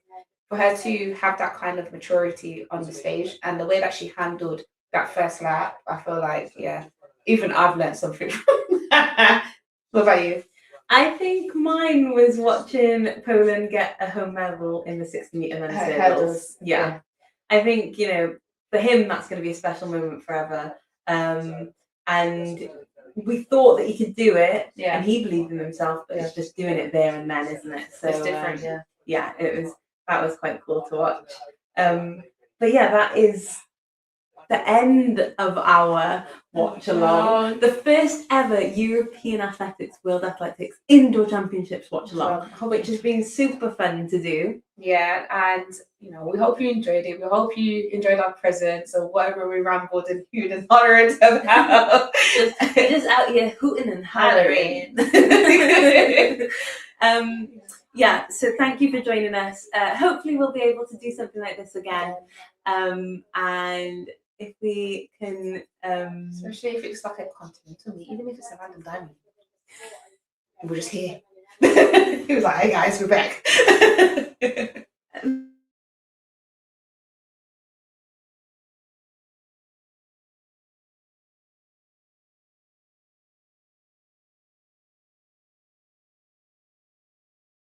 for her to have that kind of maturity on the stage and the way that she handled that first lap, I feel like even I've learned something from that. What about you? I think mine was watching Poland get a home medal in the 60-meter men's hurdles. Yeah. I think, for him, that's going to be a special moment forever. And we thought that he could do it, and he believed in himself, but it's just doing it there and then, isn't it? So it's different. That was quite cool to watch. But yeah, that is the end of our watch along. The first ever European Athletics World Athletics Indoor Championships watch along, which has been super fun to do. Yeah, and we hope you enjoyed it. We hope you enjoyed our presents or whatever we rambled and hooted and hollered about. just out here hooting and hollering. So thank you for joining us. Hopefully we'll be able to do something like this again. And if we can especially if it's like a continental meet, even if it's a random diamond. We're just here. He was like, hey guys, we're back.